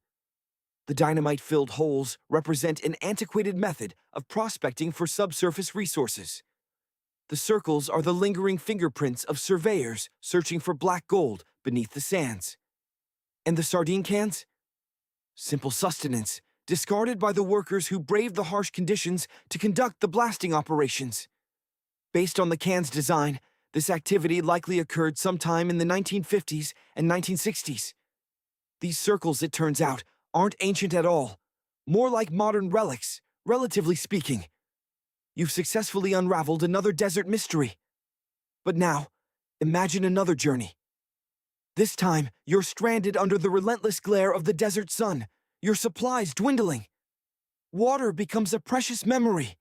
The dynamite-filled holes represent an antiquated method of prospecting for subsurface resources. The circles are the lingering fingerprints of surveyors searching for black gold beneath the sands. And the sardine cans? Simple sustenance, discarded by the workers who braved the harsh conditions to conduct the blasting operations. Based on the can's design, this activity likely occurred sometime in the 1950s and 1960s. These circles, it turns out, aren't ancient at all, more like modern relics, relatively speaking. You've successfully unraveled another desert mystery. But now, imagine another journey. This time, you're stranded under the relentless glare of the desert sun, your supplies dwindling. Water becomes a precious memory.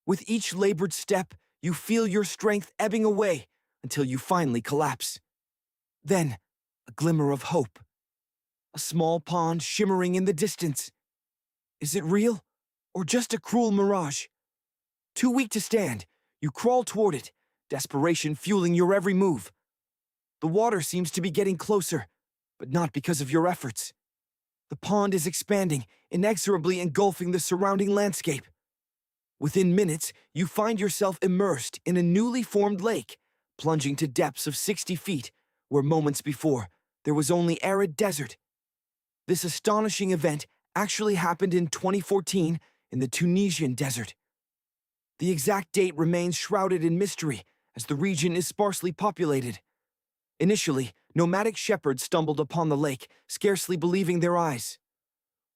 With each labored step, you feel your strength ebbing away until you finally collapse. Then, a glimmer of hope. A small pond shimmering in the distance. Is it real, or just a cruel mirage? Too weak to stand, you crawl toward it, desperation fueling your every move. The water seems to be getting closer, but not because of your efforts. The pond is expanding, inexorably engulfing the surrounding landscape. Within minutes, you find yourself immersed in a newly formed lake, plunging to depths of 60 feet, where moments before, there was only arid desert. This astonishing event actually happened in 2014 in the Tunisian desert. The exact date remains shrouded in mystery, as the region is sparsely populated. Initially, nomadic shepherds stumbled upon the lake, scarcely believing their eyes.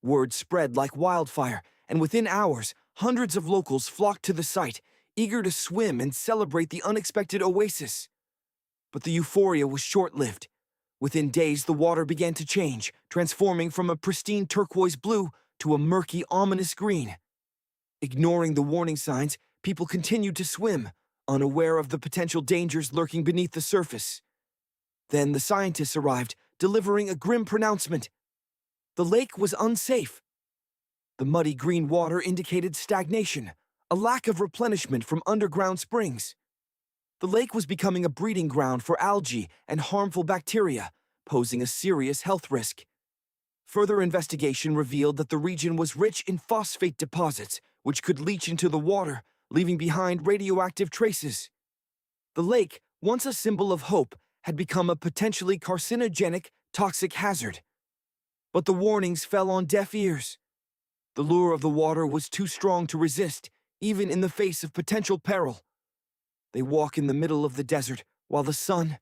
Word spread like wildfire, and within hours, hundreds of locals flocked to the site, eager to swim and celebrate the unexpected oasis. But the euphoria was short-lived. Within days, the water began to change, transforming from a pristine turquoise blue to a murky, ominous green. Ignoring the warning signs, people continued to swim, unaware of the potential dangers lurking beneath the surface. Then the scientists arrived, delivering a grim pronouncement. The lake was unsafe. The muddy green water indicated stagnation, a lack of replenishment from underground springs. The lake was becoming a breeding ground for algae and harmful bacteria, posing a serious health risk. Further investigation revealed that the region was rich in phosphate deposits, which could leach into the water, leaving behind radioactive traces. The lake, once a symbol of hope, had become a potentially carcinogenic, toxic hazard. But the warnings fell on deaf ears. The lure of the water was too strong to resist, even in the face of potential peril. They walk in the middle of the desert, while the sun,